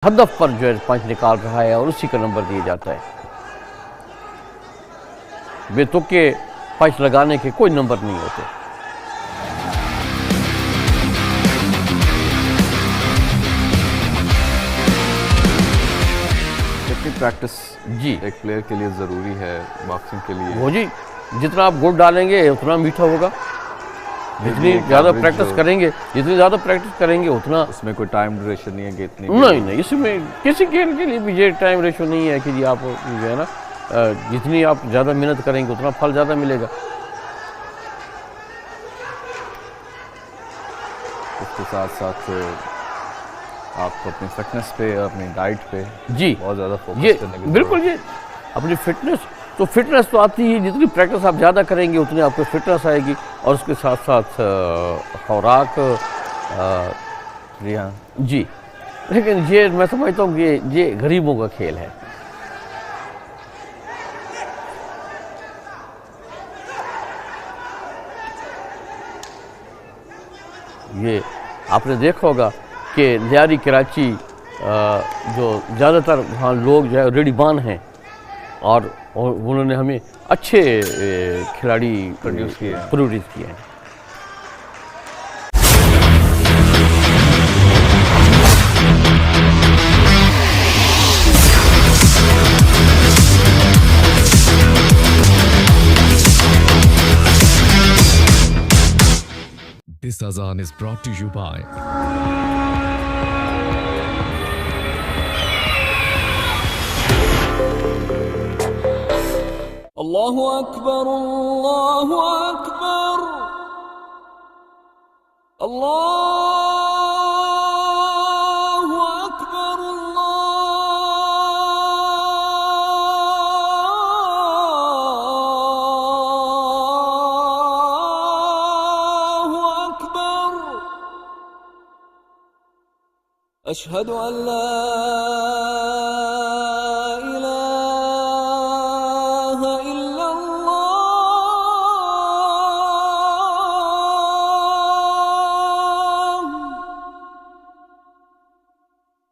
हदफ पर जो है पंच निकाल रहा है और उसी का नंबर दिया जाता है। बेतुके पंच लगाने के कोई नंबर नहीं होते। कितनी प्रैक्टिस जी एक प्लेयर के लिए ज़रूरी है बॉक्सिंग के लिए? वो जी जितना आप गुड़ डालेंगे उतना मीठा होगा। जितनी ज़्यादा प्रैक्टिस करेंगे उतना। उसमें कोई टाइम ड्यूरेशन नहीं है कि इतनी? नहीं, इसमें किसी खेल के लिए भी ये टाइम रेशो नहीं है कि जी आप जो है ना जितनी आप ज़्यादा मेहनत करेंगे उतना फल ज़्यादा मिलेगा। उसके साथ साथ आपको अपनी फिटनेस पे, अपनी डाइट पे जी बहुत ज़्यादा फोकस ये करने की बिल्कुल ये अपनी फिटनेस तो आती ही, जितनी प्रैक्टिस आप ज़्यादा करेंगे उतनी आपको फिटनेस आएगी। और उसके साथ साथ खुराक जी हाँ जी। लेकिन ये मैं समझता हूँ कि ये गरीबों का खेल है। ये आपने देखा होगा कि लियारी कराची जो ज़्यादातर वहाँ लोग जो है रेडीबान हैं और उन्होंने हमें अच्छे खिलाड़ी प्रोड्यूस किए हैं। This Azan is brought to you by Allahu Akbar, Allahu Akbar, Allahu Akbar, Allahu Akbar. Ashhadu an la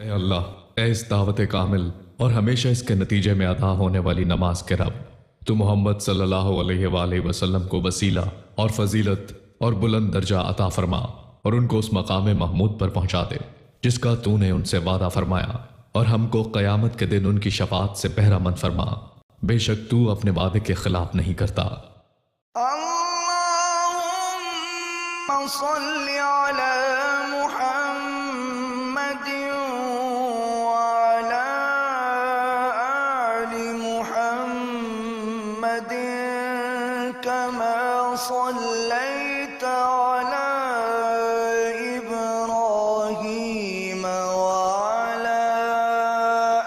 ए अल्लाह, ए इस दावत कामिल और हमेशा इसके नतीजे में अदा होने वाली नमाज के रब, तू मोहम्मद सल्लल्लाहु अलैहि वसल्लम को वसीला और फजीलत और बुलंद दर्जा अता फरमा और उनको उस मकाम महमूद पर पहुंचा दे जिसका तूने उनसे वादा फरमाया, और हमको क़यामत के दिन उनकी शफाअत से बहरामंद फरमा। बेशक तू अपने वादे के खिलाफ नहीं करता। अल्लाहुम्मा सल्लि अला मुहम्मदिन व अला आलि मुहम्मदिन कमा सल्लैता अला इब्राहीम व अला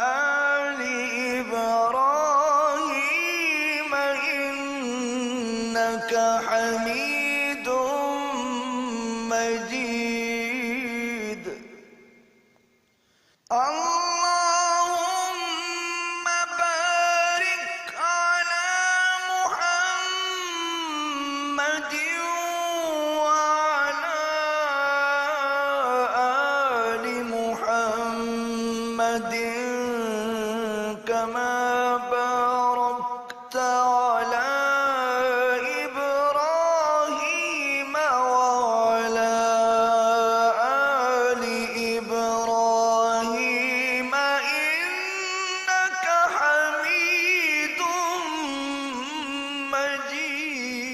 आलि इब्राहीम इन्नका हमीदुम मजीद। अल्लाहुम्मा बारिक अला मुहम्मदिन व अला आलि मुहम्मदिन कमा बारकता अला इब्राहीम व अला आलि इब्राहीम इन्नका हमीदुम मजीद।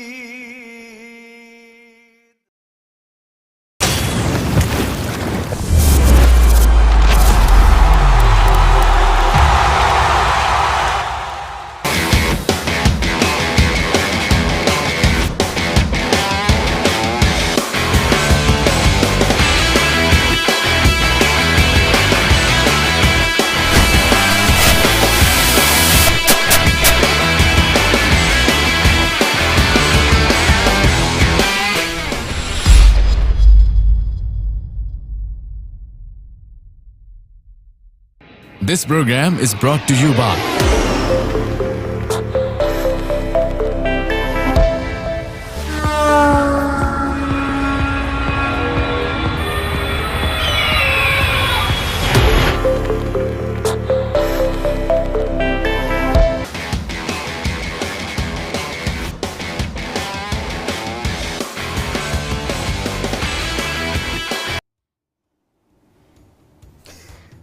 This program is brought to you by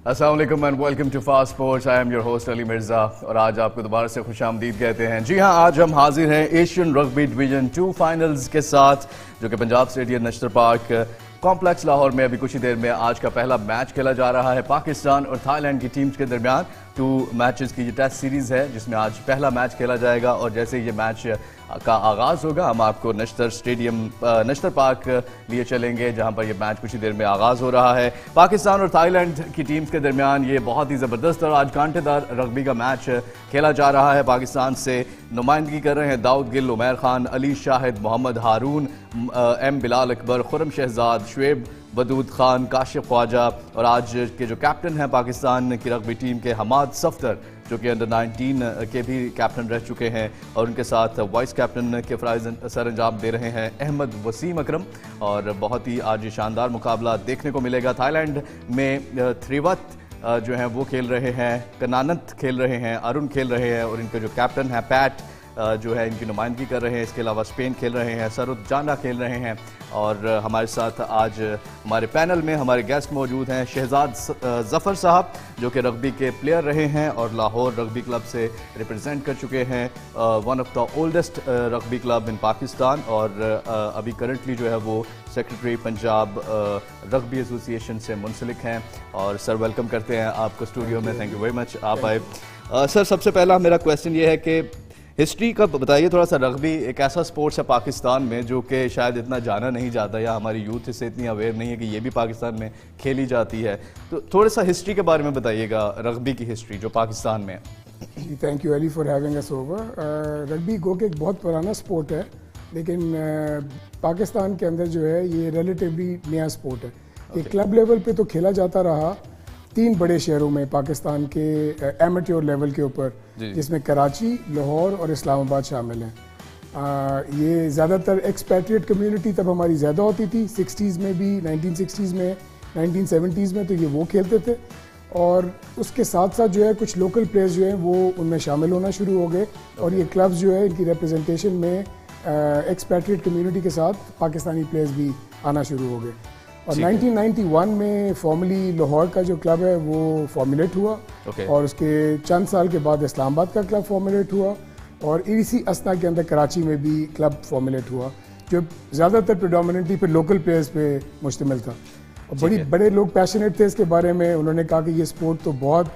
अस्सलाम वालेकुम and welcome to Fast Sports. I am your host Ali Mirza और आज आपको दोबारा से खुशामदीद कहते हैं। जी हाँ, आज हम हाजिर हैं एशियन रग्बी डिवीजन 2 फाइनल्स के साथ, जो कि Punjab stadium नश्तर park complex Lahore में अभी कुछ ही देर में आज का पहला मैच खेला जा रहा है पाकिस्तान और थाईलैंड की टीम्स के दरमियान। 2 मैचेस की ये टेस्ट सीरीज़ है जिसमें आज पहला मैच खेला जाएगा और जैसे ये मैच का आगाज़ होगा हम आपको नश्तर पार्क लिए चलेंगे जहां पर ये मैच कुछ ही देर में आगाज़ हो रहा है। पाकिस्तान और थाईलैंड की टीम्स के दरमियान ये बहुत ही ज़बरदस्त और आज कांटेदार रग्बी का मैच खेला जा रहा है। पाकिस्तान से नुमाइंदगी कर रहे हैं दाऊद गिल, उमैर खान, अली शाहिद, मोहम्मद हारून, एम बिलाल अकबर, खुरम शहजाद, शुएब बदूद खान, काशिफ ख्वाजा और आज के जो कैप्टन हैं पाकिस्तान की रग्बी टीम के हमाद सफ्तर, जो कि अंडर 19 के भी कैप्टन रह चुके हैं, और उनके साथ वाइस कैप्टन के फ़राइज़ सर अंजाम दे रहे हैं अहमद वसीम अकरम। और बहुत ही आज शानदार मुकाबला देखने को मिलेगा। थाईलैंड में थ्रीवत जो हैं वो खेल रहे हैं, कनानत खेल रहे हैं, अरुण खेल रहे हैं और इनके जो कैप्टन हैं पैट जो है इनकी नुमाइंदगी कर रहे हैं। इसके अलावा स्पेन खेल रहे हैं, सरुद जाना खेल रहे हैं। और हमारे साथ आज हमारे पैनल में हमारे गेस्ट मौजूद हैं शहजाद ज़फ़र साहब, जो कि रग्बी के प्लेयर रहे हैं और लाहौर रग्बी क्लब से रिप्रेजेंट कर चुके हैं, one of the oldest rugby club in Pakistan, और अभी करंटली जो है वो सेक्रेटरी पंजाब रग्बी एसोसिएशन से मुंसलिक हैं। और सर वेलकम करते हैं आपको स्टूडियो में, थैंक यू वेरी मच आप आए। सर सबसे पहला मेरा क्वेश्चन ये है कि हिस्ट्री का बताइए थोड़ा सा। रग्बी एक ऐसा स्पोर्ट्स है पाकिस्तान में जो कि शायद इतना जाना नहीं जाता, या हमारी यूथ इससे इतनी अवेयर नहीं है कि ये भी पाकिस्तान में खेली जाती है। तो थोड़ा सा हिस्ट्री के बारे में बताइएगा, रग्बी की हिस्ट्री जो पाकिस्तान में है। Thank you Ali for having us over. Rugby go के एक बहुत पुराना स्पोर्ट है, लेकिन पाकिस्तान के अंदर जो है ये रिलेटिवली नया स्पोर्ट है। ये क्लब लेवल पे तो खेला जाता रहा 3 बड़े शहरों में पाकिस्तान के एमेट्योर लेवल के ऊपर, जिसमें कराची, लाहौर और इस्लामाबाद शामिल हैं। ये ज़्यादातर एक्सपैट्रिएट कम्युनिटी तब हमारी ज़्यादा होती थी, 60s में भी, 1960s में, 1970s में, तो ये वो खेलते थे। और उसके साथ साथ जो है कुछ लोकल प्लेयर्स जो हैं वो उनमें शामिल होना शुरू हो गए, और ये क्लब्स जो है इनकी रिप्रेजेंटेशन में एक्सपैट्रिएट कम्युनिटी के साथ पाकिस्तानी प्लेयर्स भी आना शुरू हो गए। और 1991 में फॉर्मली लाहौर का जो क्लब है वो फॉर्मुलेट हुआ, और उसके चंद साल के बाद इस्लामाबाद का क्लब फॉर्मुलेट हुआ, और इसी असना के अंदर कराची में भी क्लब फॉर्मुलेट हुआ, जो ज़्यादातर प्रेडोमिनेंटली पे लोकल प्लेयर्स पे मुश्तमिल था। और बड़े लोग पैशनेट थे इसके बारे में। उन्होंने कहा कि ये स्पोर्ट तो बहुत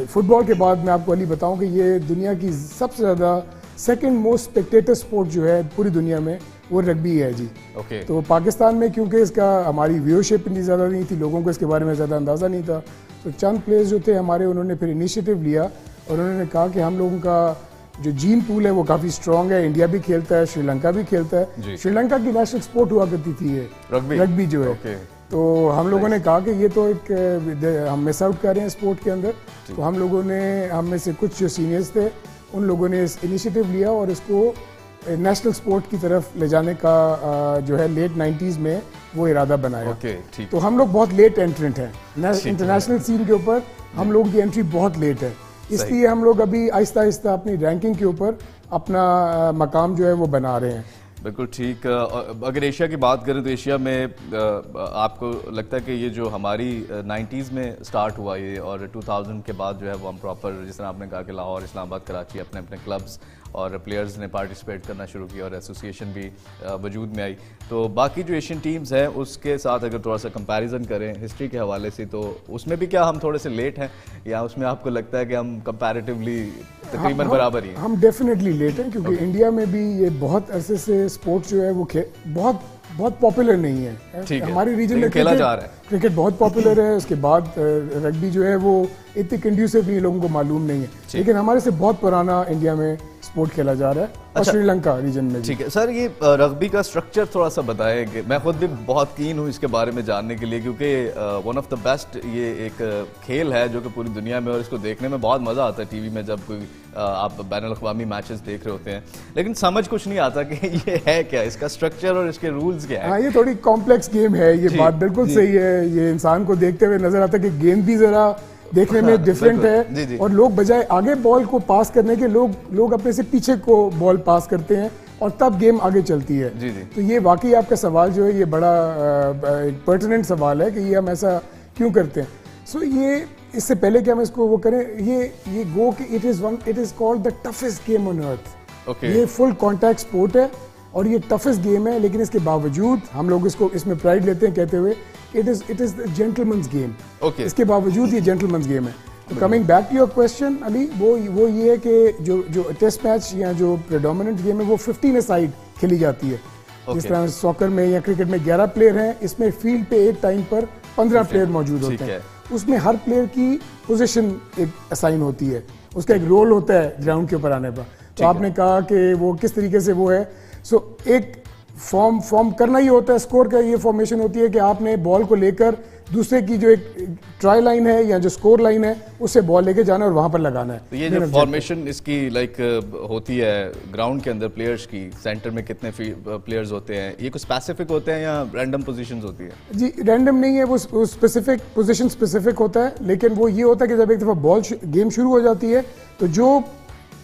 फुटबॉल के बाद मैं आपको अली बताऊं कि ये दुनिया की सबसे ज़्यादा सेकंड मोस्ट स्पेक्टेटर स्पोर्ट जो है पूरी दुनिया में वो रग्बी है जी। तो पाकिस्तान में क्योंकि इसका हमारी व्यूअरशिप इतनी ज़्यादा नहीं थी, लोगों को इसके बारे में ज़्यादा अंदाज़ा नहीं था, तो चंद प्लेयर्स जो थे हमारे, उन्होंने फिर इनिशिएटिव लिया और उन्होंने कहा कि हम लोगों का जो जीन पूल है वो काफ़ी स्ट्रॉन्ग है, इंडिया भी खेलता है, श्रीलंका भी खेलता है। श्रीलंका की नेशनल स्पोर्ट हुआ करती थी ये रग्बी जो है। तो हम लोगों ने कहा कि ये तो एक हम मिस आउट कर रहे हैं स्पोर्ट के अंदर। तो हम लोगों ने, हम में से कुछ जो सीनियर्स थे उन लोगों ने इस इनिशिएटिव लिया और इसको नेशनल स्पोर्ट की तरफ ले जाने का जो है लेट 90s में वो इरादा बनाया। तो हम लोग बहुत लेट एंट्रेंट हैं इंटरनेशनल सीन के ऊपर, हम लोगों की एंट्री बहुत लेट है, इसलिए हम लोग अभी आहिस्ता आहिस्ता अपनी रैंकिंग के ऊपर अपना मकाम जो है वो बना रहे हैं। बिल्कुल ठीक। अगर एशिया की बात करें तो एशिया में आपको लगता है कि ये जो हमारी 90s में स्टार्ट हुआ ये, और 2000 के बाद जो है वो हम प्रॉपर, जिस तरह आपने कहा कि लाहौर, इस्लामाबाद, कराची अपने अपने क्लब्स और प्लेयर्स ने पार्टिसिपेट करना शुरू किया और एसोसिएशन भी वजूद में आई, तो बाकी जो एशियन टीम्स हैं उसके साथ अगर थोड़ा सा कंपैरिजन करें हिस्ट्री के हवाले से, तो उसमें भी क्या हम थोड़े से लेट हैं, या उसमें आपको लगता है कि हम कंपैरेटिवली तकरीबन बराबर ही हैं? हम डेफिनेटली लेट हैं, क्योंकि इंडिया में भी ये बहुत अरसे से स्पोर्ट जो है वो बहुत पॉपुलर नहीं है। हमारे रीजन में खेला जा रहा है, क्रिकेट बहुत पॉपुलर है, उसके बाद रग्बी जो है वो इतनी कंड्यूसिव नहीं, लोगों को मालूम नहीं है, लेकिन हमारे से बहुत पुराना इंडिया में स्पोर्ट खेला जा रहा है, और श्रीलंका रीजन में। ठीक है सर, ये रग्बी का स्ट्रक्चर थोड़ा सा बताएं। मैं खुद भी बहुत कीन हूँ इसके बारे में जानने के लिए, क्योंकि वन ऑफ द बेस्ट ये एक खेल है जो कि पूरी दुनिया में, और इसको देखने में बहुत मज़ा आता है टीवी में जब कोई आप बैनुल अक़वामी मैचेस देख रहे होते हैं, लेकिन समझ कुछ नहीं आता कि ये है क्या, इसका स्ट्रक्चर और इसके रूल्स क्या है। हाँ, ये थोड़ी कॉम्प्लेक्स गेम है, ये बात बिल्कुल सही है। ये इंसान को देखते हुए नजर आता है कि गेम भी जरा देखने में डिफरेंट है, और लोग बजाय आगे बॉल को पास करने के लोग अपने से पीछे को बॉल पास करते हैं और तब गेम आगे चलती है। तो ये वाकई आपका सवाल जो है ये बड़ा पर्टिनेंट सवाल है कि ये हम ऐसा क्यों करते हैं। सो ये इससे पहले कि हम इसको वो करें, ये गो कि it is called the toughest game on earth. ये फुल कॉन्टैक्ट स्पोर्ट है और ये टफेस्ट गेम है, लेकिन इसके बावजूद हम लोग इसको इसमें प्राइड लेते हैं कहते हुए it is the gentleman's game. इसके बावजूद ये जेंटलमैन्स गेम है। तो coming back to your question Ali, वो ये है कि जो टेस्ट मैच या जो प्रेडोमिनेंट गेम है वो 15 a साइड खेली जाती है। जिस तरह सॉकर में या क्रिकेट में 11 प्लेयर हैं, इसमें फील्ड पे एक टाइम पर 15 प्लेयर मौजूद होते हैं। उसमें हर प्लेयर की पोजीशन एक असाइन होती है, उसका एक रोल होता है ग्राउंड के ऊपर आने पर। तो आपने कहा कि वो किस तरीके से वो है, सो एक फॉर्म करना ही होता है। स्कोर का ये फॉर्मेशन होती है कि आपने बॉल को लेकर दूसरे की जो एक ट्राई लाइन है या जो स्कोर लाइन है उससे बॉल लेके जाना और वहां पर लगाना है। तो ये जो फॉर्मेशन इसकी होती है ग्राउंड के अंदर प्लेयर्स की, सेंटर में कितने प्लेयर्स होते हैं, ये कुछ स्पेसिफिक होते हैं या रैंडम पोजीशंस होती है? जी रैंडम नहीं है, वो स्पेसिफिक पोजीशन स्पेसिफिक होता है, लेकिन वो ये होता है कि जब एक दफ़ा बॉल गेम शुरू हो जाती है तो जो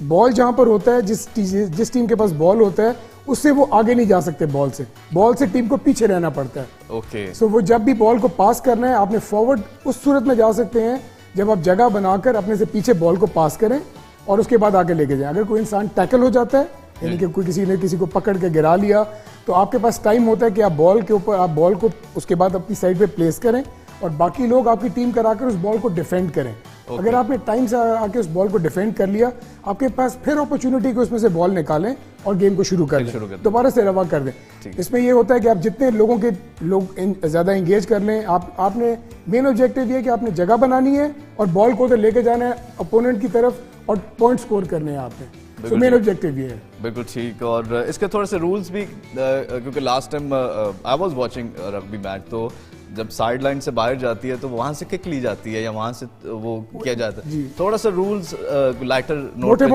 बॉल जहां पर होता है, जिस टीम के पास बॉल होता है उससे वो आगे नहीं जा सकते, बॉल से टीम को पीछे रहना पड़ता है। सो वो जब भी बॉल को पास करना है आपने फॉरवर्ड उस सूरत में जा सकते हैं जब आप जगह बनाकर अपने से पीछे बॉल को पास करें और उसके बाद आगे लेके जाएं। अगर कोई इंसान टैकल हो जाता है, यानी कि कोई किसी ने किसी को पकड़ के गिरा लिया, तो आपके पास टाइम होता है कि आप बॉल के ऊपर आप बॉल को उसके बाद अपनी साइड पे प्लेस करें और बाकी लोग आपकी टीम कराकर उस बॉल को डिफेंड करें। अगर आपने टाइम से आके उस बॉल को डिफेंड कर लिया, आपके पास फिर अपॉर्चुनिटी कि उसमें से बॉल निकालें और गेम को शुरू कर दें, दोबारा से रवा कर दें। इसमें ये होता है कि आप जितने लोग ज़्यादा इंगेज कर लें, आपने मेन ऑब्जेक्टिव ये कि आपने जगह बनानी है और बॉल को तो लेके जाना है अपोनेंट की तरफ और पॉइंट स्कोर करने हैं आपने। तो मेन ऑब्जेक्टिव ये है। बिल्कुल ठीक। और इसके थोड़े से रूल्स भी, क्योंकि last time I was watching rugby match, तो जब साइड लाइन से बाहर जाती है तो वहां से किक ली जाती है या वहां से वो किया जाता है, थोड़ा सा रूल्स लाइटर मोटे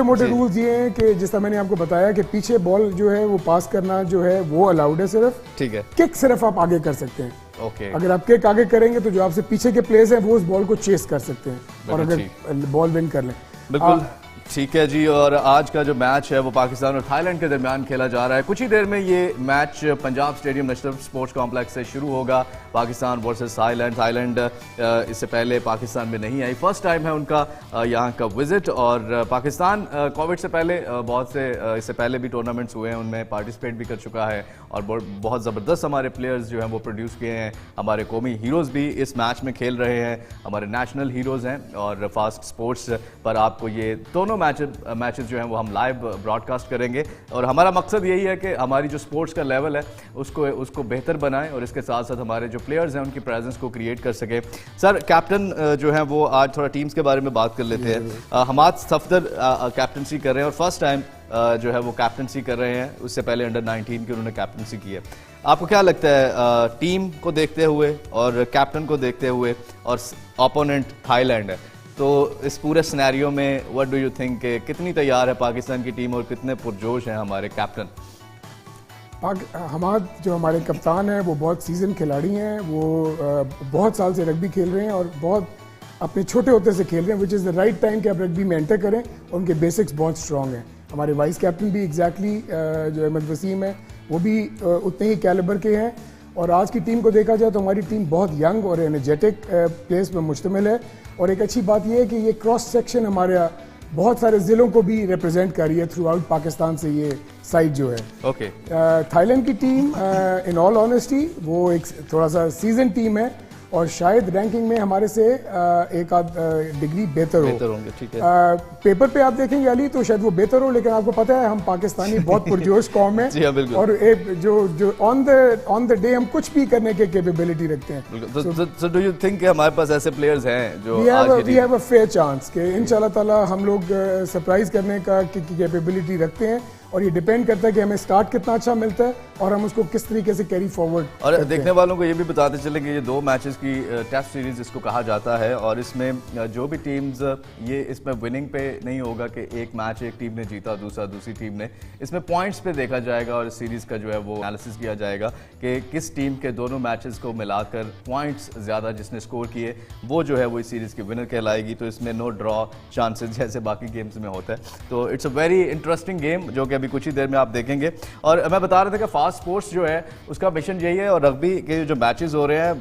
मोटे रूल्स ये हैं कि जिस तरह मैंने आपको बताया कि पीछे बॉल जो है वो पास करना जो है वो अलाउड है सिर्फ, ठीक है। किक सिर्फ आप आगे कर सकते हैं। ओके। अगर आप किक आगे करेंगे तो जो आपसे पीछे के प्लेयर्स हैं वो उस बॉल को चेस कर सकते हैं और अगर बॉल विन कर लें। बिल्कुल ठीक है जी। और आज का जो मैच है वो पाकिस्तान और थाईलैंड के दरमियान खेला जा रहा है। कुछ ही देर में ये match Punjab stadium national sports complex से शुरू होगा। Pakistan versus Thailand. थाईलैंड इससे पहले पाकिस्तान में नहीं आई, फर्स्ट टाइम है उनका यहाँ का विजिट। और पाकिस्तान कोविड से पहले बहुत से इससे पहले भी टूर्नामेंट्स हुए हैं, उनमें पार्टिसिपेट भी कर चुका है और बहुत ज़बरदस्त हमारे प्लेयर्स जो हैं वो प्रोड्यूस किए हैं। हमारे कौमी हीरोज़ भी इस मैच में खेल रहे हैं, हमारे नेशनल हीरोज़ हैं। और फास्ट स्पोर्ट्स पर आपको ये दोनों मैचेस जो हैं वो हम लाइव ब्रॉडकास्ट करेंगे। और हमारा मकसद यही है कि हमारी जो स्पोर्ट्स का लेवल है उसको बेहतर बनाएं और इसके साथ साथ हमारे जो प्लेयर्स हैं उनकी प्रेजेंस को क्रिएट कर सके। सर, कैप्टन जो है वो आज थोड़ा टीम्स के बारे में बात कर लेते हैं। हमाद सफदर कैप्टनसी कर रहे हैं और फर्स्ट टाइम जो है वो कैप्टनसी कर रहे हैं। उससे पहले अंडर 19 की उन्होंने कैप्टनसी की है। आपको क्या लगता है टीम को देखते हुए और कैप्टन को देखते हुए, और ओपोनेंट थाईलैंड है, तो इस पूरे सिनेरियो में व्हाट डू यू थिंक, कितनी तैयार है पाकिस्तान की टीम और कितने पुरजोश हैं हमारे कैप्टन? हमाद जो हमारे कप्तान हैं वो बहुत सीजन खिलाड़ी हैं, वो बहुत साल से रग्बी खेल रहे हैं और बहुत अपने छोटे होते से खेल रहे हैं, which is the right time कि आप रग्बी में एंटर करें। और उनके बेसिक्स बहुत स्ट्रॉन्ग हैं। हमारे वाइस कैप्टन भी एग्जैक्टली जो अहमद वसीम है वो भी उतने ही कैलिबर के हैं। और आज की टीम को देखा जाए तो हमारी टीम बहुत यंग और एनर्जेटिक प्लेयर्स पर मुश्तमिल है। और एक अच्छी बात यह है कि ये क्रॉस सेक्शन हमारे बहुत सारे ज़िलों को भी रिप्रेजेंट कर रही है थ्रू आउट पाकिस्तान से ये साइड जो है। ओके। थाईलैंड की टीम इन ऑल ऑनेस्टी वो एक थोड़ा सा सीजन टीम है और शायद रैंकिंग में हमारे से एक आध डिग्री बेहतर होंगे, ठीक है। पेपर पे आप देखेंगे अली तो शायद वो बेहतर हो, लेकिन आपको पता है हम पाकिस्तानी बहुत पुरजोश कौम है। जी हाँ, बिल्कुल। और एक जो ऑन द डे हम कुछ भी करने के कैपेबिलिटी रखते हैं। So do you think कि हमारे पास ऐसे प्लेयर्स हैं जो we have a fair chance कि इंशाल्लाह ताला हम लोग सरप्राइज करने का कैपेबिलिटी रखते हैं। और ये डिपेंड करता है कि हमें स्टार्ट कितना अच्छा मिलता है और हम उसको किस तरीके से कैरी फॉरवर्ड। और देखने वालों को ये भी बताते चले कि ये 2 मैचेस की टेस्ट सीरीज इसको कहा जाता है और इसमें जो भी टीम्स, ये इसमें विनिंग पे नहीं होगा कि एक मैच एक टीम ने जीता दूसरी टीम ने, इसमें पॉइंट्स पे देखा जाएगा और इस सीरीज का जो है वो एनालिसिस किया जाएगा कि किस टीम के दोनों मैचेस को मिलाकर पॉइंट्स ज़्यादा जिसने स्कोर किए वो जो है वो इस सीरीज़ की विनर कहलाएगी। तो इसमें नो ड्रॉ चांसेस जैसे बाकी गेम्स में होता है। तो it's a very interesting game जो कि अभी कुछ ही देर में आप देखेंगे। और मैं बता रहा था कि फास्ट स्पोर्ट्स जो है उसका मिशन यही है और रग्बी के जो मैचेस हो रहे हैं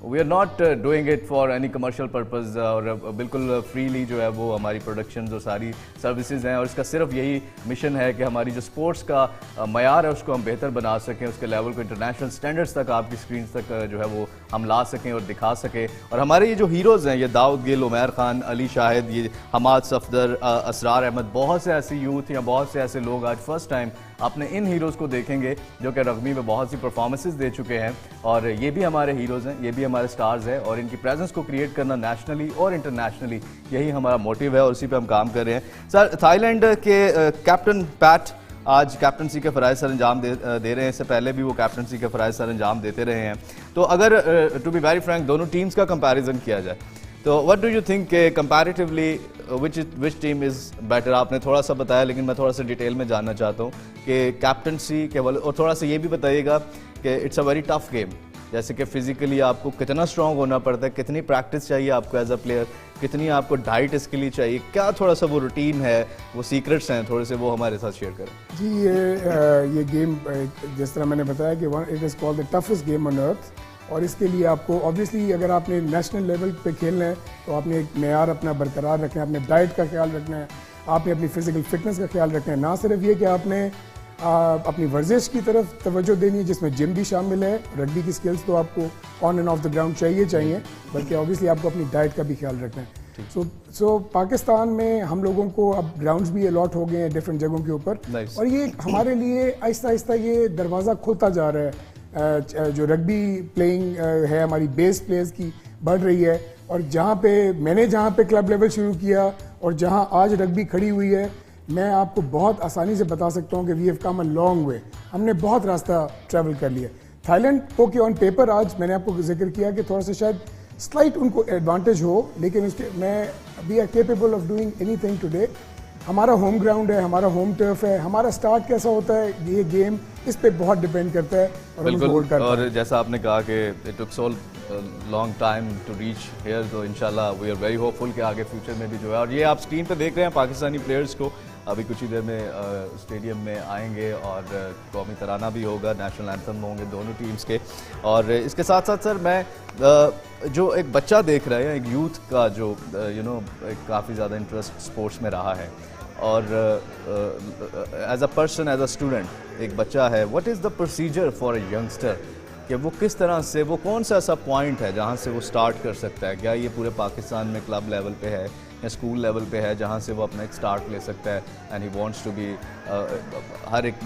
we are not doing it for any commercial purpose और बिल्कुल फ्रीली जो है वो हमारी प्रोडक्शन और सारी सर्विसेज हैं और इसका सिर्फ यही मिशन है कि हमारी जो स्पोर्ट्स का मयार है उसको हम बेहतर बना सकें, उसके लेवल को इंटरनेशनल स्टैंडर्ड्स तक आपकी स्क्रीन तक जो है वो हम ला सकें और दिखा सकें। और हमारे ये जो हीरोज़ हैं, ये दाऊद गिल, उमैर खान, अली शाहिद, ये हमाद सफदर, असरार अहमद, बहुत से ऐसे यूथ या बहुत से ऐसे लोग आज फर्स्ट टाइम अपने इन हीरोज़ को देखेंगे जो कि रग्बी में बहुत सी परफॉर्मेंसेस दे चुके हैं। और ये भी हमारे हीरोज़ हैं, ये भी हमारे स्टार्स हैं और इनकी प्रेजेंस को क्रिएट करना नेशनली और इंटरनेशनली यही हमारा मोटिव है और उसी पे हम काम कर रहे हैं। सर, थाईलैंड के कैप्टन पैट आज कैप्टनसी के फ़राइज़ सर अंजाम दे रहे हैं। इससे पहले भी वो कैप्टनसी के फ़राइज़ सर अंजाम देते रहे हैं। तो अगर टू बी वेरी फ्रैंक दोनों टीम्स का कंपैरिजन किया जाए तो what do you think comparatively which team is better? आपने थोड़ा सा बताया लेकिन मैं थोड़ा सा डिटेल में जानना चाहता हूँ कि कैप्टनसी केवल, और थोड़ा सा ये भी बताइएगा कि it's a very tough game, जैसे कि फिजिकली आपको कितना स्ट्रांग होना पड़ता है, कितनी प्रैक्टिस चाहिए आपको एज अ प्लेयर, कितनी आपको डाइट इसके लिए चाहिए, क्या थोड़ा सा वो रूटीन है, वो सीक्रेट्स हैं, थोड़े से वो हमारे साथ शेयर करें। जी, ये गेम जिस तरह मैंने बताया कि it is called the toughest game on earth. और इसके लिए आपको ऑब्वियसली अगर आपने नेशनल लेवल पे खेलना है तो आपने एक मेयार अपना बरकरार रखना है, अपने डाइट का ख्याल रखना है, आपने अपनी फिजिकल फिटनेस का ख्याल रखना है। ना सिर्फ ये कि आपने अपनी वर्जिश की तरफ तवज्जो देनी है जिसमें जिम भी शामिल है, रग्बी की स्किल्स तो आपको on and of the ground चाहिए, बल्कि ऑब्वियसली आपको अपनी डाइट का भी ख्याल रखना है। सो पाकिस्तान में हम लोगों को अब ग्राउंड्स भी अलॉट हो गए हैं डिफरेंट जगहों के ऊपर Nice. और ये हमारे लिए आहिस्ता आहिस्ता ये दरवाज़ा खुलता जा रहा है। जो रग्बी प्लेइंग है हमारी बेस प्लेयर्स की बढ़ रही है और जहाँ पे क्लब लेवल शुरू किया और जहाँ आज रग्बी खड़ी हुई है, मैं आपको बहुत आसानी से बता सकता हूँ कि we have come a long way. हमने बहुत रास्ता ट्रैवल कर लिया। थाईलैंड ओके ऑन पेपर आज मैंने आपको जिक्र किया कि थोड़ा सा शायद स्लाइट उनको एडवांटेज हो, लेकिन उसके we are capable of doing anything today. हमारा होम ग्राउंड है, हमारा होम टर्फ है, हमारा स्टार्ट कैसा होता है ये गेम इस पे बहुत डिपेंड करता है और हम उसको होल्ड करते हैं। और जैसा आपने कहा कि it took so long time to reach here, तो इंशाल्लाह वी आर वेरी होपफुल कि आगे फ्यूचर में भी जो है, और ये आप स्क्रीन पे देख रहे हैं पाकिस्तानी प्लेयर्स को अभी कुछ ही देर में स्टेडियम में आएंगे और कौमी तराना भी होगा, नेशनल एंथम होंगे दोनों टीम्स के। और इसके साथ साथ सर मैं जो एक बच्चा देख रहे हैं, एक यूथ का जो काफ़ी ज़्यादा इंटरेस्ट स्पोर्ट्स में रहा है और as a person, as a student एक बच्चा है, what is the procedure for a youngster कि वो किस तरह से, वो कौन सा ऐसा पॉइंट है जहाँ से वो स्टार्ट कर सकता है? क्या ये पूरे पाकिस्तान में क्लब लेवल पे है या स्कूल लेवल पे है जहाँ से वो अपना एक स्टार्ट ले सकता है? And he wants to be, हर एक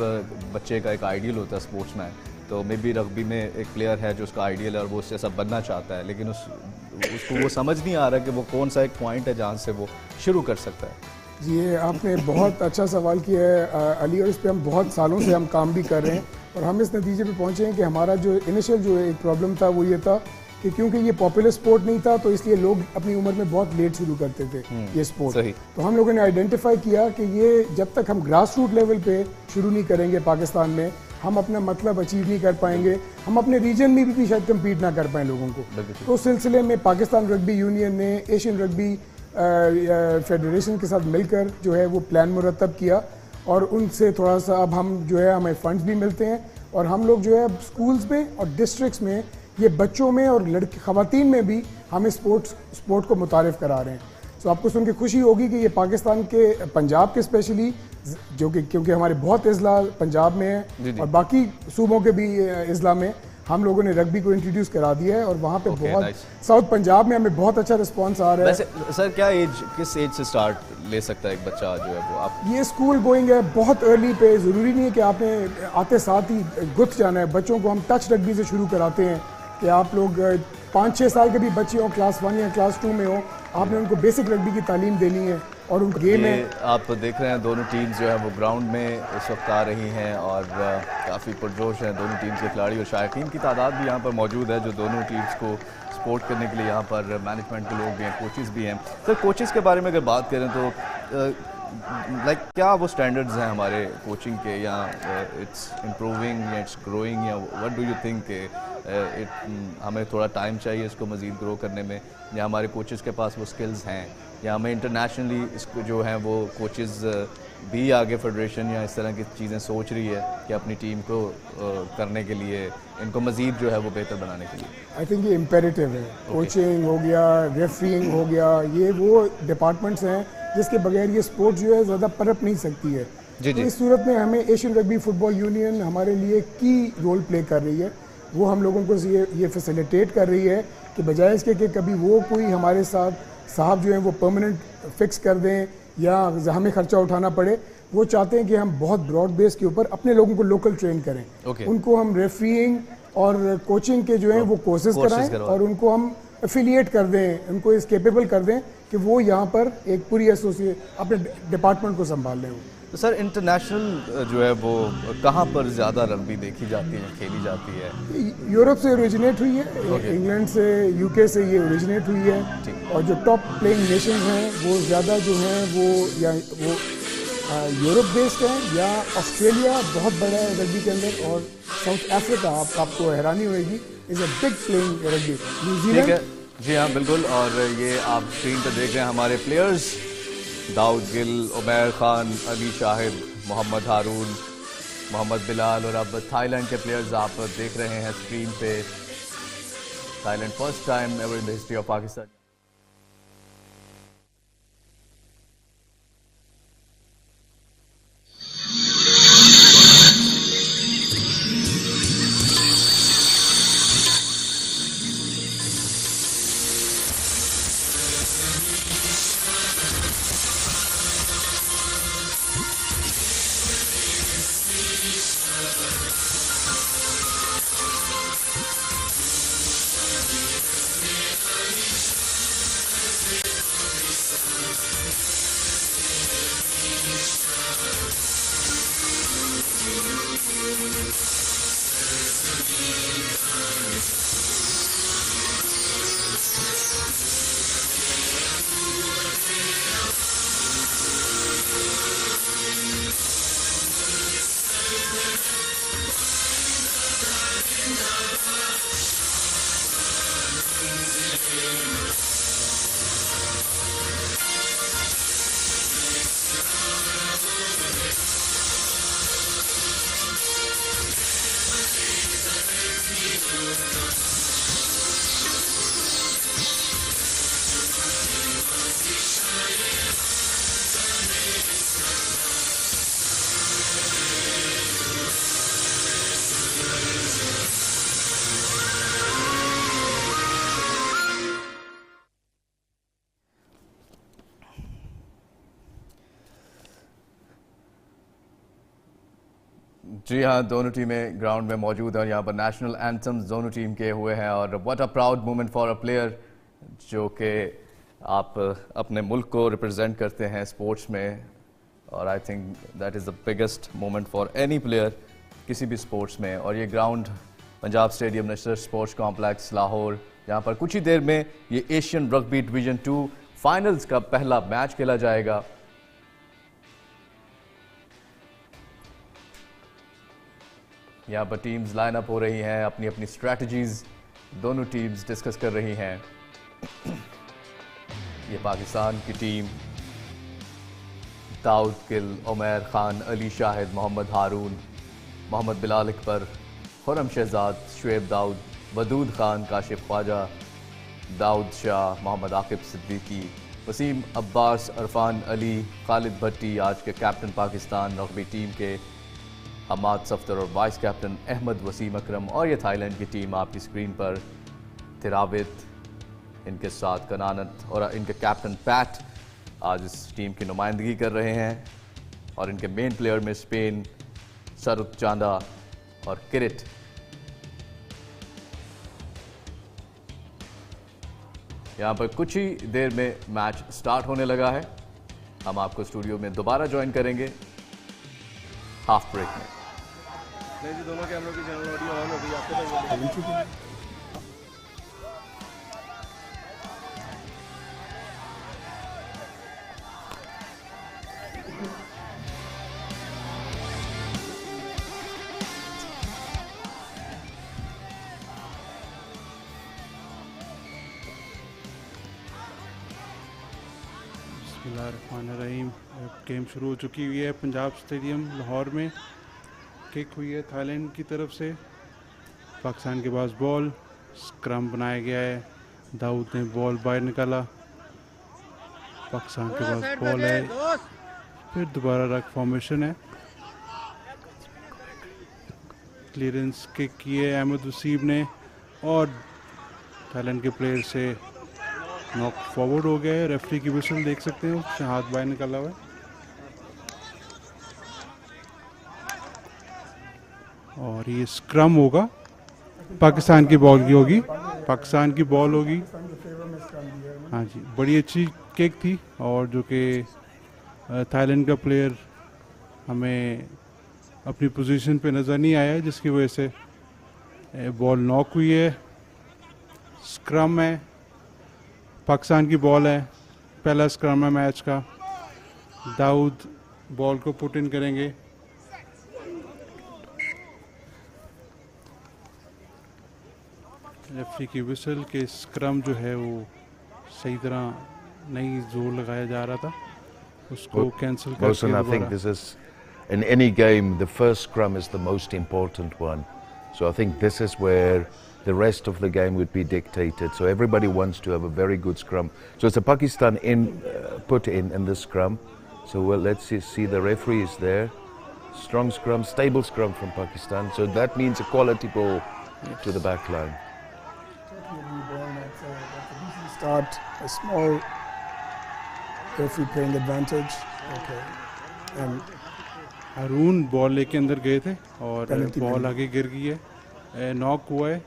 बच्चे का एक आइडियल होता है स्पोर्ट्समैन, तो मे बी रग्बी में एक प्लेयर है जो उसका आइडियल है और वो उससे सब बनना चाहता है, लेकिन उसको वो समझ नहीं आ रहा कि वो कौन सा एक पॉइंट है जहाँ से वो शुरू कर सकता है। ये आपने बहुत अच्छा सवाल किया है अली, और इस पे हम बहुत सालों से हम काम भी कर रहे हैं और हम इस नतीजे पे पहुंचे हैं कि हमारा जो इनिशियल जो एक प्रॉब्लम था वो ये था कि क्योंकि ये पॉपुलर स्पोर्ट नहीं था तो इसलिए लोग अपनी उम्र में बहुत लेट शुरू करते थे ये स्पोर्ट। तो हम लोगों ने आइडेंटिफाई किया कि ये जब तक हम ग्रास रूट लेवल पे शुरू नहीं करेंगे पाकिस्तान में, हम अपना मतलब अचीव नहीं कर पाएंगे, हम अपने रीजन में भी शायद कम्पीट ना कर पाएँ लोगों को। तो उस सिलसिले में पाकिस्तान रग्बी यूनियन ने एशियन रग्बी फेडरेशन के साथ मिलकर जो है वो प्लान मुरतब किया और उनसे थोड़ा सा अब हम जो है हमें फंड्स भी मिलते हैं और हम लोग जो है स्कूल्स में और डिस्ट्रिक्ट्स में ये बच्चों में और लड़की ख़वातीन में भी हम स्पोर्ट को मुतारिफ करा रहे हैं। तो आपको सुन के खुशी होगी कि ये पाकिस्तान के पंजाब के स्पेशली जो कि क्योंकि हमारे बहुत अजला पंजाब में है और बाकी सूबों के भी अजला में हम लोगों ने रग्बी को इंट्रोड्यूस करा दिया है और वहाँ पे बहुत साउथ पंजाब में हमें बहुत अच्छा रिस्पांस आ रहा है। वैसे सर क्या किस एज से स्टार्ट ले सकता है एक बच्चा जो है वो? आप ये स्कूल गोइंग है बहुत अर्ली पे, ज़रूरी नहीं है कि आपने आते साथ ही गुथ जाना है। बच्चों को हम टच रग्बी से शुरू कराते हैं कि आप लोग 5-6 साल के भी बच्चे हों, क्लास 1 या क्लास 2 में हो, आपने उनको बेसिक रग्बी की तालीम देनी है और उनका गेम है। आप देख रहे हैं दोनों टीम्स जो है वो ग्राउंड में इस वक्त आ रही हैं और काफ़ी पुरजोश हैं दोनों टीम्स के खिलाड़ी और शायकीन की तादाद भी यहाँ पर मौजूद है जो दोनों टीम्स को सपोर्ट करने के लिए यहाँ पर मैनेजमेंट के लोग भी हैं, कोचेज़ भी हैं। सर कोचेज़ के बारे में अगर बात करें तो लाइक क्या वो स्टैंडर्ड्स हैं हमारे कोचिंग के, या इट्स इम्प्रूविंग या इट्स ग्रोइंग, या व्हाट डू यू थिंक हमें थोड़ा टाइम चाहिए इसको मज़ीद ग्रो करने में, या हमारे कोचेज़ के पास वो स्किल्स हैं, या हमें इंटरनेशनली इसको जो हैं वो कोचेज़ भी आगे फेडरेशन या इस तरह की चीज़ें सोच रही है कि अपनी टीम को करने के लिए इनको मज़ीद जो है वो बेहतर बनाने के लिए? आई थिंक ये इम्पेरेटिव है। कोचिंग हो गया, रेफरिंग हो गया, ये वो डिपार्टमेंट्स हैं जिसके बगैर ये स्पोर्ट जो है ज़्यादा पनप नहीं सकती है। तो इस सूरत में हमें एशियन रग्बी फुटबॉल यूनियन हमारे लिए की रोल प्ले कर रही है। वो हम लोगों को ये फैसिलिटेट कर रही है कि बजाय इसके कि कभी वो कोई हमारे साथ साहब जो हैं वो परमानेंट फिक्स कर दें या हमें खर्चा उठाना पड़े, वो चाहते हैं कि हम बहुत ब्रॉड बेस के ऊपर अपने लोगों को लोकल ट्रेन करें। उनको हम रेफरिंग और कोचिंग के जो हैं वो कोर्सेज कराएं और उनको हम एफिलिएट कर दें, उनको इस केपेबल कर दें कि वो यहाँ पर एक पूरी एसोसिएट अपने डिपार्टमेंट को संभाल लें। तो सर इंटरनेशनल जो है वो कहाँ पर ज़्यादा रग्बी देखी जाती है, खेली जाती है? यूरोप से ओरिजिनेट हुई है, इंग्लैंड से, यूके से ये ओरिजिनेट हुई है और जो टॉप प्लेइंग नेशंस हैं वो ज़्यादा जो हैं वो यूरोप बेस्ड हैं या ऑस्ट्रेलिया बहुत बड़ा है रग्बी के अंदर, और साउथ अफ्रीका आपको हैरानी होगी is a big playing rugby. New Zealand, जी हाँ बिल्कुल, और ये आप स्क्रीन पर देख रहे हैं हमारे प्लेयर्स दाऊद गिल, उमैर खान, अली शाहिद, मोहम्मद हारून, मोहम्मद बिलाल, और अब थाईलैंड के प्लेयर्स आप देख रहे हैं स्क्रीन पे। Thailand first time ever in the history of Pakistan. जी हाँ, दोनों टीमें ग्राउंड में मौजूद हैं और यहाँ पर नेशनल एंथम्स दोनों टीम के हुए हैं और what a proud moment for a player जो कि आप अपने मुल्क को रिप्रेजेंट करते हैं स्पोर्ट्स में और I think that is the biggest moment for any player किसी भी स्पोर्ट्स में। और ये ground Punjab stadium national sports complex Lahore, जहाँ पर कुछ ही देर में ये एशियन रग्बी डिवीजन 2 फाइनल्स का पहला मैच खेला जाएगा। यहाँ पर टीम्स लाइन अप हो रही हैं, अपनी अपनी स्ट्रैटेजीज दोनों टीम्स डिस्कस कर रही हैं। ये पाकिस्तान की टीम दाऊद गिल, उमैर खान, अली शाहिद, मोहम्मद हारून, मोहम्मद बिलाल अकबर, खुरम शहजाद, शुएब दाऊद, वदूद खान, काशिफ ख्वाजा, दाऊद शाह, मोहम्मद आकिब सिद्दीकी, वसीम अब्बास, अरफान अली, खालिद भट्टी, आज के कैप्टन पाकिस्तान रग्बी टीम के, हमाद सफ्तर और वाइस कैप्टन अहमद वसीम अकरम। और ये थाईलैंड की टीम आपकी स्क्रीन पर, तिरावित, इनके साथ कनानत और इनके कैप्टन पैट आज इस टीम की नुमाइंदगी कर रहे हैं। और इनके मेन प्लेयर में स्पेन सरुत चांदा और किरिट। यहाँ पर कुछ ही देर में मैच स्टार्ट होने लगा है। हम आपको स्टूडियो में दोबारा ज्वाइन करेंगे हाफ ब्रेक में। नहीं जी, दोनों कैमरों की चैनल ऑडियो ऑन हो गई, आपके तक बिस्मिल्लाहिर्रहमानिर्रहीम। गेम शुरू हो चुकी हुई है पंजाब स्टेडियम लाहौर में। किक हुई है थाईलैंड की तरफ से। पाकिस्तान के पास बॉल, स्क्रम बनाया गया है। दाऊद ने बॉल बाहर निकाला। पाकिस्तान के पास बॉल है, फिर दोबारा रक फॉर्मेशन है। क्लियरेंस किक की है अहमद वसीम ने और थाईलैंड के प्लेयर से नॉक फॉरवर्ड हो गया है। रेफरी की विसल देख सकते हैं, उससे हाथ बाहर निकाला हुआ है। और ये स्क्रम होगा, पाकिस्तान की बॉल की होगी, पाकिस्तान की बॉल होगी। हाँ जी, बड़ी अच्छी किक थी और जो कि थाईलैंड का प्लेयर हमें अपनी पोजीशन पे नज़र नहीं आया है, जिसकी वजह से बॉल नॉक हुई है। स्क्रम है, पाकिस्तान की बॉल है, पहला स्क्रम है मैच का। दाऊद बॉल को पुट इन करेंगे। रेफरी की विसल के स्क्रम जो है वो सही तरह नहीं जोर लगाया जा रहा था, उसको कैंसिल करके Wilson, I think this is, in any game, the first scrum is the most important one. So I think this is where the rest of the game would be dictated. So everybody wants to have a very good scrum. So it's a Pakistan put in the scrum. So well, let's see the referee is there. Strong scrum, stable scrum from Pakistan. So that means a quality ball to the back line. Start a small referee playing advantage. Okay. And Haroon ball लेके अंदर गए थे और Penalty ball आगे गिर गई है, knock हुआ है।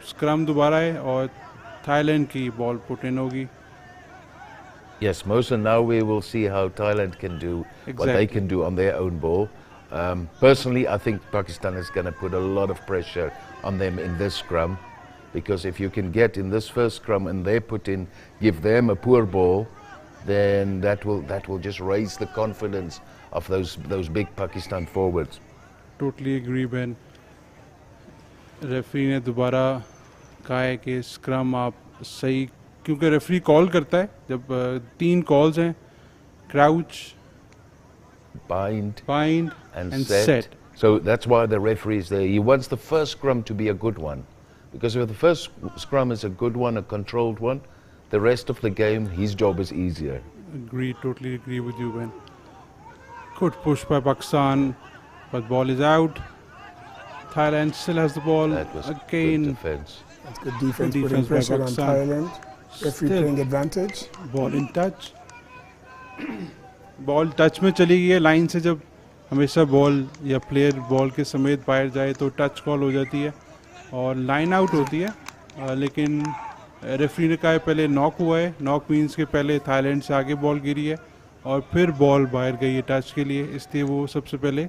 स्क्रम दोबारा है और थाईलैंड की बॉल पुट इन होगी। Yes, Mohsen, now we will see how Thailand can do what they can do on their own ball. Personally, I think Pakistan is going to put a lot of pressure on them in this scrum, because if you can get in this first scrum and they give them a poor ball, then that will just raise the confidence of those big Pakistan forwards. Totally agree Ben. Referee ने दोबारा कहा है कि scrum आप सही, क्योंकि referee call करता है जब 3 कॉल्स हैं, crouch, Bind and set. set. So that's why the referee is there. He wants the first scrum to be a good one, because if the first scrum is a good one, a controlled one, the rest of the game, his job is easier. Totally agree with you, Ben. Good push by Pakistan, but ball is out. Thailand still has the ball. That was again. good defense. that's good defense, Defense putting by pressure on Pakistan. Thailand. Referee Still. playing advantage. Ball in touch, ball touch में चली गई है line से। जब हमेशा ball या player ball के समेत बाहर जाए तो टच कॉल हो जाती है और लाइन आउट होती है। लेकिन रेफरी ने कहा है पहले नॉक हुआ है, नॉक मीन्स के पहले थाईलैंड से आगे बॉल गिरी है और फिर बॉल बाहर गई है टच के लिए, इसलिए वो सबसे पहले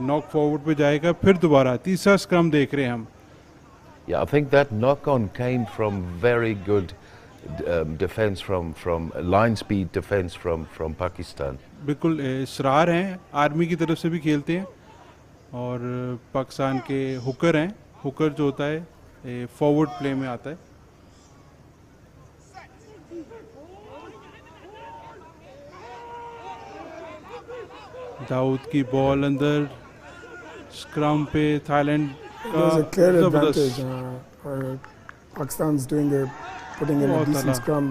नॉक फॉरवर्ड पे जाएगा। फिर दोबारा तीसरा स्क्रम देख रहे हैं हम। Yeah, I think that knock on came from very good defense from line speed defense from Pakistan. बिल्कुल इसरार हैं, आर्मी की तरफ से भी खेलते हैं और पाकिस्तान के हुकर हैं। हुकर जो होता है फॉरवर्ड प्ले में आता है। दाऊद की बॉल अंदर, स्क्रम पे Thailand There's a clear advantage. Pakistan's putting in a decent scrum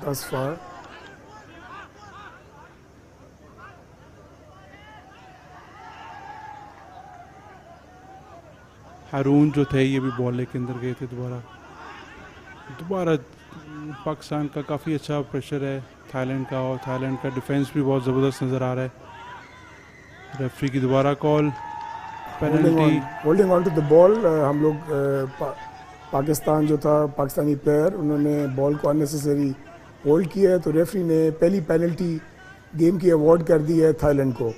thus far. हारून जो थे ये भी बॉल लेके अंदर गए थे दोबारा पाकिस्तान का काफ़ी अच्छा प्रेशर है थाईलैंड का, और थाईलैंड का डिफेंस भी बहुत ज़बरदस्त नज़र आ रहा है। रेफरी की दोबारा call, penalty. Holding on to the ball, हम लोग पाकिस्तान जो था, पाकिस्तानी प्लेयर, उन्होंने बॉल को अननेसेसरी होल्ड किया है, तो रेफरी ने पहली पेनल्टी गेम की अवार्ड कर दी है थाईलैंड को।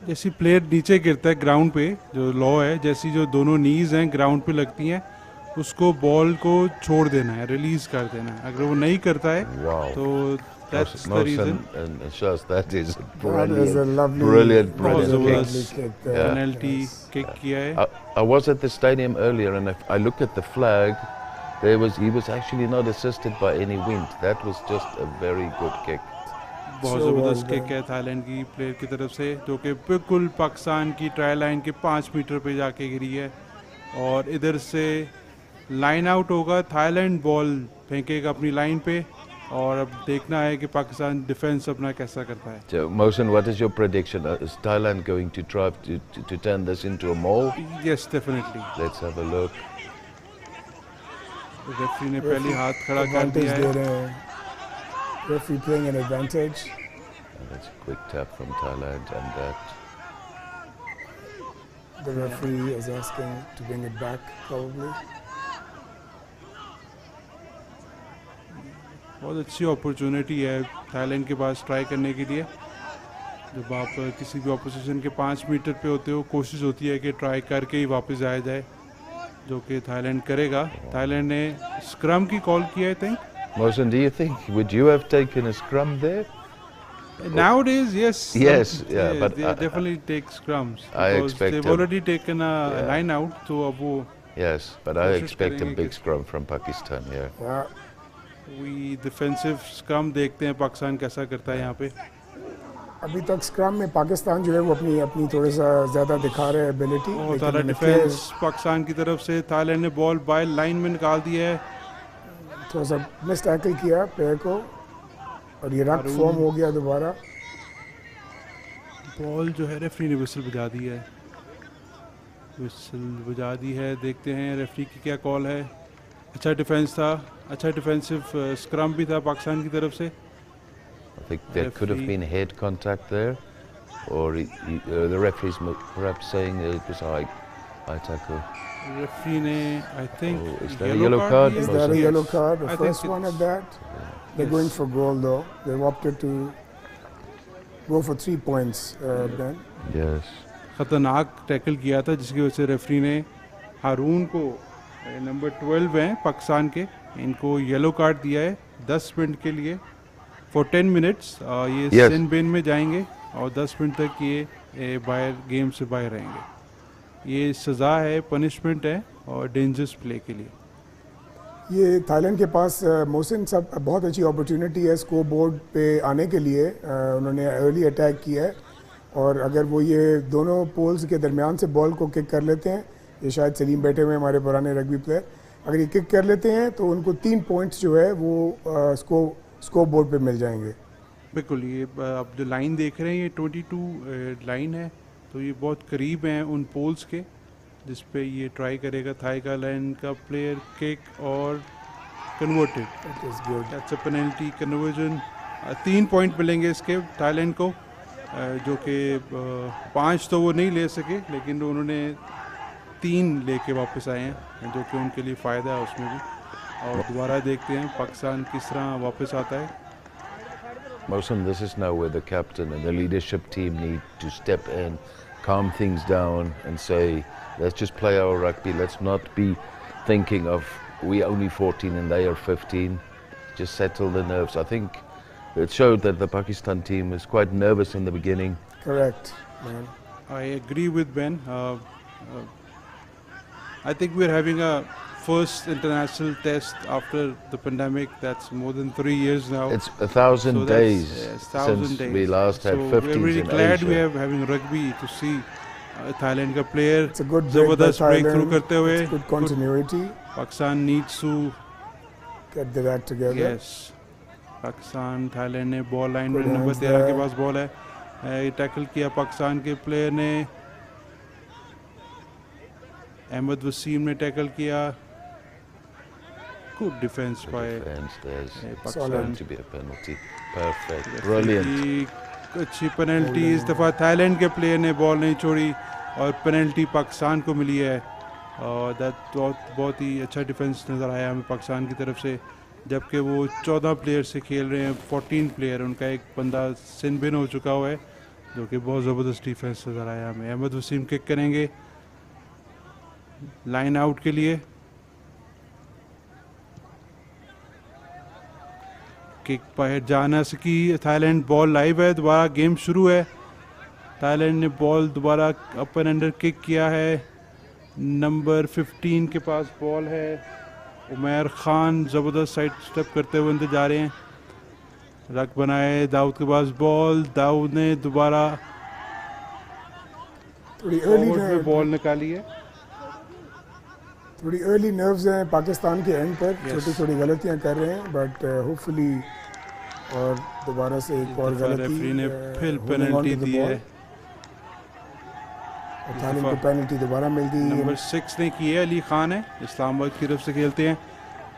जैसी प्लेयर नीचे गिरता है ग्राउंड पे, जो लॉ है, जैसी जो दोनों नीज हैं ग्राउंड पे लगती हैं, उसको बॉल को छोड़ देना है, रिलीज कर देना है। अगर वो नहीं करता है तो that's the reason. And shows that is a That is a lovely, brilliant lovely kick. kick there. Penalty kick किया है। I was at the stadium earlier and I looked at the flag. He was actually not assisted by any wind. That was just a very good kick. बहुत ज़बरदस्त kick है Thailand की player की तरफ से, जो कि बिल्कुल पाकिस्तान की ट्राई लाइन के 5 मीटर पे जाके गिरी है और इधर से लाइन आउट होगा। थाईलैंड बॉल फेंकेगा अपनी लाइन पे और अब देखना है कि पाकिस्तान डिफेंस अपना कैसा करता है। So, Mohsen, what is your prediction? Is Thailand going to try to turn this into a maul? Yes, definitely. Let's have a look. Referee ने पहली हाथ खड़ा कर Advantage दिया दे है। रहे हैं, referee playing an advantage. And that's a quick tap from Thailand, and that The referee is asking to bring it back probably. बहुत अच्छी अपॉर्चुनिटी है थाईलैंड के पास ट्राई करने के लिए। जब आप किसी भी ऑपोजिशन के 5 मीटर पे होते हो, कोशिश होती है कि ट्राई करके ही वापस आया जाए, जो कि थाईलैंड करेगा। थाईलैंड ने स्क्रम की कॉल किया है। Think Mohsen, do you think would you have taken a scrum there? nowadays, yes. Yes, yeah, but they definitely take scrums. I because expect they've a- already taken a Yeah. line out, तो अब वो Yes, but I कोशिश expect a करेंगे big कि- scrum from Pakistan here. we defensive scrum देखते हैं पाकिस्तान कैसा करता है यहाँ पे। अभी तक स्क्रम में पाकिस्तान जो है वो अपनी अपनी थोड़ा सा ज़्यादा दिखा रहे हैं एबिलिटी। बहुत सारा डिफेंस पाकिस्तान की तरफ से। थाईलैंड ने बॉल बाय लाइन में निकाल दिया है। थोड़ा सा मिस टैकल किया प्लेयर को और ये रन फॉर्म हो गया दोबारा। बॉल जो है रेफरी ने विसल बजा दी है, विसल बजा दी है। देखते हैं रेफरी की क्या कॉल है। अच्छा डिफेंस था, अच्छा डिफेंसिव स्क्रम भी था पाकिस्तान की तरफ से। I think there could have been head contact there, or the referees perhaps saying it was high tackle. Referee ने I think Oh, is that a yellow card? Is Yes. that a yellow card? The I think first one it's- at that. They're going for goal though. They've opted to go for 3 points. Ben. Yes. खतरनाक tackle किया था, जिसकी वजह से referee ने हारून को, number 12 हैं पाकिस्तान के, इनको येलो कार्ड दिया है 10 मिनट के लिए फॉर 10 मिनट्स। ये Yes. सिन बेन में जाएंगे और 10 मिनट तक ये बाहर गेम से बाहर रहेंगे। ये सज़ा है, पनिशमेंट है और डेंजरस प्ले के लिए। ये थाईलैंड के पास मोहसिन साहब बहुत अच्छी अपॉर्चुनिटी है स्कोर बोर्ड पे आने के लिए। उन्होंने अर्ली अटैक किया है और अगर वो ये दोनों पोल्स के दरमियान से बॉल को किक कर लेते हैं, ये शायद सलीम बैठे हुए हमारे पुराने रग्बी प्लेयर, अगर ये किक कर लेते हैं तो उनको 3 पॉइंट्स जो है वो स्कोर बोर्ड पे मिल जाएंगे। बिल्कुल, ये आप जो लाइन देख रहे हैं ये 22 लाइन है, तो ये बहुत करीब हैं उन पोल्स के जिस पे ये ट्राई करेगा थाई का लाइन का प्लेयर किक और converted. That is good. That's a penalty conversion. 3 point मिलेंगे इसके थाईलैंड को, जो कि 5 तो वो नहीं ले सके, लेकिन उन्होंने 3 लेके वापस आए हैं, जो कि उनके लिए फ़ायदा है उसमें भी। और दोबारा देखते हैं पाकिस्तान किस तरह वापस आता है। Mohsen, this is now where the captain and the leadership team need to step in, calm things down and say, let's just play our rugby. Let's not be thinking of we only 14 and they are 15. Just settle the nerves. I think it showed that the Pakistan team was quite nervous in the beginning. Correct, man. I agree with Ben. I think we're having a first international test after the pandemic. That's more than 3 years now. It's 1,000 days Yes, 1,000 since days. we last had So 15s we're really in glad Asia. we are having rugby to see Thailand ka player It's a good break by जबरदस्त breakthrough Thailand. करते हुए। It's good continuity. Pakistan needs to Get their act together. yes. Pakistan Thailand ने ball line में Good number hands 13 के there. Pass ball है, ये tackle किया पाकिस्तान के प्लेयर ने, अहमद वसीम ने टैकल किया। Good defence bye Defense, there's Pakistan. going to be a penalty. Perfect. Brilliant. की अच्छी पेनल्टी इस दफ़ा थाईलैंड के प्लेयर ने बॉल नहीं छोड़ी और पेनल्टी पाकिस्तान को मिली है। और दैट बहुत ही अच्छा डिफेंस नज़र आया हमें पाकिस्तान की तरफ से, जबकि वो 14 प्लेयर से खेल रहे हैं, 14 प्लेयर, उनका एक बंदा सिन बिन हो चुका हुआ है, जो कि बहुत ज़बरदस्त डिफेंस नज़र आया हमें। अहमद वसीम किक करेंगे लाइन आउट के लिए, किक बाहर जा ना सकी थाईलैंड। बॉल लाइव है, दोबारा गेम शुरू है। थाईलैंड ने बॉल दोबारा अपर अंडर किक किया है, नंबर 15 के पास बॉल है। उमैर खान ज़बरदस्त साइड स्टेप करते हुए अंदर जा रहे हैं, रक बनाए, दाऊद के पास बॉल, दाऊद ने दोबारा थोड़ी अर्ली फॉरवर्ड में बॉल निकाली है। थोड़ी अर्ली नर्व्स हैं पाकिस्तान के एंड पर, छोटी छोटी गलतियां कर रहे हैं, बट होपफुली और दोबारा से एक और गलती रेफरी ने फिर पेनल्टी दी है, थाईलैंड को पेनल्टी दोबारा मिल गई। नंबर 6 ने की है, अली खान है, इस्लामाबाद की तरफ से खेलते हैं,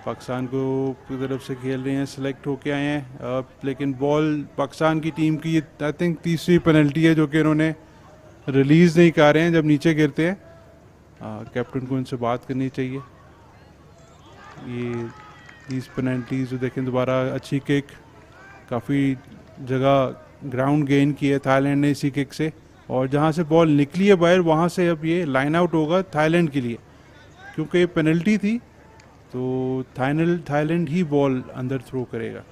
पाकिस्तान को की तरफ से खेल रहे हैं, सेलेक्ट होके आए हैं। लेकिन बॉल पाकिस्तान की टीम की आई थिंक तीसरी पेनल्टी है जो कि इन्होंने रिलीज़ नहीं कर रहे हैं जब नीचे गिरते हैं। कैप्टन को इनसे बात करनी चाहिए। ये these पेनल्टीज जो देखें, दोबारा अच्छी किक, काफ़ी जगह ग्राउंड गेन की है थाईलैंड ने इसी किक से, और जहाँ से बॉल निकली है बाहर वहाँ से अब ये लाइन आउट होगा थाईलैंड के लिए, क्योंकि ये पेनल्टी थी तो थाईलैंड ही बॉल अंदर थ्रो करेगा।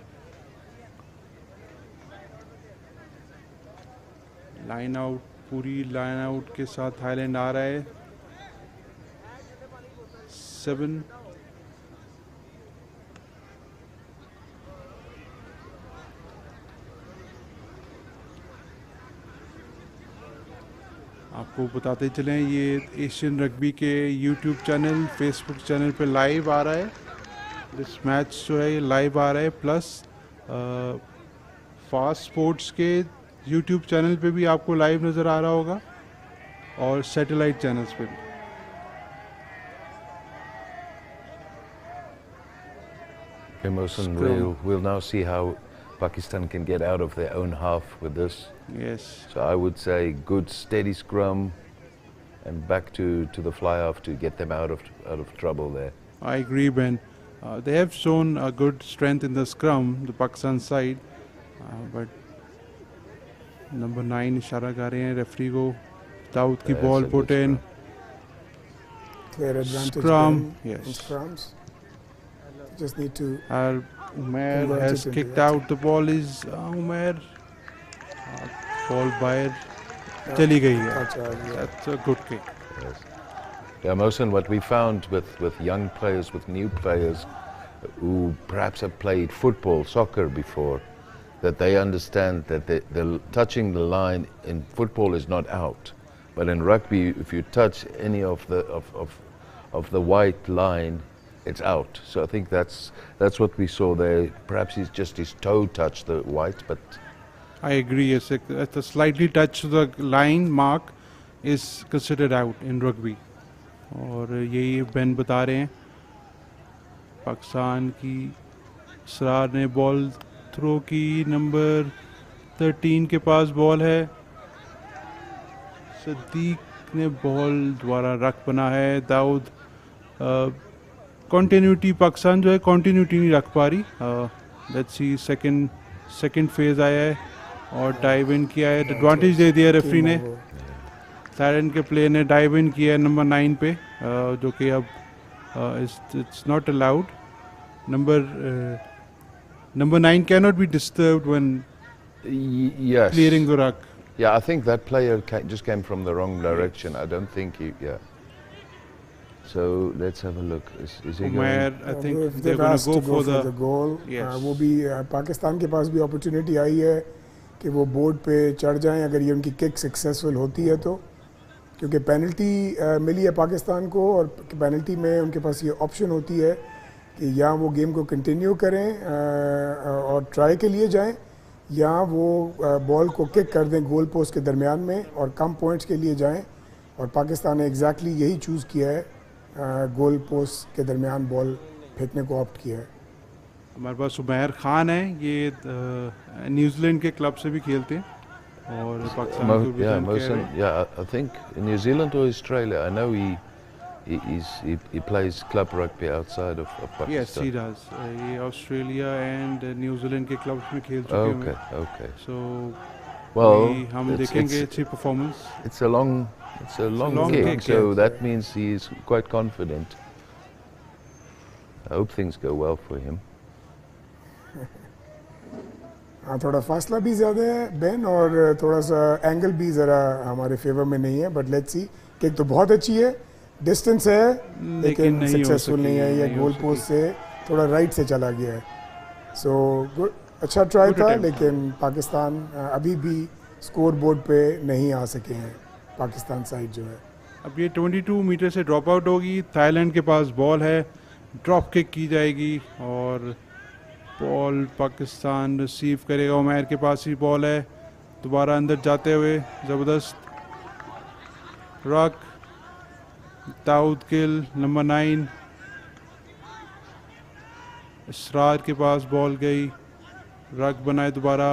लाइन आउट, पूरी लाइन आउट के साथ थाईलैंड आ रहा है। 7 आपको बताते चलें, ये एशियन रग्बी के यूट्यूब चैनल, फेसबुक चैनल पे लाइव आ रहा है। दिस मैच जो है ये लाइव आ रहा है, प्लस फास्ट स्पोर्ट्स के यूट्यूब चैनल पे भी आपको लाइव नज़र आ रहा होगा, और सैटेलाइट चैनल्स पे भी। Okay, Mohsen, we'll now see how Pakistan can get out of their own half with this. Yes. So I would say good steady scrum and back to the fly off to get them out of trouble there. I agree, Ben. They have shown a good strength in the scrum, the Pakistan side, but number 9 इशारा कर रहे हैं referee को, दाऊद की Yes, ball a put good in, Clear advantage. Scrum, in yes. scrums. Just need to. Umair Convert has it into kicked that. out, the ball is Umair, ball बाहर चली गई है। touch out, yeah. That's a good kick. Yes. Yeah, Mohsen, what we found with young players, with new players who perhaps have played football, soccer before, that they understand that the touching the line in football is not out, but in rugby, if you touch any of the white line, it's out. So I think that's what we saw there. Perhaps his toe touched the white, but I agree. Yes, a slightly touch to the line mark is considered out in rugby. और यही Ben बता रहे हैं। पाकिस्तान की सरार ने ball throw की number 13 के पास बॉल है। सदीक ने बॉल द्वारा रख बना है। दाऊद कंटिन्यूटी पाकिस्तान जो है कंटिन्यूटी नहीं रख पा रही। लेट्स सी सेकंड फेज आया है और डाइव इन किया है। एडवांटेज दे दिया रेफरी ने। थाईलैंड के प्लेयर ने डाइव इन किया है नंबर 9 पे, जो कि अब it's not allowed. Number 9 cannot be disturbed when Yes. clearing the ruck. Yeah, I think that player just came from the wrong direction. I don't think he. Yeah. So let's have a look. Is he Umair, going? I think If they're they've going asked to to go go for the goal, Yes. वो भी पाकिस्तान के पास भी opportunity आई है कि वो board पे चढ़ जाएं अगर ये उनकी किक सक्सेसफुल होती है तो, क्योंकि पेनल्टी मिली है पाकिस्तान को और पेनल्टी में उनके पास ये ऑप्शन होती है कि या वो गेम को कंटिन्यू करें और ट्राई के लिए जाएं, या वो बॉल को किक कर दें गोल पोस्ट के दरमियान में और कम पॉइंट्स के लिए जाएं। और पाकिस्तान ने एग्जैक्टली यही चूज़ किया है, गोल पोस्ट के दरमियान बॉल फेंकने को ऑप्ट किया है। हमारे पास उमैर खान है, ये न्यूजीलैंड के क्लब से भी खेलते हैं और पाकिस्तान को भी Yeah, represent कर रहे Mohsen, हैं। yeah, I think in New Zealand or Australia. I know he plays club rugby outside of Pakistan. Yes, he does. ये ऑस्ट्रेलिया एंड न्यूजीलैंड के क्लब्स में खेल चुके Okay, हैं। okay. सो Well, हम it's- देखेंगे it's- अच्छी performance. It's a long long kick, kick, so yeah. that means he is quite confident. I hope things go well for him. हाँ, थोड़ा फासला भी ज़्यादा है बेन और थोड़ा सा एंगल भी ज़रा हमारे फेवर में नहीं है, बट लेट्स सी। किक तो बहुत अच्छी है, डिस्टेंस है लेकिन नहीं हो सक्सेसफुल सकी, नहीं है। ये नहीं हो गोल सकी। पोस्ट से थोड़ा राइट से चला गया है। सो गुड, अच्छा ट्राई Good था, attempt. लेकिन पाकिस्तान अभी भी स्कोर बोर्ड पे नहीं आ सके हैं, पाकिस्तान साइड जो है। अब ये 22 मीटर से ड्रॉप आउट होगी। थाईलैंड के पास बॉल है, ड्रॉप किक की जाएगी और बॉल पाकिस्तान रिसीव करेगा। उमैर के पास ही बॉल है, दोबारा अंदर जाते हुए ज़बरदस्त रॉक। दाऊद गिल नंबर 9, इसरार के पास बॉल गई, रग बनाए दोबारा।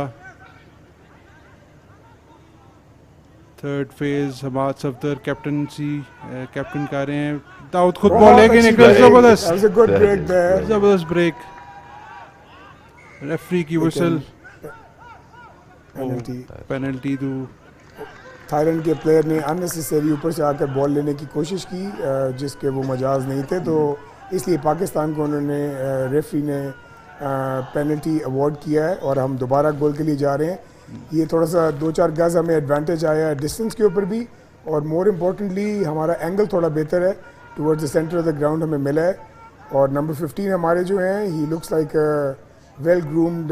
Third phase Hammad Safdar captain कर रहे हैं। दाऊद खुद बॉल बहुत लेके अच्छी निकले, break. जबरदस्त That was a good break there. जबरदस्त ब्रेक। रेफरी की विसल, पेनल्टी। पेनल्टी दो। थाईलैंड के प्लेयर ने अननेसेसरी ऊपर से आकर बॉल लेने की कोशिश की, जिसके वो मजाज नहीं थे, तो इसलिए पाकिस्तान को उन्होंने रेफरी ने पेनल्टी अवार्ड किया है और हम दोबारा गोल के लिए जा रहे हैं। ये थोड़ा सा 2-4 गज हमें एडवांटेज आया है डिस्टेंस के ऊपर भी, और मोर इम्पोर्टेंटली हमारा एंगल थोड़ा बेहतर है, towards the centre of the ground हमें मिला है। और नंबर 15 हमारे जो हैं, he looks like well groomed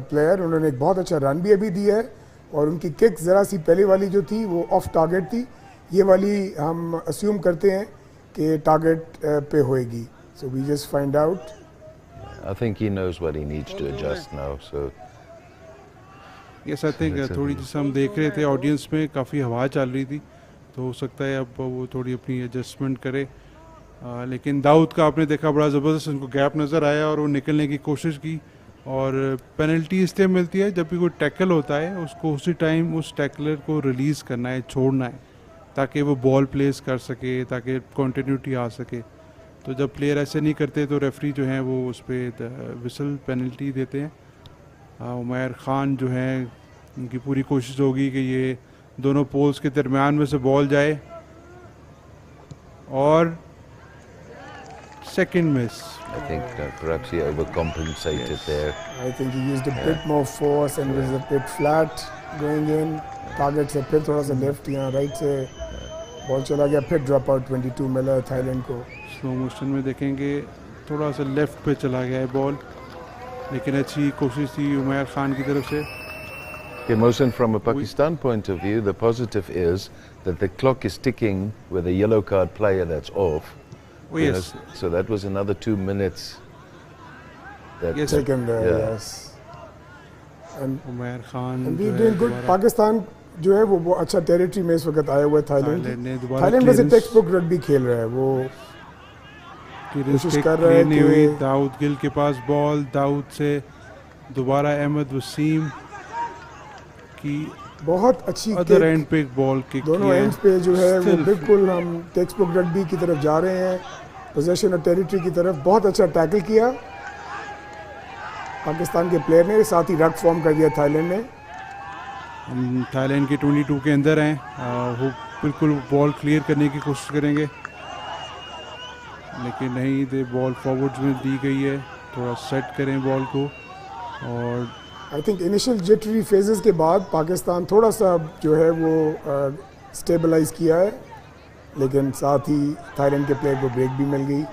player. उन्होंने एक बहुत अच्छा रन भी अभी दिया है और उनकी किक ज़रा सी पहले वाली जो थी वो ऑफ टारगेट थी, ये वाली हम अस्यूम करते हैं कि टारगेट पे होएगी। So we just find out. I think he knows what he needs to adjust now. So yes, I think थोड़ी जैसे हम देख रहे थे ऑडियंस में काफ़ी हवा चल रही थी, तो हो सकता है अब वो थोड़ी अपनी एडजस्टमेंट करे। लेकिन दाऊद का आपने देखा बड़ा ज़बरदस्त उनको गैप नज़र आया और वो निकलने की कोशिश की। और पेनल्टी इसलिए मिलती है जब भी कोई टैकल होता है, उसको उसी टाइम उस टैकलर को रिलीज़ करना है, छोड़ना है, ताकि वो बॉल प्लेस कर सके, ताकि कंटिन्यूटी आ सके। तो जब प्लेयर ऐसे नहीं करते तो रेफरी जो हैं वो उस पर विसल पेनल्टी देते हैं। उमैर खान जो हैं, उनकी पूरी कोशिश होगी कि ये दोनों पोल्स के दरमियान में से बॉल जाए और second miss. I think perhaps he overcompensated there. I think he used a bit more force and was a bit flat going in. Target से फिर थोड़ा सा लेफ्ट या राइट से बॉल चला गया, फिर ड्रॉप आउट 22 मिला थाईलैंड को। स्लो मोशन में देखेंगे थोड़ा सा लेफ्ट पे चला गया है बॉल, लेकिन अच्छी कोशिश थी उमैर खान की तरफ से। Okay, Mohsen, from a Pakistan point of view, the positive is that the clock is ticking with a yellow card player that's off. Oh, You yes. know, so that was another 2 minutes. That, Yes, Taken there, Yeah. yes. And Umair Khan we जो है doing good. दोबारा- पाकिस्तान जो है वो अच्छा territory में इस वक्त आया हुआ है थाईलैंड थाईलैंड ने की। दोबारा थाईलैंड वैसे clearance- टेक्स्ट बुक रग्बी खेल रहा है, वो क्लियरेंस कोशिश किक कर रहा है नहीं हुई। कि- दाऊद गिल के पास बॉल, दाऊद से दोबारा अहमद वसीम की बहुत अच्छी अदर kick, एंड पे एक बॉल किक दोनों एंड्स पे जो है वो Still- बिल्कुल हम टेक्स्ट बुक रग्बी की तरफ जा रहे हैं, पोजेशन और टेरिटरी की तरफ। बहुत अच्छा टैकल किया पाकिस्तान के प्लेयर ने, साथ ही रग फॉर्म कर दिया थाईलैंड ने। हम थाईलैंड के 22 के अंदर हैं, वो बिल्कुल बॉल क्लियर करने की कोशिश करेंगे लेकिन नहीं, दे बॉल फॉरवर्ड्स में दी गई है, थोड़ा सेट करें बॉल को। और I think initial jittery phases के बाद पाकिस्तान थोड़ा सा जो है वो स्टेबलाइज किया है, लेकिन साथ ही थाईलैंड के प्लेयर को ब्रेक भी मिल गई।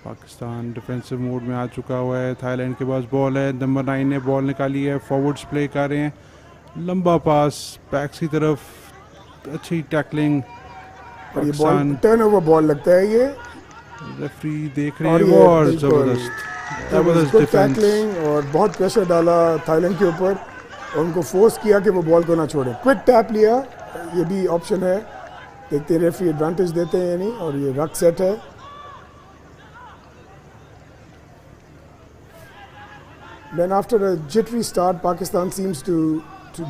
पाकिस्तान डिफेंसिव मोड में आ चुका हुआ है, थाईलैंड के पास बॉल है, नंबर 9 ने बॉल निकाली है, फॉरवर्ड्स प्ले कर रहे हैं, लंबा पास बैक्स की तरफ, अच्छी टैकलिंग। और ये बॉल टर्नओवर बॉल लगता है ये, रेफरी देख रही और है ये वो, और बिल्कुल जबरदस्त गुड डिफेंस। टैकलिंग और बहुत प्रेशर डाला थाईलैंड के ऊपर और उनको फोर्स किया कि वो बॉल को ना छोड़े। क्विक टैप लिया, ये भी ऑप्शन है, देखते हैं रेफरी एडवांटेज देते हैं या नहीं। और ये रक सेट है। Then after a jittery start, Pakistan seems to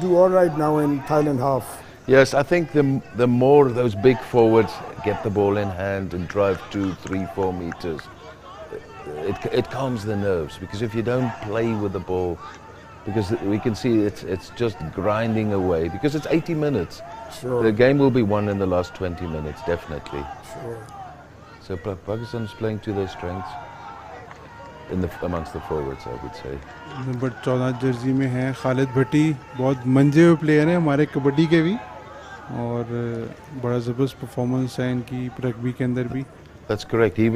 do all right now in Thailand half. Yes, I think the more those big forwards get the ball in hand and drive 2, 3, 4 meters, it calms the nerves, because if you don't play with the ball, because we can see it's just grinding away, because it's 80 minutes. Sure. The game will be won in the last 20 minutes, definitely. Sure. So Pakistan is playing to their strengths amongst the forwards, I would say. Number 14 Jersey में है खालिद भट्टी, बहुत मंजे हुए player हैं हमारे कबड्डी के भी, और बड़ा ज़बरदस्त परफॉर्मेंस है इनकी रग्बी के अंदर भी। That's correct. He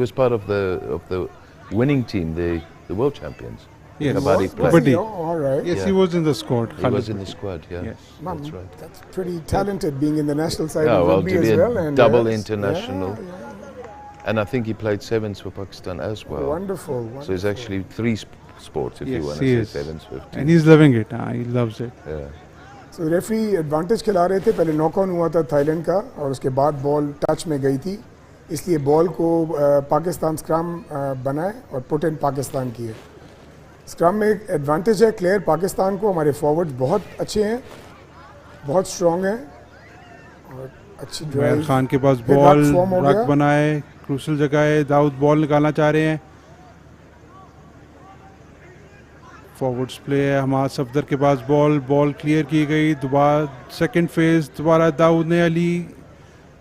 was part of the winning team, the world champions. Yes. Kabaddi Was player. Kabaddi. he? Oh, all right. Yes, Yeah. he was in the squad. He was in the squad, yeah. Yes. That's right. That's pretty talented, being in the national side Yeah, of well, rugby to as be a well. And double yes, international. yeah. And I think he played sevens for Pakistan as well. Wonderful, So it's actually 3 sports, if you Yes, want to he say is. sevens, 15. And he's loving it. He loves it. Yeah. So referee advantage खिला रहे थे, पहले knock on हुआ था Thailand का और उसके बाद बॉल टच में गई थी, इसलिए बॉल को पाकिस्तान स्क्रम बनाए और पुट इन पाकिस्तान की है। स्क्रम में एक एडवांटेज है क्लियर पाकिस्तान को, हमारे फॉरवर्ड बहुत अच्छे हैं, बहुत स्ट्रॉन्ग हैं और अच्छी महल ड्राइव। खान के पास फिर बॉल रग फॉर्म हो गया। रग बनाए, क्रूशल जगह है, दाऊद बॉल निकालना चाह रहे हैं, फॉरवर्ड्स प्ले है, हमाद सफदर के पास बॉल क्लियर की गई, दोबारा सेकंड फेज, दोबारा दाऊद ने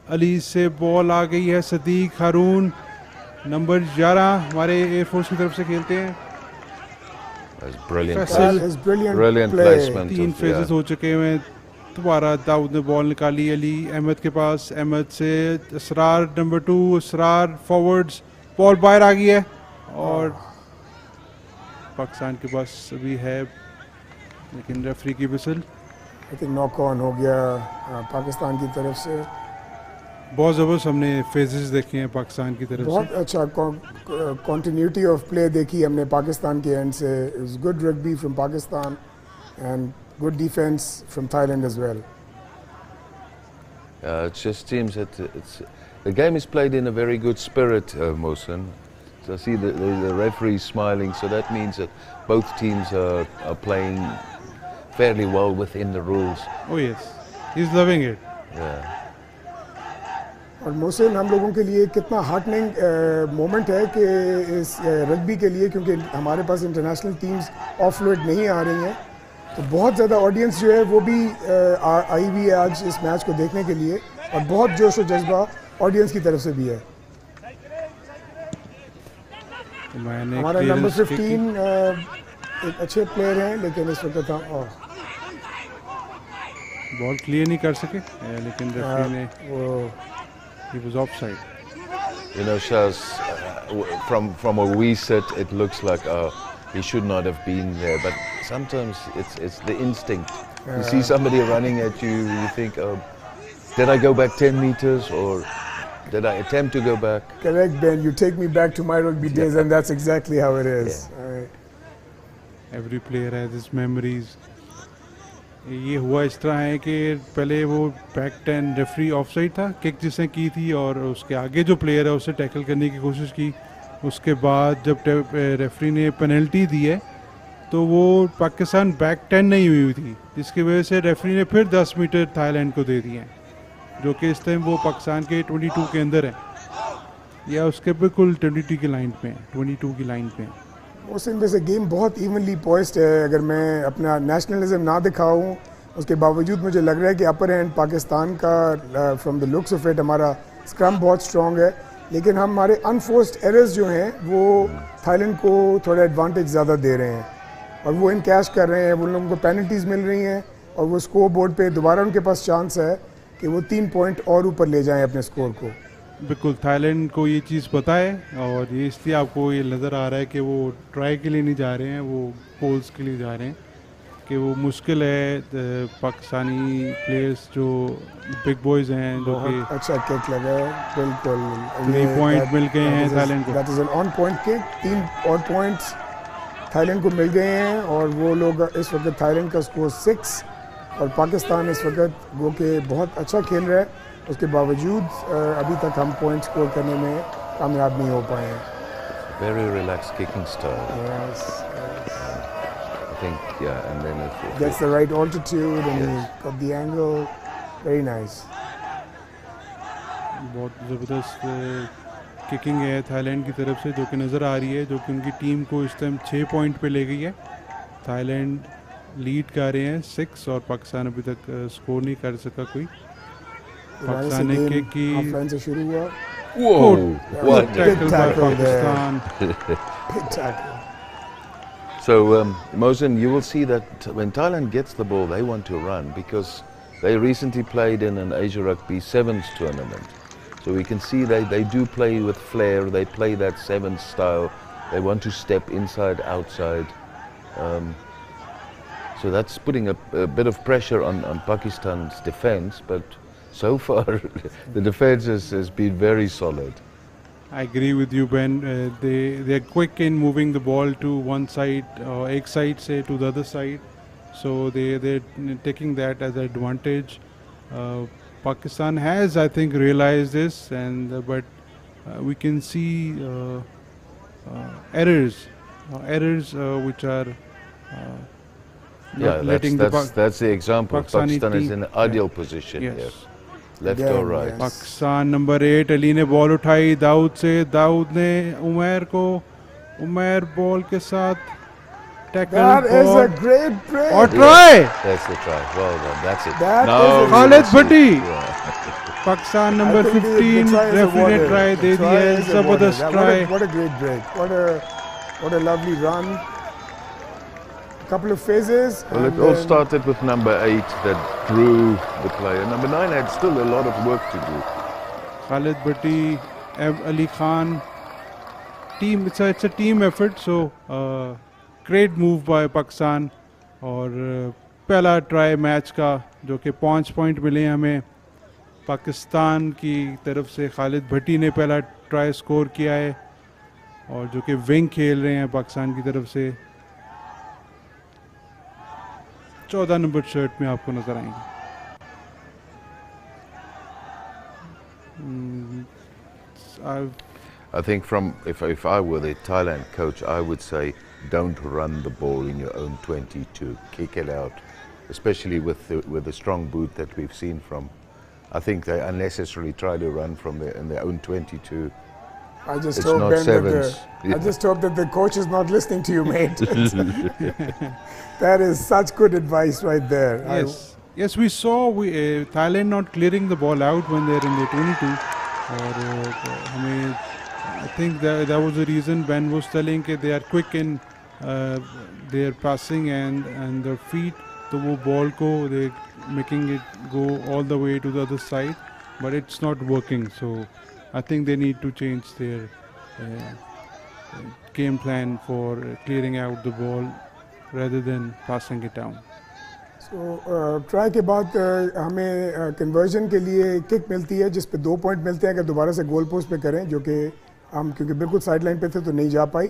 अली से बॉल आ गई है, सदीक हारून नंबर 11 हमारे एयरफोर्स की तरफ से खेलते हैं। That's brilliant. Faisal- That is brilliant, Brilliant play. placement. 3 phases हो चुके हैं, दोबारा दाऊद ने बॉल निकाली अली अहमद के पास, अहमद से Asrar number 2, Asrar forwards, ball बाहर आ गई है और पाकिस्तान के पास अभी है, लेकिन रेफरी की whistle. I think knock on हो गया पाकिस्तान की तरफ से। बहुत ज़बरदस्त हमने फेजेस देखे हैं पाकिस्तान की तरफ बहुत से। अच्छा कंटिन्यूटी ऑफ प्ले देखी हमने पाकिस्तान के एंड से। It's good rugby from Pakistan and good defense from Thailand as well. It just seems that the game is played in a very good spirit, Mohsen. So I see the referee smiling, so that means that both teams are playing fairly well within the rules. Oh yes, he's loving it. Yeah. और मोहसिन, हम लोगों के लिए कितना heartening moment है कि इस rugby के लिए, क्योंकि हमारे पास इंटरनेशनल टीम्स ऑफ लोड नहीं आ रही हैं, तो बहुत ज़्यादा ऑडियंस जो है वो भी आई हुई है आज इस मैच को देखने के लिए, और बहुत जोश और जज्बा ऑडियंस की तरफ से भी है। तो मैंने हमारा नंबर 15 एक अच्छे प्लेयर हैं, लेकिन इस वक्त बॉल क्लियर नहीं कर सके, लेकिन रेफरी ने वो he was offside. You know, Shaz, from a wee sit, it looks like he should not have been there. But sometimes it's the instinct. You see somebody running at you, you think, did I go back 10 meters or did I attempt to go back? correct, Ben, you take me back to my rugby days, and that's exactly how it is. Yeah. All right. Every player has his memories. ये हुआ इस तरह है कि पहले वो back 10 referee offside था, kick जिसने की थी, और उसके आगे जो प्लेयर है उसे टैकल करने की कोशिश की, उसके बाद जब रेफरी ने पेनल्टी दी है तो वो पाकिस्तान बैक 10 नहीं हुई थी, जिसकी वजह से रेफरी ने फिर 10 मीटर थाईलैंड को दे दिए हैं, जो कि इस टाइम वो पाकिस्तान के 22 के अंदर है या उसके बिल्कुल 22 की लाइन पे है, 22 की लाइन पे है। उस दिन वैसे गेम बहुत इवनली पॉइस्ड है। अगर मैं अपना नेशनलिज्म ना दिखाऊं, उसके बावजूद मुझे लग रहा है कि अपर हैंड पाकिस्तान का from the looks of it, हमारा स्क्रम बहुत स्ट्रॉन्ग है, लेकिन हमारे अनफोर्स्ड एरर्स जो हैं वो थाईलैंड को थोड़ा एडवांटेज ज़्यादा दे रहे हैं और वो इनकैश कर रहे हैं, वो लोगों को पेनल्टीज़ मिल रही हैं और वो स्कोर बोर्ड पे दोबारा उनके पास चांस है कि वो 3 पॉइंट और ऊपर ले जाएं अपने स्कोर को। बिल्कुल, थाईलैंड को ये चीज़ पता है और ये इसलिए आपको ये नज़र आ रहा है कि वो ट्राई के लिए नहीं जा रहे हैं, वो पोल्स के लिए जा रहे हैं कि वो मुश्किल है पाकिस्तानी प्लेयर्स जो बिग बॉयज़ हैं जो कि अच्छा किक लगा है, बिल्कुल 3 पॉइंट मिल गए हैं थाईलैंड को। That is an on point kick, 3 और पॉइंट्स थाईलैंड को मिल गए हैं और वो लोग इस वक्त थाईलैंड का स्कोर 6 और पाकिस्तान इस वक्त वो कि बहुत अच्छा खेल रहा है, उसके बावजूद अभी तक हम पॉइंट स्कोर करने में कामयाब नहीं हो पाए हैं। Very relaxed kicking style. Yes, I think, yeah, and then if gets the right altitude and Yes. he's got the angle, very nice. बहुत ज़बरदस्त किकिंग है थाईलैंड की तरफ से जो कि नज़र आ रही है, जो कि उनकी टीम को इस टाइम 6 पॉइंट पे ले गई है। थाईलैंड लीड कर रहे हैं 6 और पाकिस्तान अभी तक स्कोर नहीं कर सका कोई। पाकिस्तान ने किक की, हाफ लाइन से शुरू हुआ, whoa, what? Tackle by tackle there. Pakistan. big tackle. So, Mohsen, you will see that when Thailand gets the ball, they want to run because they recently played in an Asia Rugby Sevens tournament. So we can see they do play with flair. They play that Sevens style. They want to step inside, outside. So that's putting a bit of pressure on Pakistan's defence. But so far, the defence has been very solid. I agree with you, Ben. They're quick in moving the ball to one side, एक side से to the other side. So they're taking that as an advantage. Pakistan has, I think, realized this, and but we can see errors which are Yeah, not letting that's the example. Pakistani Pakistan is team- in an ideal position Yes. here. Left Yeah, or right. yes. Pakistan number 8 Ali ने ball उठाई दाऊद से, दाऊद ने उमर को, Umar ball के साथ tackle That is a great break. और try That's the try. Well done. That's it. That Now is a- we will Khalid see. Bhatti. Yeah. Pakistan I number think the 15 try is referee ने awarded. Try they The the try है, is जबरदस्त awarded. Try. What a great break. What a lovely run. Couple of phases. Well, and it all then- started with number 8 that drew the player. Number 9 had still a lot of work to do. Khalid Bhatti, Ali Khan, team it's a team effort, so great move by Pakistan और पहला try match का जो कि 5 point मिले हैं हमें पाकिस्तान की तरफ से। खालिद भट्टी ने पहला ट्राई स्कोर किया है और जो कि विंग खेल रहे हैं पाकिस्तान की तरफ से। 14 नंबर शर्ट में आपको नजर आएंगे। I think if I were the Thailand coach, I would say don't run the ball in your own 22. Kick it out, especially with the strong boot that we've seen from. I think they unnecessarily try to run from in their own 22. I just It's hope not Ben that sevens. I just hope that the coach is not listening to you, mate. That is such good advice right there. Yes, we saw Thailand not clearing the ball out when they're in the 22. और हमें I think that was the reason Ben was telling that they are quick in their passing and their feet. तो वो ball को they making it go all the way to the other side, but it's not working. So I think they need to change their game plan for clearing out the ball rather than passing it down. So try के बाद हमें conversion के लिए kick मिलती है जिस पे 2 point मिलते हैं अगर दोबारा से गोल पोस्ट पे करें, जो कि हम क्योंकि बिल्कुल साइड लाइन पे थे तो नहीं जा पाई,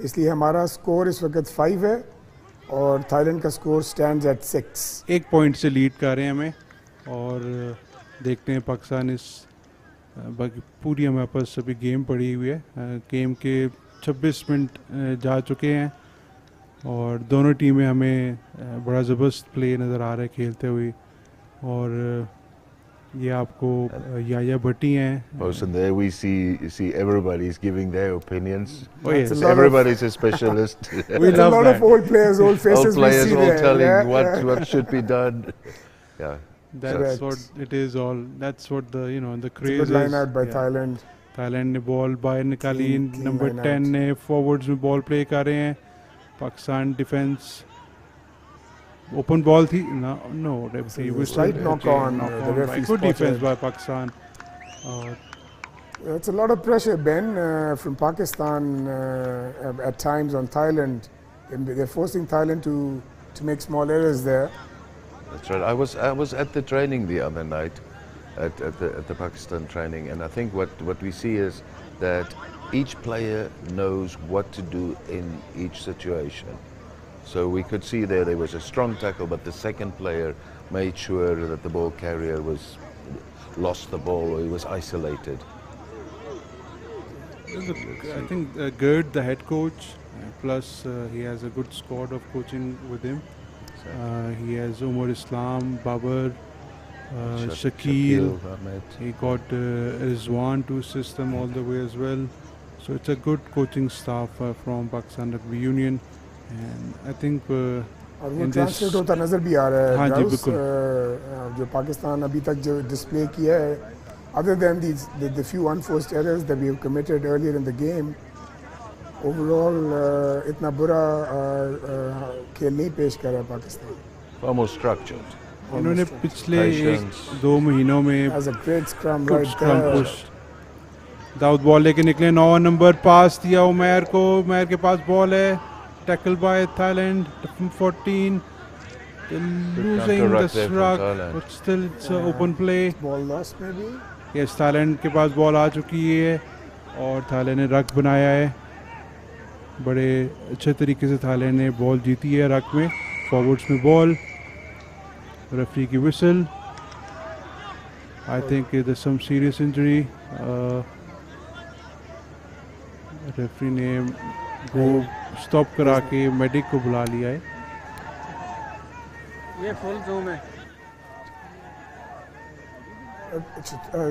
इसलिए हमारा स्कोर इस वक्त 5 है और थाईलैंड का स्कोर स्टैंड्स एट 6। 1 पॉइंट से लीड कर रहे हैं हमें और देखते हैं पाकिस्तान इस बाकी पूरी हमारे पास अभी गेम पड़ी हुई है। गेम के 26 मिनट जा चुके हैं और दोनों टीमें हमें बड़ा ज़बरदस्त प्ले नज़र आ रहा है खेलते हुए। और ये आपको याया भट्टी हैं। Also there we see everybody's giving their opinions. Oh yes, Everybody's a specialist. we a love lot that. of old players, old faces All players we see all there. telling Yeah. what should be done. Yeah. That's Correct. what it is all. That's what the the It's a craze good line is. out by Yeah. Thailand. Thailand ने ball बाहर निकाली, Clean number line 10 out. ने forwards में ball play कर रहे हैं। Pakistan defence open ball थी ना, no referee was Slight knock on, the referee good defense spotted. by Pakistan. और It's a lot of pressure, Ben, from Pakistan at times on Thailand. And they're forcing Thailand to make small errors there. That's right. I was at the training the other night, at the Pakistan training, and I think what we see is that each player knows what to do in each situation. So we could see there was a strong tackle, but the second player made sure that the ball carrier lost the ball or he was isolated. I think Gerd, the head coach, plus he has a good squad of coaching with him. He has Umar Islam, Babar, Shakil. Ahmed. He got Rizwan to assist them all the way as well. So it's a good coaching staff from Pakistan Rugby Union, and I think और वो in translate this होता नजर भी आ रहा है। हाँ जी, Grouse, बिल्कुल। जो पाकिस्तान अभी तक जो डिस्प्ले किया है, other than the few unforced errors that we have committed earlier in the game, overall इतना बुरा खेल नहीं पेश कर रहा है पाकिस्तान। Far more structured. इन्होंने पिछले Patience. 1-2 महीनों में Has a great scrum good right scrum there. push। Dawood ball लेके निकले, 9 नंबर पास दिया उमैर को, उमैर के पास बॉल है, tackle by Thailand 14, losing the ruck there from ruck, Thailand. but still it's an open play। Ball lost maybe. Yes, Thailand के पास ball आ चुकी है और थाईलैंड ने रक बनाया है। बड़े अच्छे तरीके से थाईलैंड ने बॉल जीती है रक में। फॉरवर्ड्स में बॉल, रेफरी की whistle. I think there some serious injury. Referee ने वो स्टॉप करा के मेडिक को बुला लिया है। ये फुल जूम है।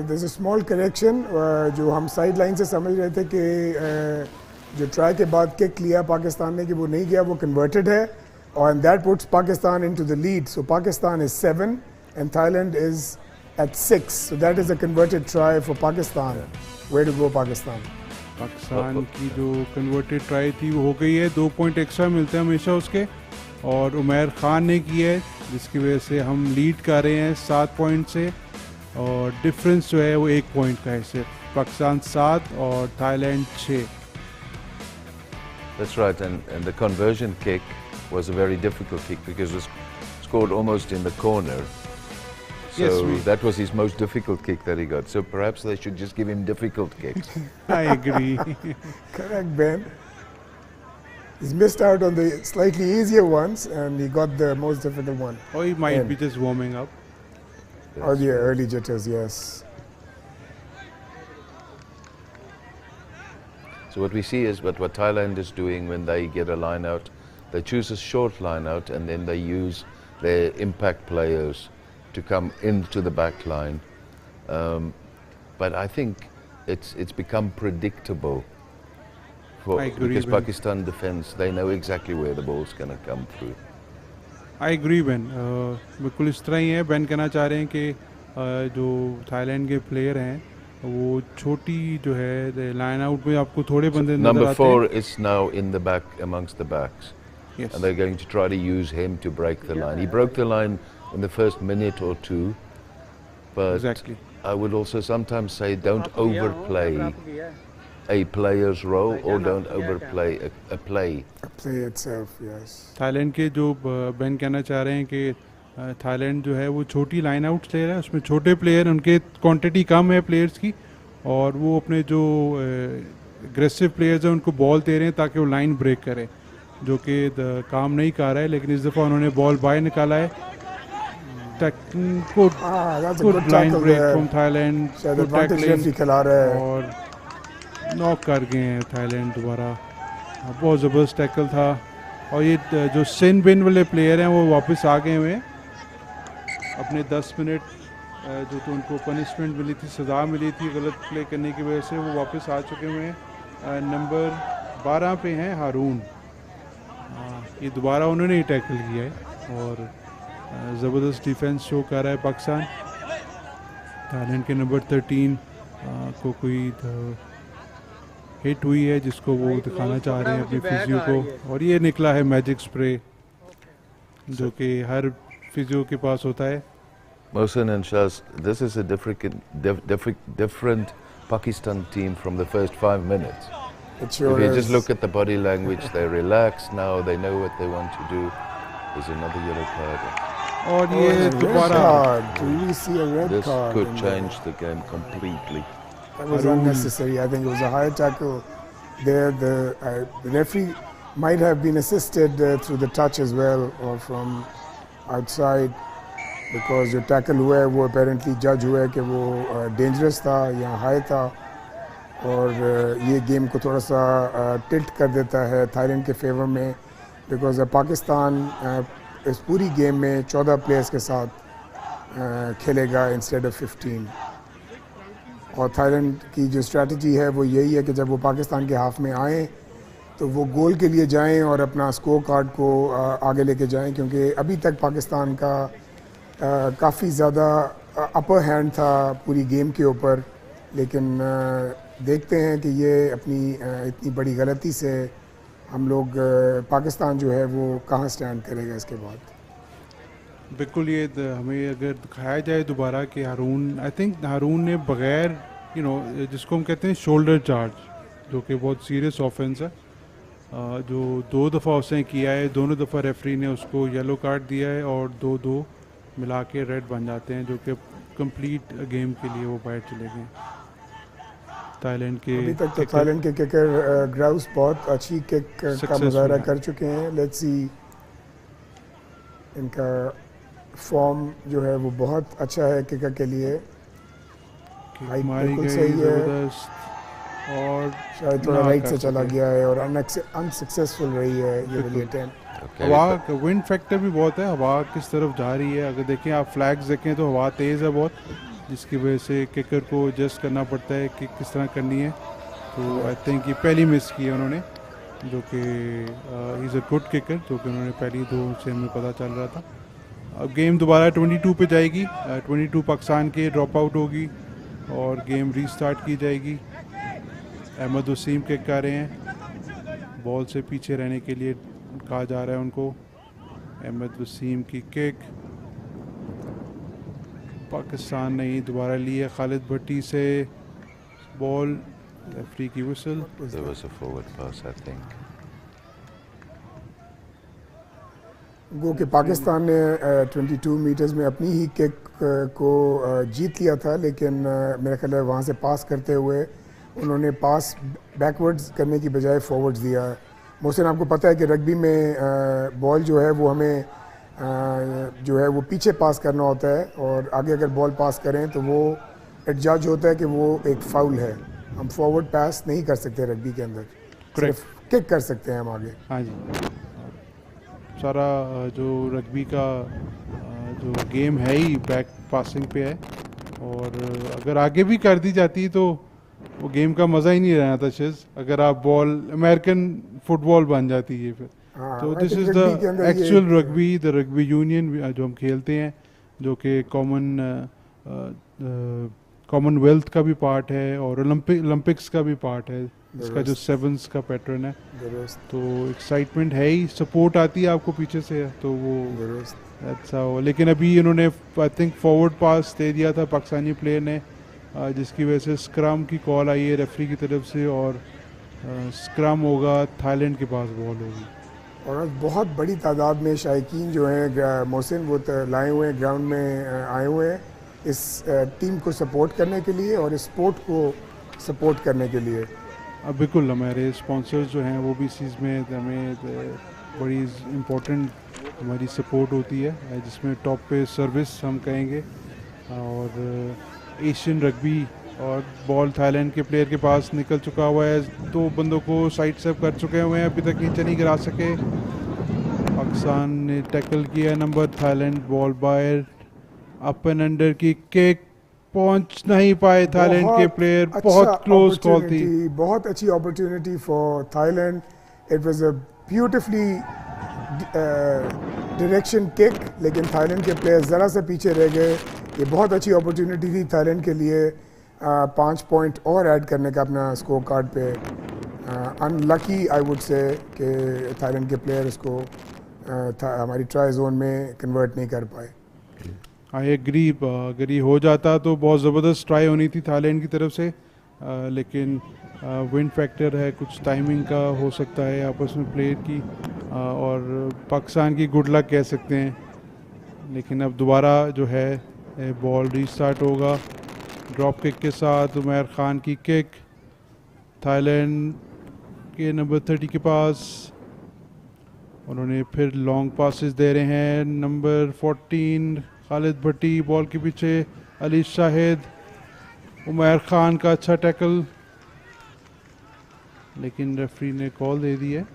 There's a small correction जो हम साइड लाइन से समझ रहे थे कि जो ट्राई के बाद किक लिया पाकिस्तान ने कि वो नहीं गया, वो कन्वर्टेड है और and that puts Pakistan into the lead. So Pakistan is 7 and Thailand is at 6. So that is a converted try for Pakistan. Way to go Pakistan. Pakistan की जो कन्वर्टेड ट्राई थी वो हो गई है। 2 पॉइंट एक्स्ट्रा मिलते हैं हमेशा उसके, और उमैर खान ने की है, जिसकी वजह से हम लीड कर रहे हैं 7 पॉइंट से, और डिफरेंस जो है वो 1 पॉइंट का है सिर्फ। पाकिस्तान 7 और Thailand 6। That's right, and the conversion kick was a very difficult kick because it was scored almost in the corner. So Yes, that was his most difficult kick that he got. So perhaps they should just give him difficult kicks. I agree. Correct, Ben. He's missed out on the slightly easier ones and he got the most difficult one. Or he might And- be just warming up. Or the early jitters, yes. So what we see is what Thailand is doing when they get a line out. They choose a short line out and then they use their impact players to come into the back line. But I think it's become predictable. I agree Because with- Pakistan defense, they know exactly where the ball's going to come through. I agree Ben, बिल्कुल इस तरह ही है। Ben कहना चाह रहे हैं कि जो थाईलैंड के प्लेयर हैं वो छोटी जो है लाइन आउट में आपको थोड़े बंदे नजर Number आते हैं। 4 is now in the back amongst the backs. Yes. And they're going to try to use him to break the line. He broke the line in the first minute or two. But Exactly. I would also sometimes say don't overplay a player's role or don't overplay a play. Play itself, yes. Thailand के जो Ben कहना चाह रहे हैं कि Thailand जो है वो छोटी लाइन आउट ले रहा है, उसमें छोटे प्लेयर, उनके क्वांटिटी कम है प्लेयर्स की, और वो अपने जो एग्रेसिव प्लेयर्स हैं उनको बॉल दे रहे हैं ताकि वो लाइन ब्रेक करे, जो कि काम नहीं कर रहा है। लेकिन इस दफ़ा उन्होंने बॉल बाहर निकाला है। good that's a good good line tackle break there. from Thailand. शायद Good एडवांटेज tackling रेफरी खिला रहा है। और नॉक कर गए हैं थाईलैंड दोबारा। बहुत ज़बरदस्त टैकल था। और ये जो सिन बिन वाले प्लेयर हैं वो वापस आ गए हुए हैं। अपने 10 मिनट जो तो उनको पनिशमेंट मिली थी, सज़ा मिली थी गलत प्ले करने की वजह से, वो वापस आ चुके हुए हैं। नंबर 12 पे हैं हारून। ये दोबारा उन्होंने ही टैकल किया है और ज़बरदस्त डिफेंस शो कर रहा है पाकिस्तान। थाईलैंड के नंबर 13 को कोई हिट हुई है जिसको वो दिखाना चाह रहे हैं अपनी फिजियो को, और ये निकला है मैजिक स्प्रे जो कि हर फिजियो के पास होता है। Mohsen and Shaz, this is a different Pakistan team from the first 5 minutes. It sure If you is. just look at the body language, they're relaxed now, they know what they want to do. There's another yellow card. और ये red दोबारा card. Do we see a red This card? could in change the game completely. there? That was unnecessary. I think it was a high tackle there. The referee might have been assisted through the touch as well or from outside, because जो tackle हुआ है वो apparently जज हुआ है कि वो dangerous था या हाई था, और ये गेम को थोड़ा सा टिल्ट कर देता है थाईलैंड के फेवर में, बिकॉज पाकिस्तान इस पूरी गेम में 14 प्लेयर्स के साथ खेलेगा इंस्टेड ऑफ 15। और थाईलैंड की जो स्ट्रेटजी है वो यही है कि जब वो पाकिस्तान के हाफ में आएँ तो वो गोल के लिए जाएं और अपना स्कोर कार्ड को आगे लेके जाएं, क्योंकि अभी तक पाकिस्तान का काफ़ी ज़्यादा अपर हैंड था पूरी गेम के ऊपर, लेकिन देखते हैं कि ये अपनी इतनी बड़ी गलती से हम लोग पाकिस्तान जो है वो कहाँ स्टैंड करेगा इसके बाद। बिल्कुल ये हमें अगर दिखाया जाए दोबारा कि हारून, आई थिंक हारून ने बगैर जिसको हम कहते हैं शोल्डर चार्ज, जो कि बहुत सीरियस ऑफेंस है, जो 2 दफ़ा उसने किया है, दोनों दफ़ा रेफरी ने उसको येलो कार्ड दिया है और 2-2 मिला के रेड बन जाते हैं, जो कि कंप्लीट गेम के लिए वो बाहर चले गए। थाईलैंड के अभी तक तो थाईलैंड के किकर ग्राउस बहुत अच्छी किक का मुजाहरा कर चुके हैं। लेट्स सी, इनका फॉर्म जो है वो बहुत अच्छा है किकर के लिए। हाइट बिल्कुल सही है और शायद थोड़ा राइट से चला गया है और अनसक्सेसफुल रही है ये वाली अटेम्प्ट। हवा का विंड फैक्टर भी बहुत है, हवा किस तरफ जा रही है, अगर देखें आप फ्लैग्स देखें तो हवा तेज़ है बहुत, जिसकी वजह से किकर को एडजस्ट करना पड़ता है कि किस तरह करनी है। तो आई थिंक ये पहली मिस की है उन्होंने, जो कि इज़ अ गुड किकर, जो कि उन्होंने पहली 2 से हमें पता चल रहा था। अब गेम दोबारा 22 पे जाएगी, 22 पाकिस्तान के ड्रॉप आउट होगी और गेम रीस्टार्ट की जाएगी। अहमद वसीम किक कर रहे हैं, बॉल से पीछे रहने के लिए कहा जा रहा है उनको। अहमद वसीम की किक पाकिस्तान ने ही दोबारा ली है खालिद भट्टी से बॉल, रेफरी की whistle. There was a forward pass, I think. गो कि पाकिस्तान ने 22 मीटर्स में अपनी ही किक को जीत लिया था, लेकिन मेरा ख्याल है वहाँ से पास करते हुए उन्होंने पास बैकवर्ड्स करने की बजाय फॉरवर्ड्स दिया। मोहसिन, आपको पता है कि रग्बी में बॉल जो है वो हमें जो है वो पीछे पास करना होता है, और आगे अगर बॉल पास करें तो वो एडजज होता है कि वो एक फाउल है। हम फॉरवर्ड पास नहीं कर सकते रग्बी के अंदर, सिर्फ किक कर सकते हैं हम आगे। हाँ जी, सारा जो रग्बी का जो गेम है ही बैक पासिंग पे है, और अगर आगे भी कर दी जाती तो वो गेम का मज़ा ही नहीं रहना था शेज़, अगर आप बॉल अमेरिकन फुटबॉल बन जाती है फिर। तो this is the actual rugby, the rugby union जो हम खेलते हैं, जो कि कॉमनवेल्थ का भी पार्ट है और ओलंपिक्स का भी पार्ट है, इसका जो 7s का पैटर्न है। तो एक्साइटमेंट है ही, सपोर्ट आती है आपको पीछे से, तो वो अच्छा हो। लेकिन अभी इन्होंने आई थिंक फॉरवर्ड पास दे दिया था पाकिस्तानी प्लेयर ने, जिसकी वजह से स्क्रम की कॉल आई है रेफरी की तरफ से, और स्क्रम होगा, थाईलैंड के पास बॉल होगी। और आज बहुत बड़ी तादाद में शायकीन जो हैं मोहसिन वो लाए हुए हैं, ग्राउंड में आए हुए हैं इस टीम को सपोर्ट करने के लिए और इस स्पोर्ट को सपोर्ट करने के लिए। अब बिल्कुल हमारे स्पॉन्सर्स जो हैं वो भी इस चीज़ में हमें बड़ी इम्पोर्टेंट हमारी सपोर्ट होती है, जिसमें टॉप पे सर्विस हम कहेंगे, और एशियन रग्बी, और बॉल थाईलैंड के प्लेयर के पास निकल चुका हुआ है, 2 बंदों को साइड सेव कर चुके हुए हैं, अभी तक नीचे नहीं गिरा सके। पाकिस्तान ने टैकल किया नंबर, थाईलैंड बॉल बाहर, अप एंड अंडर की किक, पहुंच नहीं पाए थाईलैंड के प्लेयर, बहुत क्लोज कॉल थी। बहुत अच्छी opportunity for Thailand, it was a beautifully direction kick, लेकिन थाईलैंड के प्लेयर ज़रा से पीछे रह गए। ये बहुत अच्छी अपॉर्चुनिटी थी थाईलैंड के लिए 5 पॉइंट और ऐड करने का अपना स्कोर कार्ड पे। अनलकी आई वुड से कि थाईलैंड के प्लेयर उसको हमारी ट्राई जोन में कन्वर्ट नहीं कर पाए। आई एग्री, अगर ये हो जाता तो बहुत ज़बरदस्त ट्राई होनी थी थाईलैंड की तरफ से, लेकिन विंड फैक्टर है, कुछ टाइमिंग का हो सकता है आपस में प्लेयर की, और पाकिस्तान की गुड लक कह सकते हैं। लेकिन अब दोबारा जो है बॉल रीस्टार्ट होगा, ड्रॉप किक के साथ उमर खान की किक, थाईलैंड के नंबर 30 के पास, उन्होंने फिर लॉन्ग पासेस दे रहे हैं। नंबर 14 खालिद भट्टी बॉल के पीछे, अली शाहिद, उमर खान का अच्छा टैकल, लेकिन रेफरी ने कॉल दे दी है,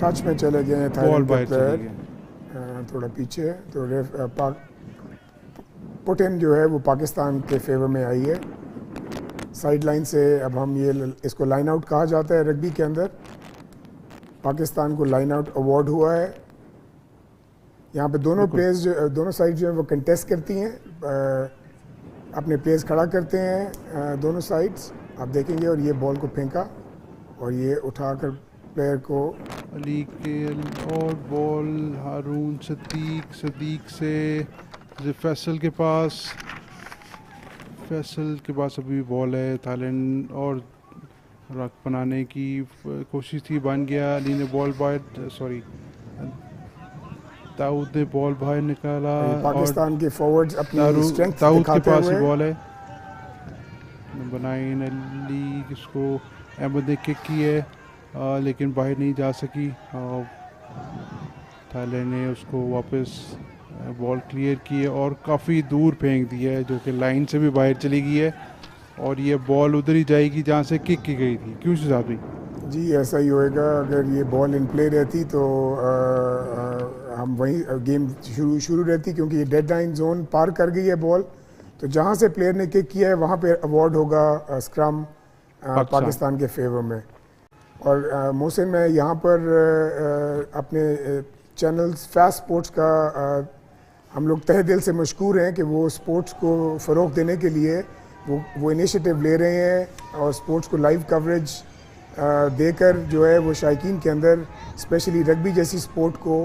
टच में चले गए हैं बॉल थाईलैंड के बाहर चली प्लेयर, गई। थोड़ा पीछे। तो पुट इन जो है वो पाकिस्तान के फेवर में आई है साइड लाइन से। अब हम इसको लाइन आउट कहा जाता है रग्बी के अंदर। पाकिस्तान को लाइन आउट अवार्ड हुआ है। यहाँ पे दोनों प्लेयर्स दोनों साइड जो है वो कंटेस्ट करती हैं, अपने प्लेयर्स खड़ा करते हैं दोनों साइड्स, आप देखेंगे। और ये बॉल को फेंका और ये उठाकर प्लेयर को अली के, और बॉल हारून सदीक से फैसल के पास, फैसल के पास अभी बॉल है। थाईलैंड और रक बनाने की कोशिश थी, बन गया। अली ने बॉल बाहर, सॉरी दाऊद ने बॉल बाहर निकाला। पाकिस्तान के फॉरवर्ड्स अपनी स्ट्रेंथ दाऊद के दिखाते पास ही हुए। बॉल है। नंबर 9 अली, जिसको अहमद ने किक की है, लेकिन बाहर नहीं जा सकी। थाईलैंड ने उसको वापस बॉल क्लियर की है और काफ़ी दूर फेंक दिया है, जो कि लाइन से भी बाहर चली गई है, और ये बॉल उधर ही जाएगी जहाँ से किक की गई थी। क्यों शहजाद भाई? जी ऐसा ही होएगा। अगर ये बॉल इन प्ले रहती तो हम वहीं गेम शुरू रहती, क्योंकि ये डेडलाइन जोन पार कर गई है बॉल। तो जहाँ से प्लेयर ने किक किया है वहाँ पे अवार्ड होगा स्क्रम पाकिस्तान के फेवर में। और मोहसिन, मैं यहाँ पर अपने चैनल्स फास्ट स्पोर्ट्स का हम लोग तहे दिल से मशकूर हैं कि वो स्पोर्ट्स को फ़रोग़ देने के लिए वो इनिशिएटिव ले रहे हैं, और स्पोर्ट्स को लाइव कवरेज देकर जो है वो शायकीन के अंदर स्पेशली रग्बी जैसी स्पोर्ट को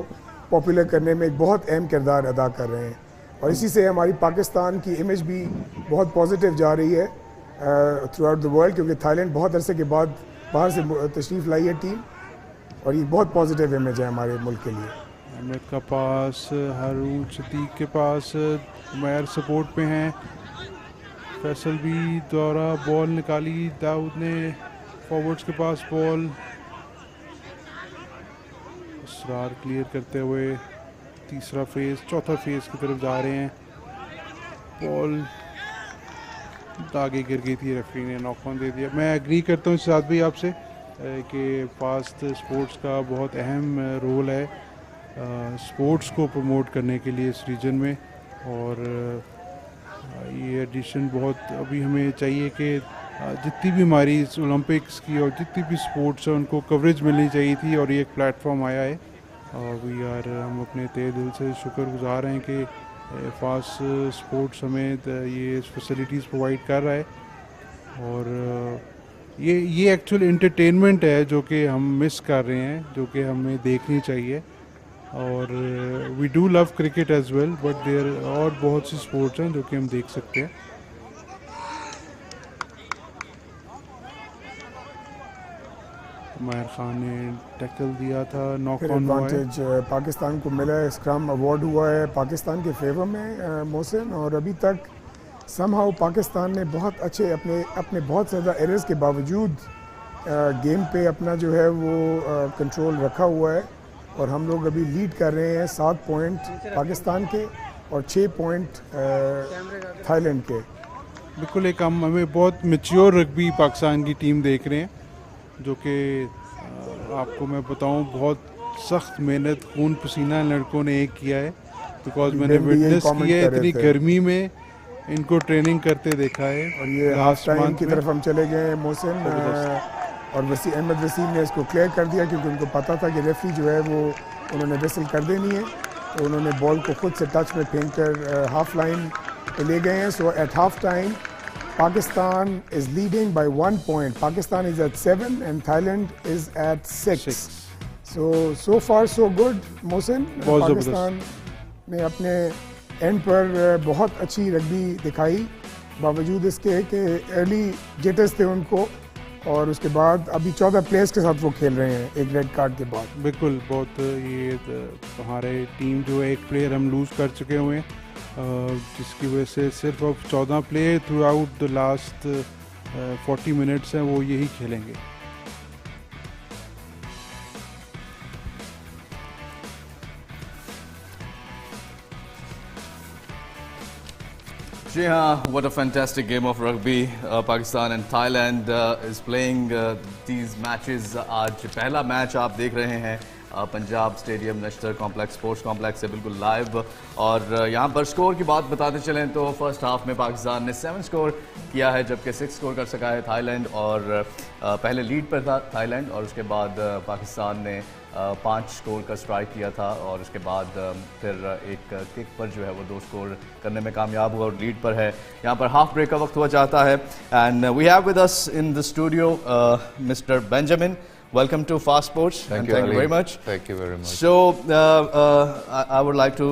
पॉपुलर करने में एक बहुत अहम किरदार अदा कर रहे हैं। और इसी से हमारी पाकिस्तान की इमेज भी बहुत पॉजिटिव जा रही है थ्रू आउट द वर्ल्ड, क्योंकि थाईलैंड बहुत अरसे के बाद बाहर से तशरीफ़ लाई है टीम, और ये बहुत पॉजिटिव इमेज है हमारे मुल्क के लिए। अहमद का पास, हारून सदीक के पास, उमर सपोर्ट पे हैं। फैसल भी द्वारा बॉल निकाली, दाऊद ने फॉरवर्ड्स के पास बॉल, इसरार क्लियर करते हुए तीसरा फेज़, चौथा फेज़ की तरफ जा रहे हैं। बॉल आगे गिर गई थी, रेफरी ने नॉक ऑन दे दिया। मैं एग्री करता हूँ साथ भी आपसे कि फास्ट स्पोर्ट्स का बहुत अहम रोल है स्पोर्ट्स को प्रमोट करने के लिए इस रीजन में, और ये एडिशन बहुत अभी हमें चाहिए कि जितनी भी हमारी ओलंपिक्स की और जितनी भी स्पोर्ट्स है उनको कवरेज मिलनी चाहिए थी, और ये एक प्लेटफॉर्म आया है। और हम अपने तहे दिल से शुक्रगुजार हैं कि फास्ट स्पोर्ट्स हमें ये फैसिलिटीज़ प्रोवाइड कर रहा है, और ये एक्चुअल एंटरटेनमेंट है जो कि हम मिस कर रहे हैं, जो कि हमें देखनी चाहिए। और we do love cricket as well, but there और बहुत सी स्पोर्ट्स हैं जो कि हम देख सकते हैं। उमर खान ने टैकल दिया था, नॉक ऑन हुआ है। एडवांटेज पाकिस्तान को मिला है, स्क्रम अवार्ड हुआ है पाकिस्तान के फेवर में मोहसिन। और अभी तक समहाउ पाकिस्तान ने बहुत अच्छे अपने बहुत ज़्यादा एरर्स के बावजूद गेम पे अपना जो है वो कंट्रोल रखा हुआ है और हम लोग अभी लीड कर रहे हैं 7 पॉइंट पाकिस्तान के और 6 पॉइंट थाईलैंड के। बिल्कुल एक हम हमें बहुत मैच्योर रग्बी पाकिस्तान की टीम देख रहे हैं जो कि आपको मैं बताऊं बहुत सख्त मेहनत खून पसीना लड़कों ने एक किया है बिकॉज मैंने Ben भी यही विटनेस comment किया है कर रहे इतनी थे। गर्मी में इनको ट्रेनिंग करते देखा है और ये हाफ टाइम की तरफ हम चले गए हैं मोहसिन और अहमद वसीम ने इसको क्लियर कर दिया क्योंकि उनको पता था कि रेफरी जो है वो उन्होंने विसल कर देनी है तो उन्होंने बॉल को खुद से टच में फेंक कर हाफ लाइन पे ले गए हैं। So at half time Pakistan is leading by 1 point. Pakistan is at 7 and Thailand is at 6। So far so good Mohsin. बहुत पाकिस्तान ने अपने एंड पर बहुत अच्छी रग्बी दिखाई बावजूद इसके कि अर्ली जेटर्स थे उनको और उसके बाद अभी 14 प्लेयर्स के साथ वो खेल रहे हैं एक रेड कार्ड के बाद। बिल्कुल बहुत ये हमारे टीम जो है एक प्लेयर हम लूज़ कर चुके हुए हैं जिसकी वजह से सिर्फ अब 14 player through out the last 40 minutes हैं वो यही खेलेंगे। जी हाँ, what a fantastic game of rugby. Pakistan and Thailand is playing these matches. आज पहला मैच आप देख रहे हैं Punjab stadium national complex sports complex से बिल्कुल लाइव। और यहाँ पर स्कोर की बात बताते चलें तो फर्स्ट हाफ में पाकिस्तान ने 7 स्कोर किया है जबकि 6 स्कोर कर सका है थाईलैंड। और पहले लीड पर था थाईलैंड और उसके बाद पाकिस्तान ने 5 स्कोर का स्ट्राइक किया था और उसके बाद फिर एक किक पर जो है वो 2 स्कोर करने में कामयाब हुआ और लीड पर है। यहाँ पर हाफ ब्रेक का वक्त हुआ चाहता है and we have with us in the studio mister Benjamin. Welcome to Fast Sports. Thank you very much. Thank you very much. So, I would like to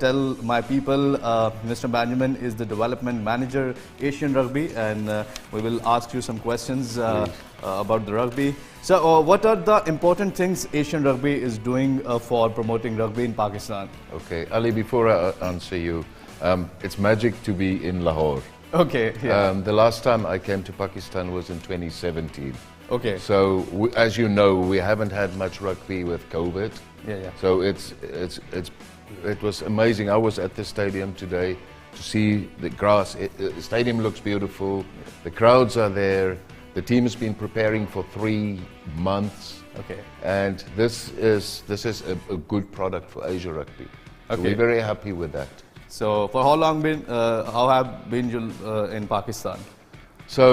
tell my people, Mr. Benjamin is the development manager, Asian Rugby, and we will ask you some questions about the rugby. So, what are the important things Asian Rugby is doing for promoting rugby in Pakistan? Okay, Ali, before I answer you, it's magic to be in Lahore. Okay, yeah. The last time I came to Pakistan was in 2017. Okay. So, as you know, we haven't had much rugby with COVID. Yeah. So it was amazing. I was at the stadium today to see the grass. The stadium looks beautiful. The crowds are there. The team has been preparing for 3 months. Okay. And this is a good product for Asia Rugby. So Okay. we're very happy with that. So, for how long how have been you in Pakistan? So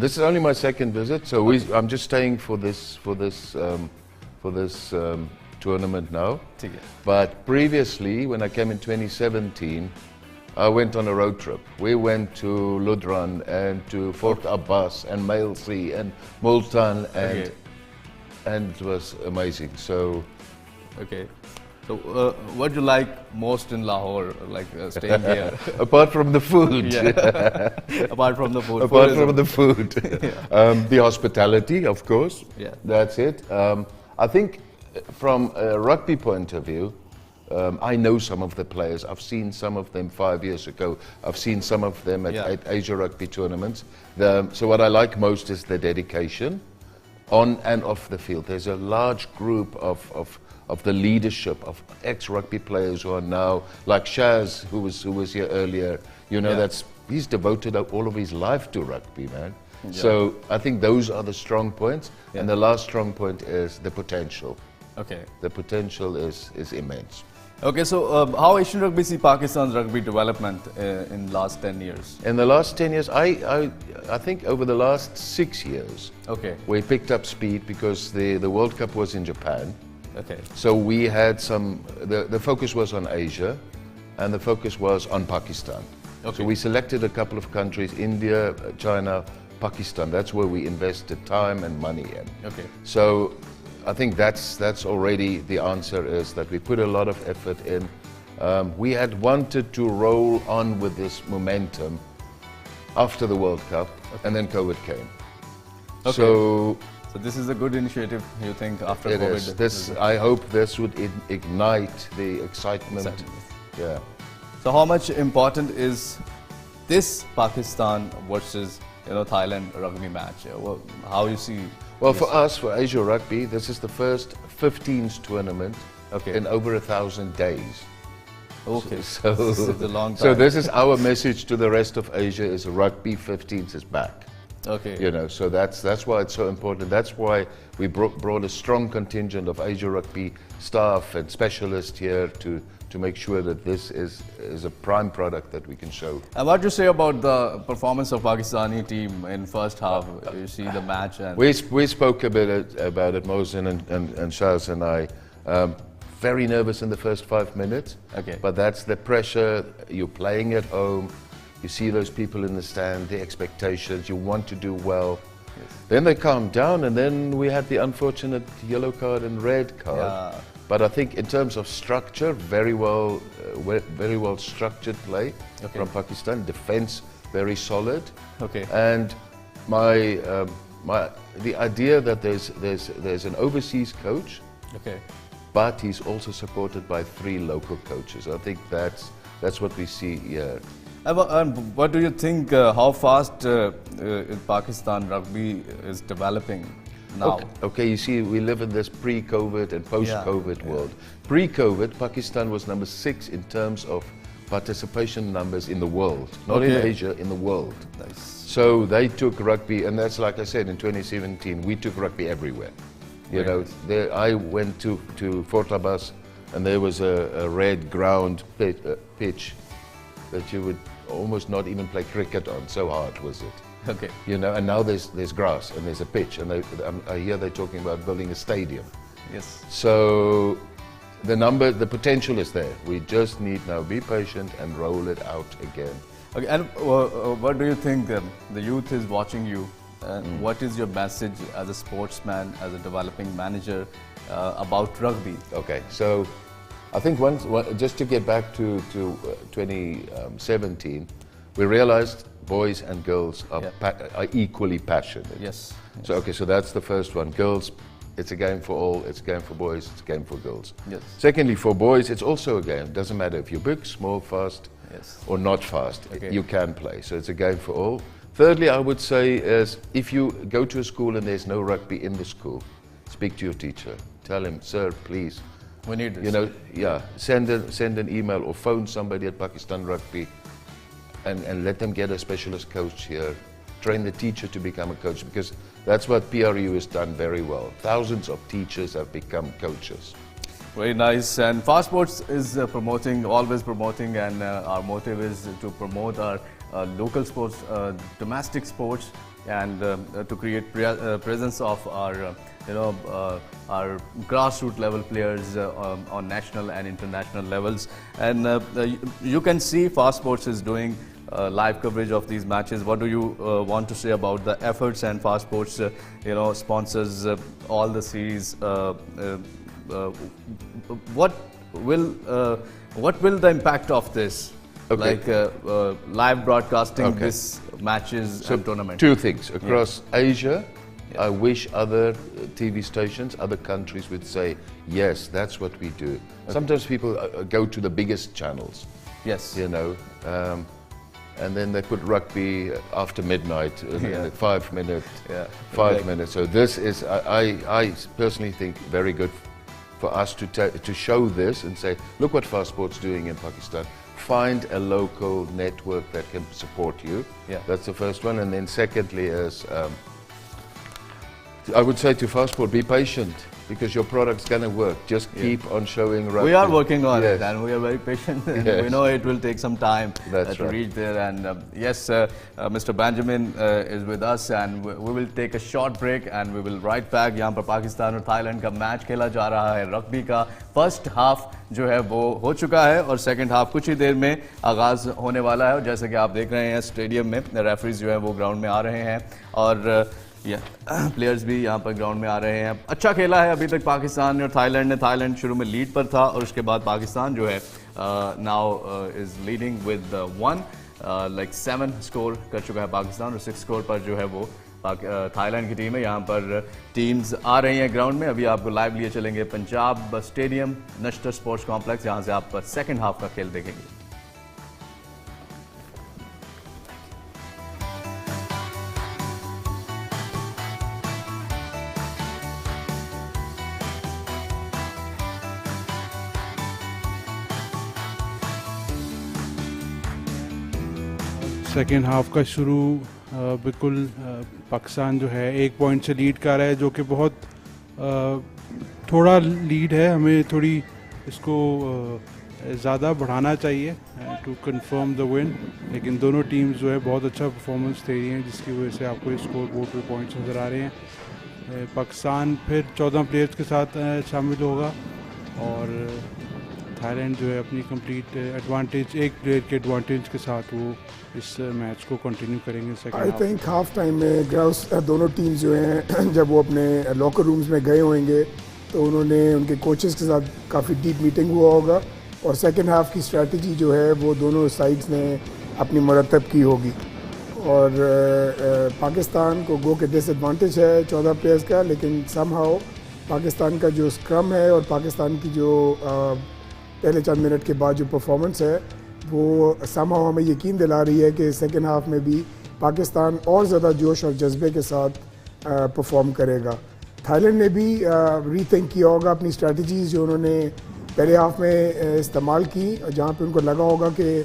this is only my second visit. So I'm just staying for this tournament now. ठीक है. But previously, when I came in 2017, I went on a road trip. We went to Ludran and to Fort Abbas and Mailsi and Multan and it was amazing. So Okay. So, what do you like most in Lahore, like staying here? apart from the food, Apart from the food. apart Food is from the food, the hospitality, of course. Yeah. That's it. I think from a rugby point of view, I know some of the players. I've seen some of them 5 years ago. I've seen some of them at Asia Rugby tournaments. So what I like most is the dedication on and off the field. There's a large group of the leadership of ex-rugby players who are now, like Shaz, who was here earlier. You know, he's devoted all of his life to rugby, man. Yeah. So I think those are the strong points. Yeah. And the last strong point is the potential. Okay. The potential is immense. Okay, so how Asian Rugby see Pakistan's rugby development in last 10 years? In the last 10 years, I think over the last 6 years, Okay. we picked up speed because the World Cup was in Japan. Okay. So we had the focus was on Asia and the focus was on Pakistan. Okay. So we selected a couple of countries, India, China, Pakistan. That's where we invested time and money in. Okay. So I think that's already the answer is that we put a lot of effort in. We had wanted to roll on with this momentum after the World Cup and then COVID came. Okay. So this is a good initiative, you think, after It COVID? is. I hope this would ignite the excitement. Yeah. So how much important is this Pakistan versus Thailand rugby match? How you see Well, for us, for Asia Rugby, this is the first 15s tournament in over 1,000 days. Okay, So, this is a long so time. this is our message to the rest of Asia: is Rugby 15s is back. Okay. You know, so that's why it's so important. That's why we brought a strong contingent of Asia Rugby staff and specialists here to make sure that this is a prime product that we can show. And what do you say about the performance of Pakistani team in first half? You see the match and We spoke a bit about it, Mohsin and Shaz and I. Very nervous in the first 5 minutes. Okay. But that's the pressure. You're playing at home. You see those people in the stand, the expectations. You want to do well. Then they calmed down, and then we had the unfortunate yellow card and red card. Yeah. But I think in terms of structure, very well structured play from Pakistan. Defense very solid. Okay. And the idea that there's an overseas coach, okay. but he's also supported by 3 local coaches. I think that's what we see here. And what do you think? How fast Pakistan rugby is developing now? Okay, you see, we live in this pre-COVID and post-COVID world. Pre-COVID, Pakistan was number 6 in terms of participation numbers in the world, not in Asia, in the world. Nice. So they took rugby, and that's like I said, in 2017, we took rugby everywhere. You know, I went to Fort Abbas, and there was a red ground pitch that you would almost not even play cricket on, so hard was it. Okay. You know, and now there's grass and there's a pitch, and I hear they're talking about building a stadium. Yes. So the potential is there. We just need now be patient and roll it out again. Okay. And what do you think? The youth is watching you. What is your message as a sportsman, as a developing manager about rugby? Okay, so I think just to get back to 2017, we realized boys and girls are equally passionate. Yes. So okay, so that's the first one. Girls, it's a game for all. It's a game for boys. It's a game for girls. Yes. Secondly, for boys, it's also a game. Doesn't matter if you're big, small, fast, or not fast. Okay. You can play. So it's a game for all. Thirdly, I would say is if you go to a school and there's no rugby in the school, speak to your teacher. Tell him, sir, please. We need this. You know, send an email or phone somebody at Pakistan Rugby and let them get a specialist coach here. Train the teacher to become a coach, because that's what PRU has done very well. Thousands of teachers have become coaches. Very nice. And Fast Sports is always promoting, and our motive is to promote our local sports, domestic sports, and to create presence of our our grassroots level players on national and international levels. And you can see Fast Sports is doing live coverage of these matches. What do you want to say about the efforts? And Fast Sports sponsors all the series. What will the impact of this? Okay. Like live broadcasting this matches and tournament. 2 things across Asia. I wish other TV stations, other countries would say, yes, that's what we do. Sometimes people go to the biggest channels. Yes. You know, and then they put rugby after midnight, 5 minutes. Yeah. 5 minutes. So this is, I personally think, very good for us to show this and say, look what Fast Sports doing in Pakistan. Find a local network that can support you. Yeah. That's the first one. And then secondly is, I would say to Fast Sport, be patient, because your product's going to work. Just keep on showing rugby. We are working on it, and we are very patient. And we know it will take some time to reach there. And yes, Mr. Benjamin is with us, and we will take a short break, and we will right back. यहाँ पर पाकिस्तान और Thailand का match खेला जा रहा है rugby का. First half जो है वो हो चुका है, और सेकंड हाफ कुछ ही देर में आगाज होने वाला है. और जैसे कि आप देख रहे हैं स्टेडियम में रेफरीज जो है वो ग्राउंड में आ रहे हैं, और प्लेयर्स भी यहाँ पर ग्राउंड में आ रहे हैं. अच्छा खेला है अभी तक पाकिस्तान और थाईलैंड ने. थाईलैंड शुरू में लीड पर था, और उसके बाद पाकिस्तान जो है now is leading with 7 score कर चुका है पाकिस्तान, और 6 स्कोर पर जो है वो थाईलैंड की टीम है. यहाँ पर टीम्स आ रही हैं ग्राउंड में. अभी आपको लाइव लिए चलेंगे पंजाब स्टेडियम, नश्तर स्पोर्ट्स कॉम्प्लेक्स. यहाँ से आप सेकेंड हाफ का खेल देखेंगे. सेकेंड हाफ का शुरू बिल्कुल पाकिस्तान जो है 1 पॉइंट से लीड कर रहा है, जो कि बहुत थोड़ा लीड है, हमें थोड़ी इसको ज़्यादा बढ़ाना चाहिए टू कंफर्म द विन। लेकिन दोनों टीम्स जो है बहुत अच्छा परफॉर्मेंस दे रही हैं, जिसकी वजह से आपको स्कोर बोर्ड पे पॉइंट्स नज़र आ रहे हैं। पाकिस्तान फिर 14 प्लेयर्स के साथ शामिल होगा और थाईलैंड जो है अपनी कंप्लीट एडवांटेज, एक प्लेयर के एडवांटेज के साथ वो इस मैच को कंटिन्यू करेंगे। आई थिंक हाफ टाइम में ग्राउस दोनों टीम्स जो हैं जब वो अपने लॉकर रूम्स में गए होंगे तो उन्होंने उनके कोचेस के साथ काफ़ी डीप मीटिंग हुआ होगा और सेकेंड हाफ की स्ट्रेटजी जो है वो दोनों साइड्स ने अपनी मरतब की होगी। और पाकिस्तान को गो के डिसएडवांटेज है 14 प्लेयर्स का, लेकिन समहाउ पाकिस्तान का जो स्क्रम है और पाकिस्तान की जो पहले चंद मिनट के बाद जो परफॉर्मेंस है वो समहाउ हमें यकीन दिला रही है कि सेकेंड हाफ में भी पाकिस्तान और ज़्यादा जोश और जज्बे के साथ परफॉर्म करेगा। थाईलैंड ने भी रीथिंक किया होगा अपनी स्ट्रेटजीज़ जो उन्होंने पहले हाफ में इस्तेमाल की, जहाँ पे उनको लगा होगा कि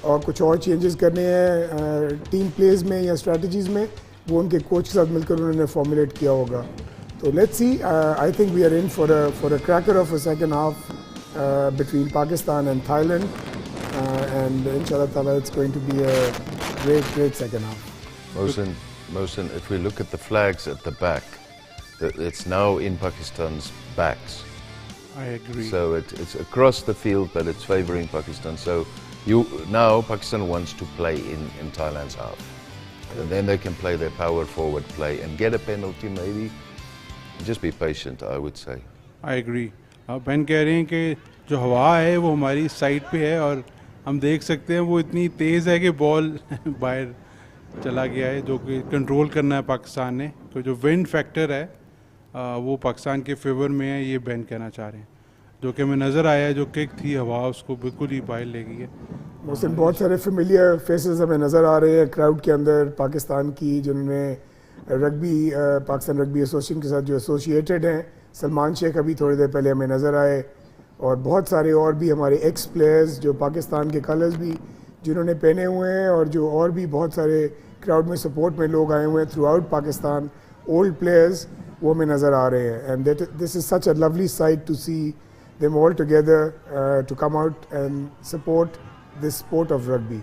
और कुछ और चेंजेस करने हैं टीम प्लेज में या स्ट्रेटजीज़ में, वो उनके कोच के साथ मिलकर उन्होंने फॉर्मुलेट किया होगा। तो let's see, I think we are in for a cracker of a second half between Pakistan and Thailand, and inshallah ta'ala it's going to be a great second half. Mohsen, if we look at the flags at the back, it's now in Pakistan's backs. I agree. So it's across the field, but it's favouring Pakistan. So now Pakistan wants to play in Thailand's half, and then they can play their power forward play and get a penalty maybe. Just be patient, I would say. I agree. बहन कह रहे हैं कि जो हवा है वो हमारी साइड पे है और हम देख सकते हैं वो इतनी तेज़ है कि बॉल बाहर चला गया है, जो कि कंट्रोल करना है पाकिस्तान ने। तो जो विंड फैक्टर है वो पाकिस्तान के फेवर में है, ये बैन कहना चाह रहे हैं। जो कि हमें नज़र आया है, जो किक थी हवा उसको बिल्कुल ही बाहर ले गई है। मोहसिन, बहुत सारे फेमिलियर फेसेस हमें नज़र आ रहे हैं क्राउड के अंदर पाकिस्तान की, जिन्होंने रग्बी पाकिस्तान रग्बी एसोसिएशन के साथ जो एसोसिएटेड हैं। सलमान शेख अभी थोड़ी देर पहले हमें नज़र आए और बहुत सारे और भी हमारे एक्स प्लेयर्स जो पाकिस्तान के कलर्स भी जिन्होंने पहने हुए हैं और जो और भी बहुत सारे क्राउड में सपोर्ट में लोग आए हुए हैं throughout Pakistan, old players, वो हमें नज़र आ रहे हैं। And this is such a lovely sight to see them all together to come out and support this sport of rugby.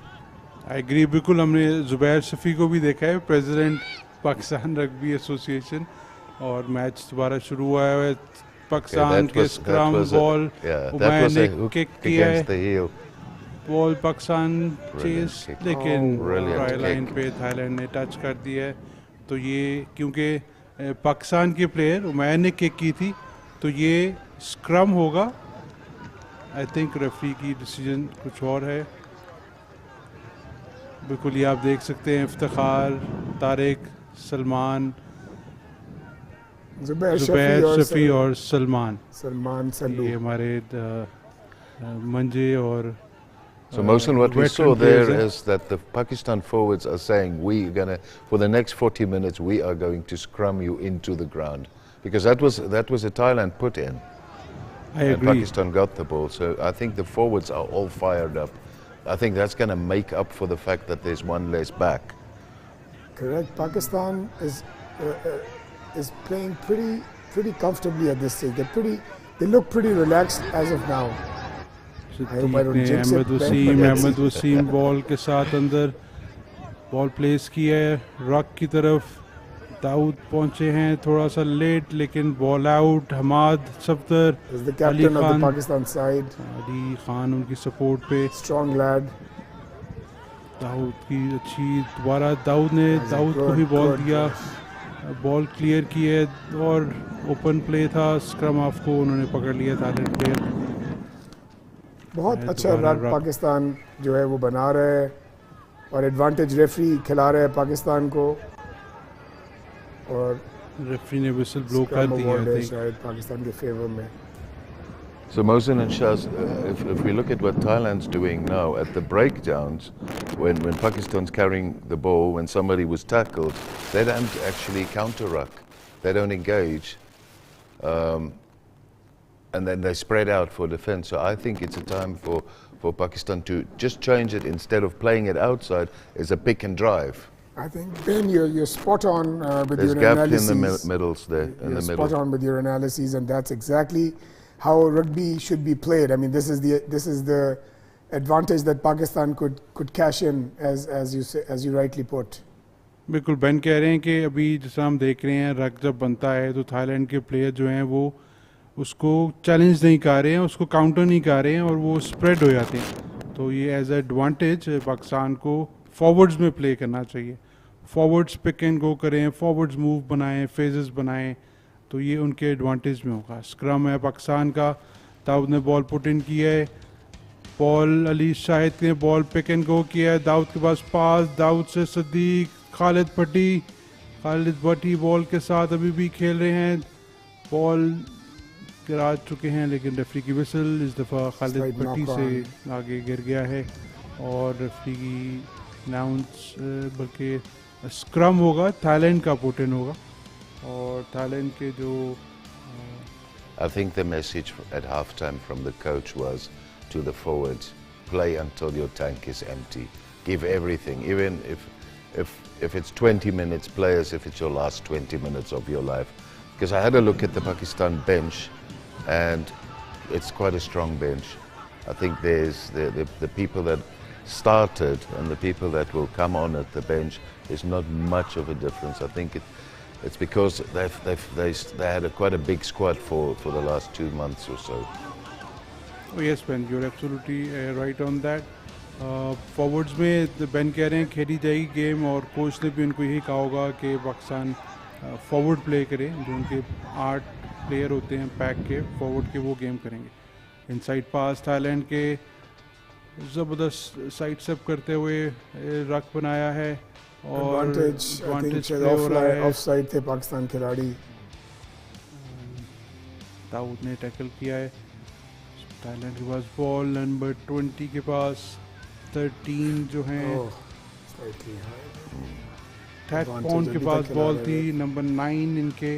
I agree, बिल्कुल। हमने जुबैर शफी को भी देखा है, प्रेसिडेंट पाकिस्तान रग्बी एसोसिएशन, और मैच दोबारा शुरू हुआ है। पाकिस्तान के स्क्रम बॉल उमैर ने किक किया है, बॉल पाकिस्तान चेस, लेकिन ट्राई लाइन पे थाईलैंड ने टच कर दिया है। तो ये क्योंकि पाकिस्तान के प्लेयर उमैर ने किक की थी तो ये स्क्रम होगा। आई थिंक रेफरी की डिसीजन कुछ और है। बिल्कुल ये आप देख सकते हैं, इफ्तिखार, तारिक, सलमान, जुबैर शफी और सलमान सल्लू, ये हमारे मंजे और So Mohsen, what we saw there is that the Pakistan forwards are saying we're gonna, for the next 40 minutes, we are going to scrum you into the ground, because that was a Thailand put in. I agree. And Pakistan got the ball, so I think the forwards are all fired up. I think that's going to make up for the fact that there's one less back. Correct. Pakistan is playing pretty comfortably at this stage. They look pretty relaxed as of now. Ahmed Waseem ball के साथ अंदर ball place किया है रक की तरफ। दाऊद पहुंचे हैं थोड़ा सा लेट, लेकिन ball out. Hammad Safdar, Ali Khan, Pakistan side, Ali Khan उनकी सपोर्ट पे, स्ट्रॉन्ग लैड। दाऊद की अच्छी, दोबारा दाऊद को भी बॉल दिया, बॉल क्लियर की है और ओपन प्ले था। स्क्रम हाफ को उन्होंने पकड़ लिया थाईलैंड प्लेयर। बहुत अच्छा रन पाकिस्तान जो है वो बना रहा है और एडवांटेज रेफरी खिला रहा है पाकिस्तान को, और रेफरी ने विसल ब्लो कर दी है शायद पाकिस्तान के फेवर में। So Mohsen and Shaz, if we look at what Thailand's doing now at the breakdowns, when Pakistan's carrying the ball, when somebody was tackled, they don't actually counter-ruck. They don't engage. and then they spread out for defense. So I think it's a time for Pakistan to just change it. Instead of playing it outside, it's a pick and drive. I think, Ben, you're spot on with There's your gap analysis. in the middles there. In You're the spot middle. on with your analysis, and that's exactly how rugby should be played. I mean, this is the advantage that Pakistan could cash in, as you rightly put. बिल्कुल Ben कह रहे हैं कि अभी जैसा हम देख रहे हैं रग जब बनता है तो थाईलैंड के प्लेयर जो हैं वो उसको चैलेंज नहीं कर रहे हैं, उसको काउंटर नहीं कर रहे हैं और वो स्प्रेड हो जाते हैं. तो ये एज एडवांटेज पाकिस्तान को फॉरवर्ड्स में प्ले करना चाहिए. फॉरवर्ड्स पिक एंड गो करें, फॉरवर्ड्स मूव बनाएं, फेजेस बनाएं, तो ये उनके एडवांटेज में होगा. स्क्रम है पाकिस्तान का, दाऊद ने बॉल पुट इन किया है, बॉल अली शाहिद ने बॉल पिक एंड गो किया है, दाऊद के पास पास, दाऊद से सदीक, खालिद भट्टी बॉल के साथ अभी भी खेल रहे हैं, बॉल गिरा चुके हैं लेकिन रेफरी की विसल. इस दफ़ा खालिद भट्टी से आगे गिर गया है और रेफरी की अनाउंस बल्कि स्क्रम होगा, थाईलैंड का पुट इन होगा. और थाईलैंड के जो I think the message at halftime from the coach was to the forwards, play until your tank is empty. Give everything, even if it's 20 minutes, play as if it's your last 20 minutes of your life. Because I had a look at the Pakistan bench and it's quite a strong bench. I think there's the people that started and the people that will come on at the bench is not much of a difference. I think it's because they had quite a big squad for the last 2 months or so. Oh yes, Ben, you're absolutely right on that. Forwards में Ben कह रहे हैं खेली जाएगी game और coach ने भी उनको यही कहा होगा कि पाकिस्तान फॉरवर्ड प्ले करे. जो उनके 8 प्लेयर होते हैं पैक के फॉरवर्ड के, वो गेम करेंगे. इनसाइड पास थाईलैंड के ज़बरदस्त साइड स्टेप करते हुए रक बनाया है और एडवांटेज प्ले हो रहा है. ऑफसाइड थे पाकिस्तान खिलाड़ी. दाऊद ने टैकल किया है. थाईलैंड के पास बॉल नंबर 20 के पास 13 जो हैं थैट पॉन्ड के पास बॉल थी. नंबर 9 इनके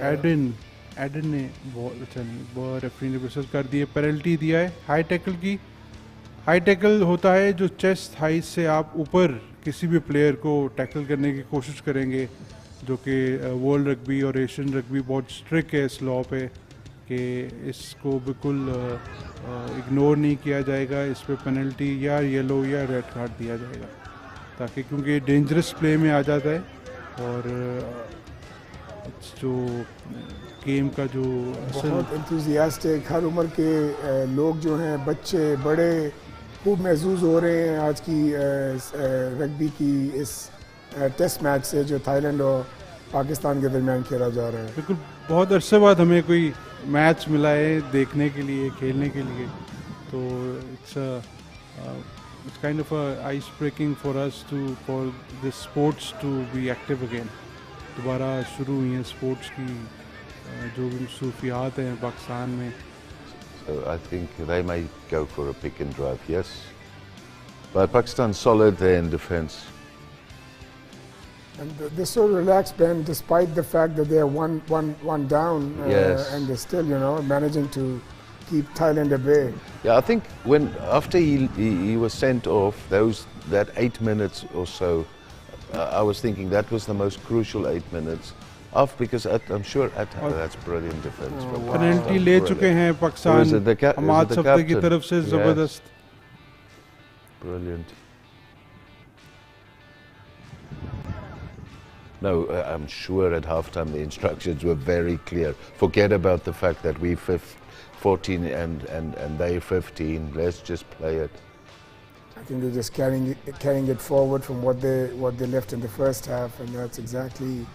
एडन ने बॉल, अच्छा नहीं, रेफरी ने विसल कर दिए, पेनल्टी दिया है. हाई टैकल की, हाई टैकल होता है जो चेस्ट हाइट से आप ऊपर किसी भी प्लेयर को टैकल करने की कोशिश करेंगे, जो कि वर्ल्ड रग्बी और एशियन रग्बी बहुत स्ट्रिक्ट है इस लॉ पे कि इसको बिल्कुल इग्नोर नहीं किया जाएगा. इस पर पेनल्टी या येलो या रेड कार्ड दिया जाएगा, ताकि क्योंकि डेंजरस प्ले में आ जाता है और जो गेम का जो बहुत एंथुसियास्टिक हर उम्र के लोग जो हैं, बच्चे बड़े, खूब महसूस हो रहे हैं आज की रग्बी की इस टेस्ट मैच से जो थाईलैंड और पाकिस्तान के दरमियान खेला जा रहा है. बिल्कुल बहुत अरसे बाद हमें कोई मैच मिला है देखने के लिए, खेलने के लिए, तो it's kind of a ice breaking for us for the sports to be active again. दोबारा शुरू हुई हैं स्पोर्ट्स की जो भी मसरूफियात हैं पाकिस्तान में. So I think they may go for a pick and drive, yes. But Pakistan's solid there in defence. And they're so relaxed, Ben, despite the fact that they're one down, Yes. and they're still, managing to keep Thailand at bay. Yeah, I think after he was sent off, that 8 minutes or so, I was thinking that was the most crucial 8 minutes. Because I'm sure that's brilliant defence. Penalty ले चुके हैं पाकिस्तान हमाद सफ्ते की तरफ से. ज़बरदस्त, brilliant. No, I'm sure at halftime the instructions were very clear. Forget about the fact that we 14 and they 15. Let's just play it. I think they're just carrying it forward from what they left in the first half, and that's exactly.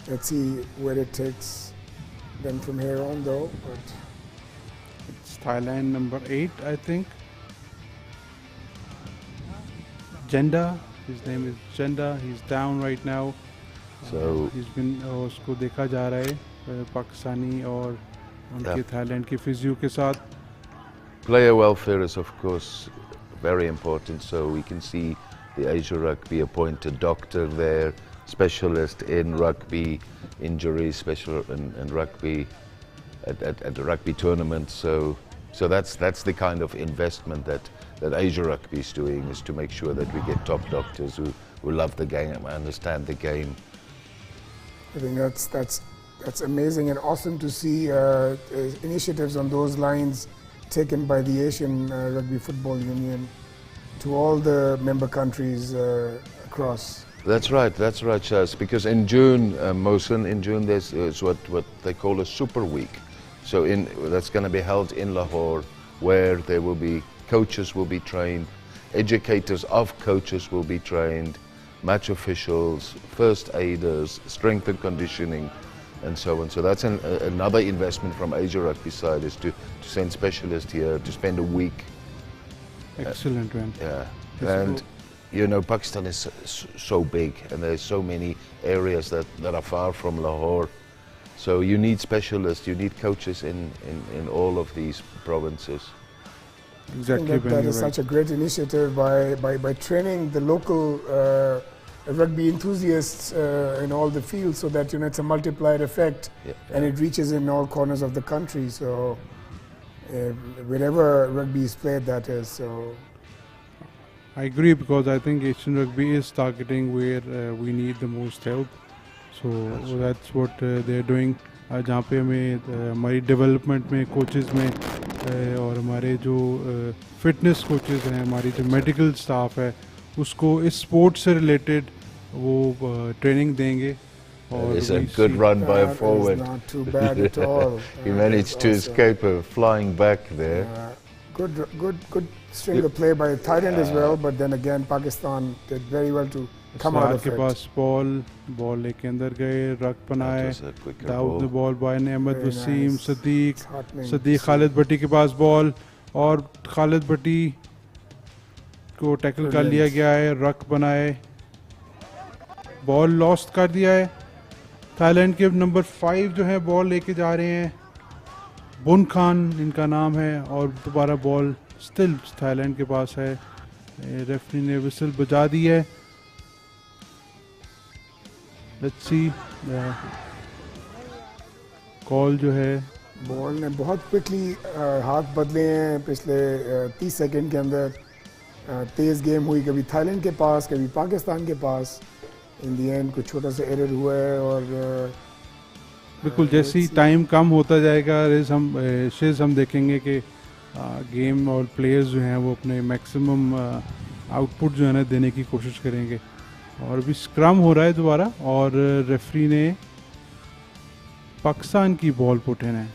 Let's see where it takes them from here on, though. But it's Thailand number 8, I think. Jenda, his name is Jenda. He's down right now. So he's been उसको देखा जा रहा है पाकिस्तानी और उनके Thailand के physio के साथ. Player welfare is of course very important. So we can see the Asia Rugby appointed doctor there, specialist in rugby injuries, special in rugby at the rugby tournament. So that's the kind of investment that Asia Rugby is doing, is to make sure that we get top doctors who love the game and understand the game. I think that's amazing and awesome to see initiatives on those lines taken by the Asian Rugby Football Union to all the member countries across. That's right, Shaz. Because in June, Mohsen, in June there's what they call a Super Week. So that's going to be held in Lahore, where there will be coaches will be trained, educators of coaches will be trained, match officials, first aiders, strength and conditioning, and so on. So that's another investment from Asia Rugby side, is to send specialists here to spend a week. Excellent, man. Yeah, Yes, and you know, Pakistan is so big, and there's so many areas that are far from Lahore. So you need specialists, you need coaches in all of these provinces. Exactly, I think that is such a great initiative by training the local rugby enthusiasts in all the fields, so that it's a multiplier effect, and it reaches in all corners of the country. So wherever rugby is played, that is. So I agree, because I think Asian Rugby is targeting where we need the most help. So that's what they're doing. जहाँ पे हमें हमारी development में coaches में और हमारे जो fitness coaches हैं, हमारी जो मेडिकल स्टाफ है, उसको इस स्पोर्ट से रिलेटेड वो ट्रेनिंग देंगे. It's a good run by a forward. not too bad at all. He managed to escape a flying back there. Good string of play by Thailand as well, but then again Pakistan did very well to come out of के it. पास ball लेके अंदर गए, ruck बनाए, That was a quicker Dawood ball. ने ball by ने, Ahmed Very Wasim, nice. Sadiq Heartening. Khalid भट्टी के पास बॉल, और खालिद भट्टी को टैकल कर लिया गया है, रक बनाए, बॉल लॉस्ट कर दिया है. थाईलैंड के नंबर 5 जो है बॉल लेके जा रहे हैं, बुन खान इनका नाम है, और दोबारा बॉल स्टिल थाईलैंड के पास है. रेफरी ने विसल बजा दी है. लेट्स सी कॉल जो है, बॉल ने बहुत क्विकली हाथ बदले हैं पिछले 30 सेकंड के अंदर. तेज़ गेम हुई, कभी थाईलैंड के पास, कभी पाकिस्तान के पास. इन दी एंड कुछ छोटा सा एरर हुआ है, और बिल्कुल जैसे ही टाइम कम होता जाएगा हम देखेंगे कि गेम और प्लेयर्स जो हैं वो अपने मैक्सिमम आउटपुट जो है ना देने की कोशिश करेंगे. और अभी स्क्रम हो रहा है दोबारा, और रेफरी ने पाकिस्तान की बॉल पर उठाना है.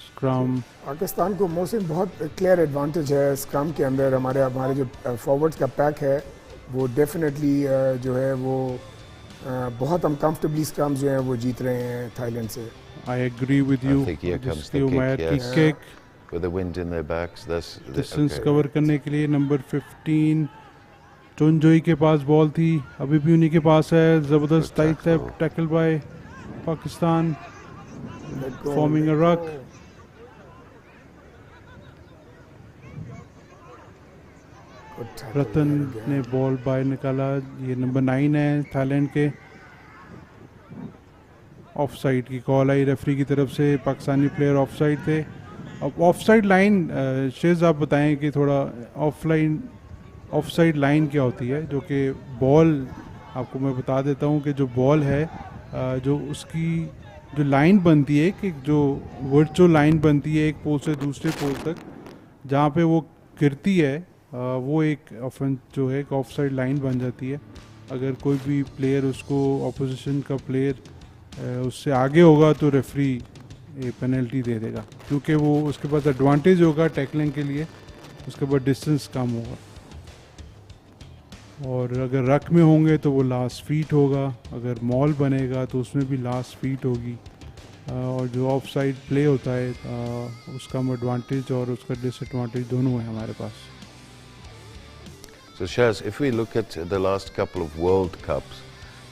स्क्रम पाकिस्तान को मोहसिन बहुत क्लियर एडवांटेज है स्क्रम के अंदर. हमारे जो फॉरवर्ड्स का पैक है वो डेफिनेटली जो है वो बहुत हम कंफर्टेबली स्क्रम जो है वो जीत रहे हैं थाईलैंड से. I agree with you. I think here comes the Umair kick, की yes. Kick With the wind in their backs, that's distance okay. Cover करने के लिए नंबर 15 चुनजोई के पास बॉल थी, अभी भी उन्हीं के पास है. ज़बरदस्त Good tight tackle. Tackle by Pakistan, Let go, forming a let ruck. go. Good tackle Ratan there again. ने बॉल बाय निकाला. ये नंबर 9 है थाईलैंड के. ऑफ साइड की कॉल आई रेफरी की तरफ से, पाकिस्तानी प्लेयर ऑफ साइड थे. अब ऑफ साइड लाइन शेज आप बताएं कि थोड़ा ऑफ साइड लाइन क्या होती है. जो कि बॉल, आपको मैं बता देता हूँ कि जो बॉल है जो उसकी जो लाइन बनती है, कि जो वर्चुअल लाइन बनती है एक पोल से दूसरे पोल तक, जहाँ पे वो गिरती है वो एक ऑफेंस जो है एक ऑफ साइड लाइन बन जाती है. अगर कोई भी प्लेयर उसको ऑपोजिशन का प्लेयर उससे आगे होगा तो रेफरी पेनल्टी दे देगा, क्योंकि वो उसके पास एडवांटेज होगा टैकलिंग के लिए, उसके बाद डिस्टेंस कम होगा. और अगर रक में होंगे तो वो लास्ट फीट होगा, अगर मॉल बनेगा तो उसमें भी लास्ट फीट होगी. और जो ऑफ साइड प्ले होता है उसका एडवांटेज और उसका डिसएडवांटेज दोनों है हमारे पास. So Shaz, if we look at the last couple of World Cups,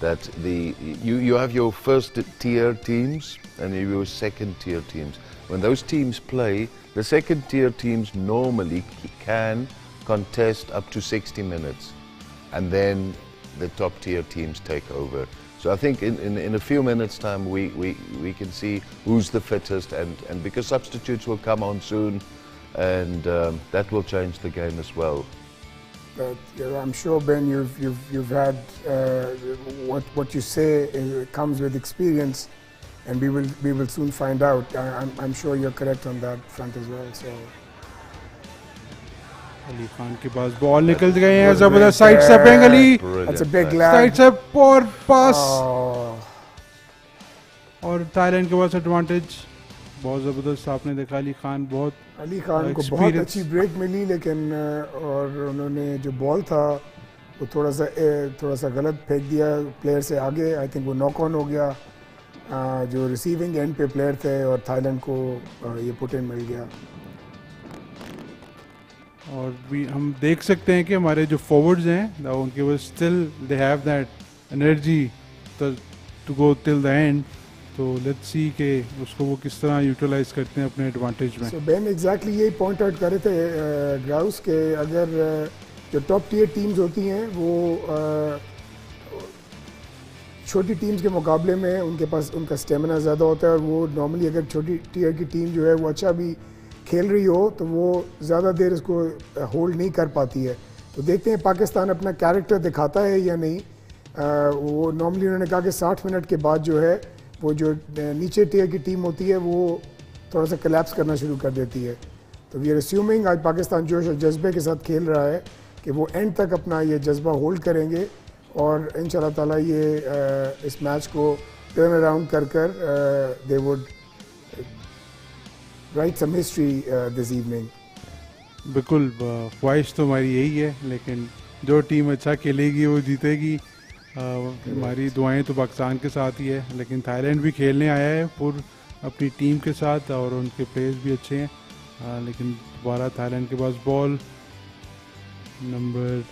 that you have your first tier teams and your second tier teams. When those teams play, the second tier teams normally can contest up to 60 minutes. and then the top tier teams take over. So I think in a few minutes' time we can see who's the fittest, and because substitutes will come on soon, and that will change the game as well. I'm sure, Ben, you've had what you say comes with experience, and we will soon find out. I'm sure you're correct on that front as well. So. Ali Khan के पास ball निकल गए हैं, जबरदस्त side से Bengali, That's a big lag. Side से और पास, Oh. और थाईलैंड के पास एडवांटेज। बहुत जबरदस्त आपने देखा, अली खान अली खान को बहुत अच्छी ब्रेक मिली, लेकिन और उन्होंने जो बॉल था वो थोड़ा सा गलत फेंक दिया प्लेयर से आगे। आई थिंक वो नॉक ऑन हो गया, जो रिसीविंग एंड पे प्लेयर थे, और थाईलैंड को ये पुट इन मिल गया। और भी हम देख सकते हैं कि हमारे जो फॉरवर्ड्स हैं उनके पास still they have that energy to go till the end. तो लेट्स सी कि उसको वो किस तरह यूटिलाइज करते हैं अपने एडवांटेज में। सो बेन एग्जैक्टली यही पॉइंट आउट कर रहे थे ग्राउस के, अगर जो टॉप टियर टीम्स होती हैं वो छोटी टीम्स के मुकाबले में उनके पास उनका स्टेमिना ज़्यादा होता है, और वो नॉर्मली अगर छोटी टियर की टीम जो है वो अच्छा भी खेल रही हो तो वो ज़्यादा देर इसको होल्ड नहीं कर पाती है। तो देखते हैं पाकिस्तान अपना कैरेक्टर दिखाता है या नहीं। वो नॉर्मली उन्होंने कहा कि 60 मिनट के बाद जो है वो जो नीचे टियर की टीम होती है वो थोड़ा सा कोलैप्स करना शुरू कर देती है। तो वी आर अस्यूमिंग आज पाकिस्तान जोश और जज्बे के साथ खेल रहा है कि वो एंड तक अपना ये जज्बा होल्ड करेंगे, और इंशाल्लाह ताला ये इस मैच को टर्न अराउंड कर they would write some history this evening. बिल्कुल, ख्वाहिश तो हमारी यही है, लेकिन जो टीम अच्छा खेलेगी वो जीतेगी। हमारी दुआएं तो पाकिस्तान के साथ ही है, लेकिन थाईलैंड भी खेलने आया है पूरी अपनी टीम के साथ, और उनके प्लेयर्स भी अच्छे हैं। लेकिन दोबारा थाईलैंड के पास बॉल नंबर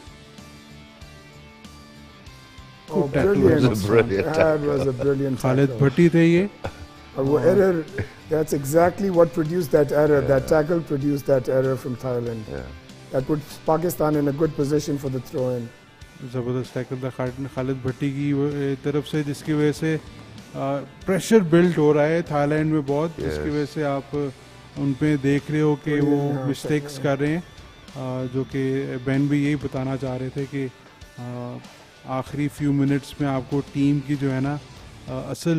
खालिद भट्टी थे ये, और वो error, that's exactly what produced that error. That tackle produced that error from Thailand. That puts Pakistan in a good position for the throw-in. ज़बरदस्त टैकल था खालिद भट्टी की तरफ से, जिसकी वजह से प्रेशर बिल्ड हो रहा है थाईलैंड में बहुत, जिसकी वजह से आप उन पे देख रहे हो कि वो मिस्टेक्स कर रहे हैं। जो कि बेन भी यही बताना चाह रहे थे कि आखिरी फ्यू मिनट्स में आपको टीम की जो है ना असल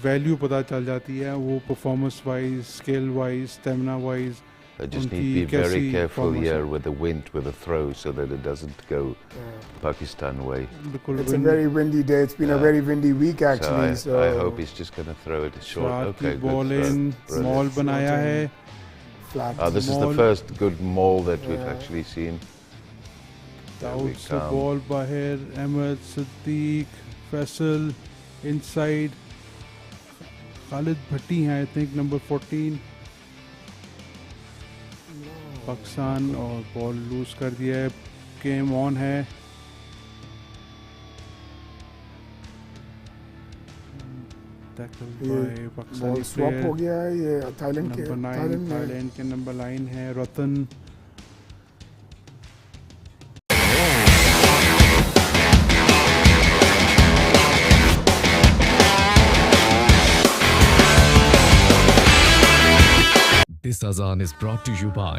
वैल्यू पता चल जाती है, वो performance wise, skill wise, stamina wise. I just need to be very careful here with the wind, with the throw, so that it doesn't go Pakistan way. It's a very windy day. It's been a very windy week actually. So I hope he's just going to throw it short. Okay, ball in, maul banaya hai. This is the first good maul that we've actually seen. Out the ball bahir, Ahmed Siddiq, Faisal inside. Khalid Bhatti hai, I think number 14. Pakistan, और ball loose कर दिया है, game on है। Ball swap हो गया है, ये Thailand के नंबर 9 है रतन। This Azan is brought to you by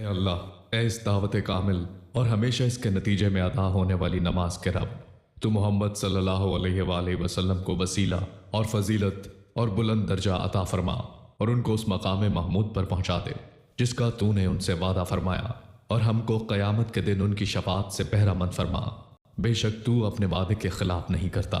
ए अल्लाह, ए इस दावत कामिल और हमेशा इसके नतीजे में अदा होने वाली नमाज के रब, तू मोहम्मद सल्लल्लाहु अलैहि वसल्लम को वसीला और फजीलत और बुलंद दर्जा अता फरमा और उनको उस मकाम महमूद पर पहुंचा दे जिसका तूने उनसे वादा फरमाया, और हमको क़यामत के दिन उनकी शफाअत से बहरामंद फरमा। बेशक तू अपने वादे के खिलाफ नहीं करता।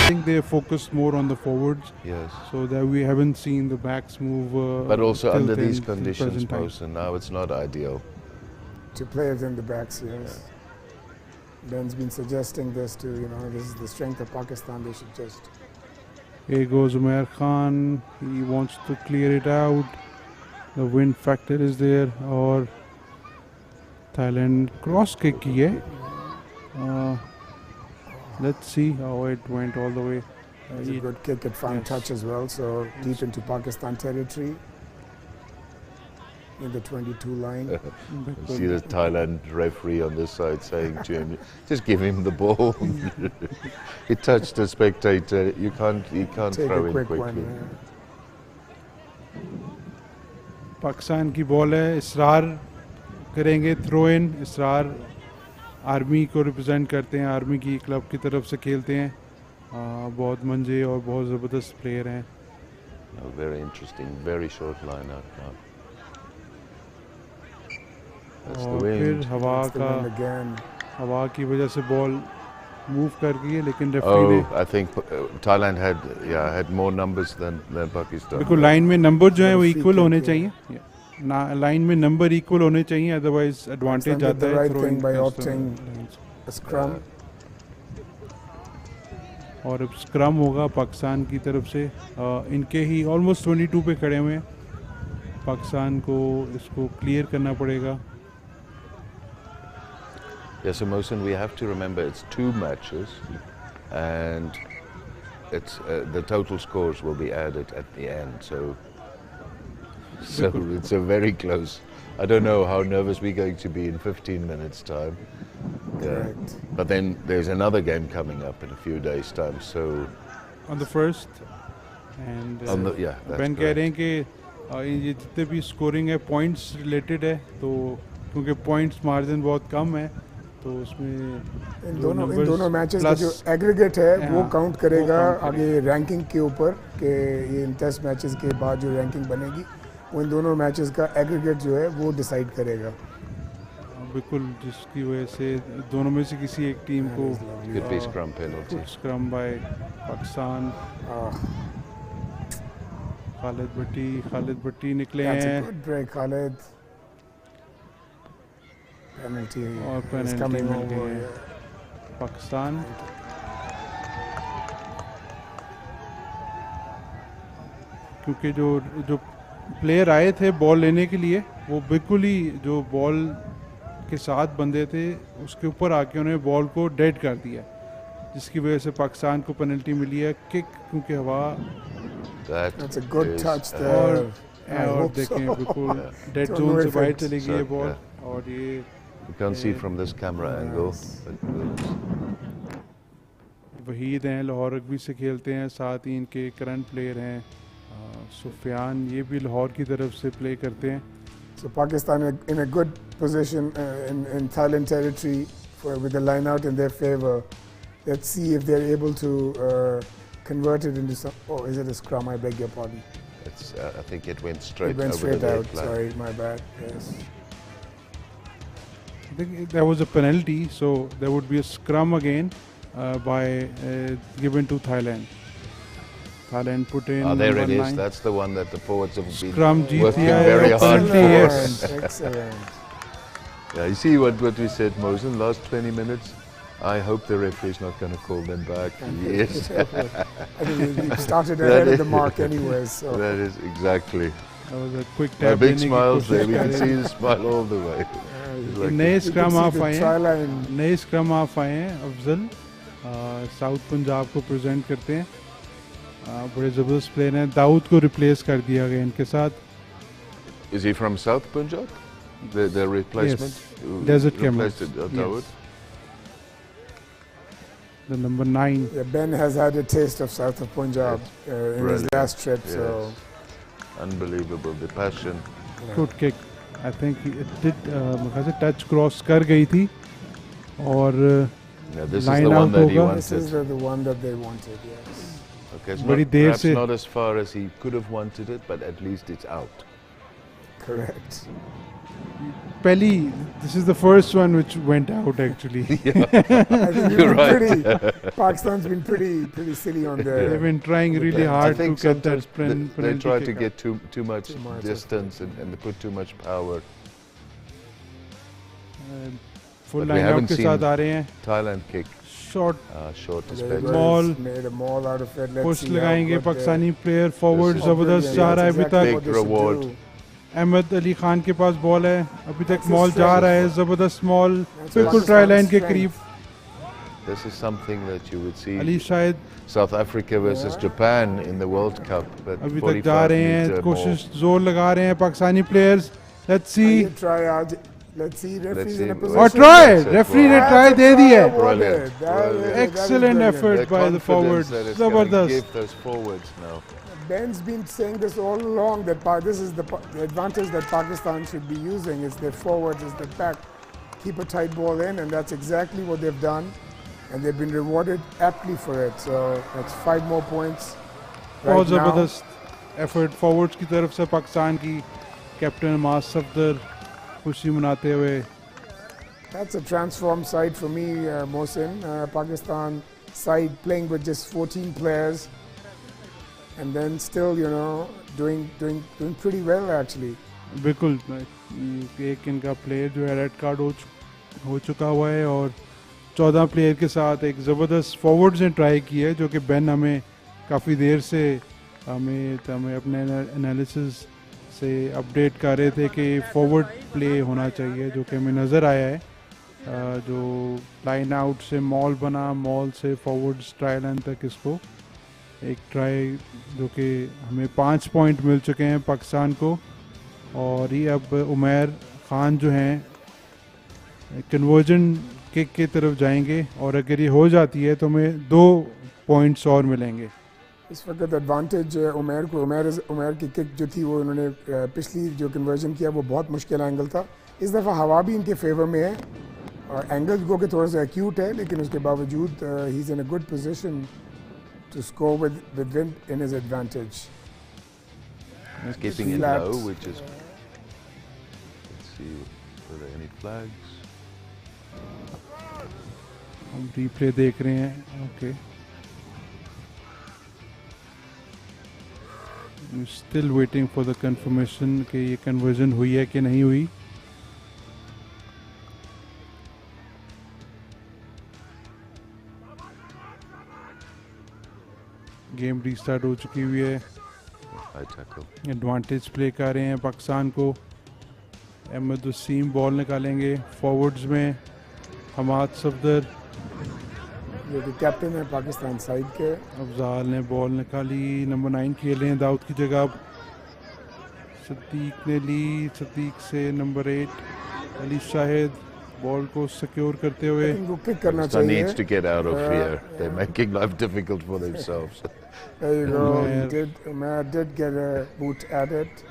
I think they focus more on the forwards, Yes. so that we haven't seen the backs move. But also till under then, these till conditions, present time. Mohsen, now it's not ideal. To players in the backs, yes. Ben's been suggesting this to, this is the strength of Pakistan, they should just. Here goes Umair Khan. He wants to clear it out. The wind factor is there. Or Thailand cross kick की है. Let's see how it went all the way. It was a good kick, it found touch as well, so deep into Pakistan territory. In the 22 line. You see the Thailand referee on this side saying to him, just give him the ball. He touched the spectator. You can't Take throw a in quick quickly. one. Pakistan की ball है. इसरार करेंगे throw in. Israr army को represent करते हैं, army की club की तरफ से खेलते हैं. बहुत मंजे और बहुत ज़बरदस्त प्लेयर हैं. Very interesting, very short line out now. That's the और फिर wind. हवा That's the का wind again. हवा की वजह से बॉल मूव कर गई है, लेकिन रेफरी ने Oh, I think Thailand had more numbers than Pakistan. बिल्कुल लाइन में नंबर जो है वो Free इक्वल kick, होने yeah. चाहिए ना, लाइन में नंबर इक्वल होने चाहिए, अदरवाइज एडवांटेज Pakistan did आता the है right throwing thing by against the opting lines. a scrum. और अब स्क्रम होगा पाकिस्तान की तरफ से, इनके ही ऑलमोस्ट 22 पे खड़े हुए हैं, पाकिस्तान को इसको क्लियर करना पड़ेगा. Yes, so Mohsen, we have to remember it's 2 matches, and it's the total scores will be added at the end. So it's a very close. I don't know how nervous we're going to be in 15 minutes' time. Correct. But then there's another game coming up in a few days' time. So on the first and that's Ben कह रहे हैं कि ये जितने भी scoring है points related है, तो क्योंकि पॉइंट्स मार्जिन बहुत कम है तो उसमें इन दोनों मैचेस का जो एग्रीगेट है वो काउंट करेगा आगे रैंकिंग के ऊपर, कि ये इन टेस्ट मैचेस के बाद जो रैंकिंग बनेगी वो इन दोनों मैचेस का एग्रीगेट जो है वो डिसाइड करेगा. बिल्कुल, जिसकी वजह से दोनों में से किसी एक टीम को could be scrum penalty. Scrum by Pakistan. Khalid Bhatti निकले हैं. Good break Khalid. पेनल्टी और पेनल्टी मिल गई है पाकिस्तान. क्योंकि जो प्लेयर आए थे बॉल लेने के लिए वो बिल्कुल ही जो बॉल के साथ बंदे थे उसके ऊपर आके उन्होंने बॉल को डेड कर दिया, जिसकी वजह से पाकिस्तान को पेनल्टी मिली है. किक क्योंकि हवा That's a good touch there. और देखें बिल्कुल डेड जोन से बाहर चली गई है बॉल. और ये You can't see from this camera angle. Waheed हैं, लाहौर रग्बी से खेलते हैं, साथ ही इनके करंट प्लेयर हैं सुफियान, ये भी लाहौर की तरफ से प्ले करते हैं. So Pakistan in a good position in Thailand territory with the line out in their favor. Let's see if they're able to convert it into some. Oh, is it a scrum? I beg your pardon. I think it went straight. It went over straight the out. red line. Sorry, my bad. Yes. I think there was a penalty, so there would be a scrum again given to Thailand. Thailand put in. Oh, there it one is. line. That's the one that the forwards have been Scrum Jeet working लिया है, very hard penalty, for. yes. Excellent. Yeah, you see what we said, Mohsen, last 20 minutes? I hope the referee's not going to call them back. Yes. I think we started ahead of the mark anyways. So. That is exactly. That was a quick A tap. big लेने की smiles there. कोशिश We can कर see रहे the smile all the way. It's like नए You can scrum see of the आए try हैं. line. नए scrum of आए हैं. अफजल साउथ पंजाब को प्रेजेंट करते हैं. बड़े ज़बरदस्त प्लेयर हैं. दाऊद को रिप्लेस कर दिया गया इनके साथ. Is he from South Punjab? The replacement? Who Desert replaced Camels. Dawood? The number 9. Yeah, Ben has had a taste of South of Punjab in his Brilliant. last trip. Yes. So Unbelievable. The passion. Good kick. I think it did. मेरे ख्याल से touch cross कर गई थी और Yeah, this is line the one out that he होगा. this is wanted. the one that they wanted. Yes. Okay, it's बड़ी not, there perhaps से- not as far as he could have wanted it, but at least it's out. Correct. पहली. This is the first one which went out actually. I think we've You're been right. Pakistan's been pretty silly on They've the. been trying really I hard to think get that sometimes they penalty try to kick get too much Too much, distance and they put too much power. Full But we line out haven't के seen- साथ आ रहे हैं. Thailand kick, shot short is They better. Mall. made a mall out of it. Let's push see how लगाएंगे good they- Pakistani player. Forward This is- जबरदस्त जा रहा है अभी That's तक. exactly what they should reward. do. Ahmad Ali Khan के पास ball है. अभी तक That's मॉल his जा strength. रहा है. जबरदस्त मॉल That's बिल्कुल ट्राई लाइन के Pakistan's करीब. strength. This is something that you would see Ali शायद South Africa versus Japan in the World Cup. But अभी तक 45 जा रहे हैं. meter कोशिश जोर लगा रहे हैं Pakistani players. Let's see. You try out. Let's see. Referees see. in a Or position. और ट्राई. That's it. रेफरी ने That's ट्राई a दे दी है. try awarded. Brilliant. That is- that is Excellent brilliant. effort. The by the confidence forwards. that it's gonna Zabardast. give those forwards now. Ben's been saying this all along that this is the advantage that Pakistan should be using is their forwards, is their back. Keep a tight ball in, and that's exactly what they've done, and they've been rewarded aptly for it. So that's 5 more points. बहुत Right now. ज़बरदस्त effort forwards की तरफ से पाकिस्तान की. Captain मास सफदर खुशी मनाते हुए। That's a transformed side for me, Mohsin. Pakistan side playing with just 14 players, and then still, doing pretty well actually. बिल्कुल, एक इनका प्लेयर जो है रेड कार्ड हो चुका हुआ है और 14 प्लेयर के साथ एक ज़बरदस्त फॉरवर्ड्स ने ट्राई किया है, जो कि बेन हमें काफ़ी देर से हमें अपने एनालिसिस से अपडेट कर रहे थे कि फॉरवर्ड प्ले होना चाहिए, जो कि हमें नज़र आया है। जो लाइन आउट से मॉल बना, मॉल से फॉरवर्ड्स ट्राई लाइन तक इसको एक ट्राई, जो कि हमें 5 पॉइंट मिल चुके हैं पाकिस्तान को। और ये अब उमैर खान जो हैं कन्वर्जन किक की तरफ जाएंगे और अगर ये हो जाती है तो हमें 2 पॉइंट्स और मिलेंगे। इस वक्त एडवांटेज उमैर को, उमैर की किक जो थी वो उन्होंने पिछली जो कन्वर्जन किया वो बहुत मुश्किल एंगल था। इस दफ़ा हवा भी इनके फेवर में है और एंगल को के थोड़ा सा एक्यूट है, लेकिन उसके बावजूद he is in a good position to score with wind in his advantage. He's keeping it low, which is. Let's see, are there any flags? हम replay देख रहे हैं, okay. I'm still waiting for the confirmation कि ये conversion हुई है कि नहीं हुई। गेम रीस्टार्ट हो चुकी हुई है। एडवांटेज प्ले कर रहे हैं पाकिस्तान को। अहमद वसीम बॉल निकालेंगे फॉरवर्ड्स में। हमाद सफदर जो कि कैप्टन है पाकिस्तान साइड के। अफजाल ने बॉल निकाली, नंबर 9 खेल रहे हैं दाऊद की जगह। सदीक ने ली, सदीक से नंबर 8 अली शाहिद बॉल को सिक्योर करते हुए। किक करना Pakistan चाहिए। needs to get out of here. They're making life difficult for themselves. There you go. Umar did get a boot at it.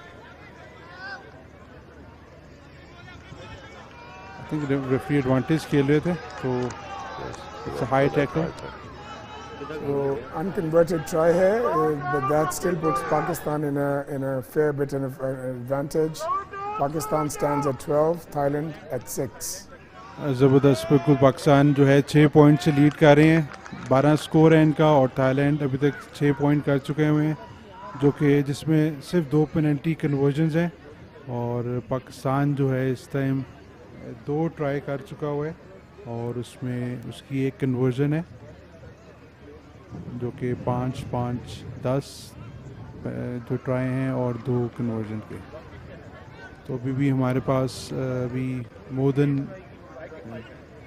I think referee advantage खेल रहे थे, तो it's a high tackle. So unconverted try here, but that still puts Pakistan in a fair bit of an advantage. Pakistan stands at 12, Thailand at 6. ज़बरदस्त, बिल्कुल पाकिस्तान जो है 6 point से lead कर रहे हैं। 12 स्कोर है इनका और थाईलैंड अभी तक 6 पॉइंट कर चुके हुए हैं, जो कि जिसमें सिर्फ 2 पेनल्टी कन्वर्जन्स हैं। और पाकिस्तान जो है इस टाइम 2 ट्राई कर चुका हुआ है और उसमें उसकी 1 कन्वर्जन है, जो कि 5-5-10 जो ट्राई हैं और 2 कन्वर्जन के। तो अभी भी हमारे पास अभी मोर देन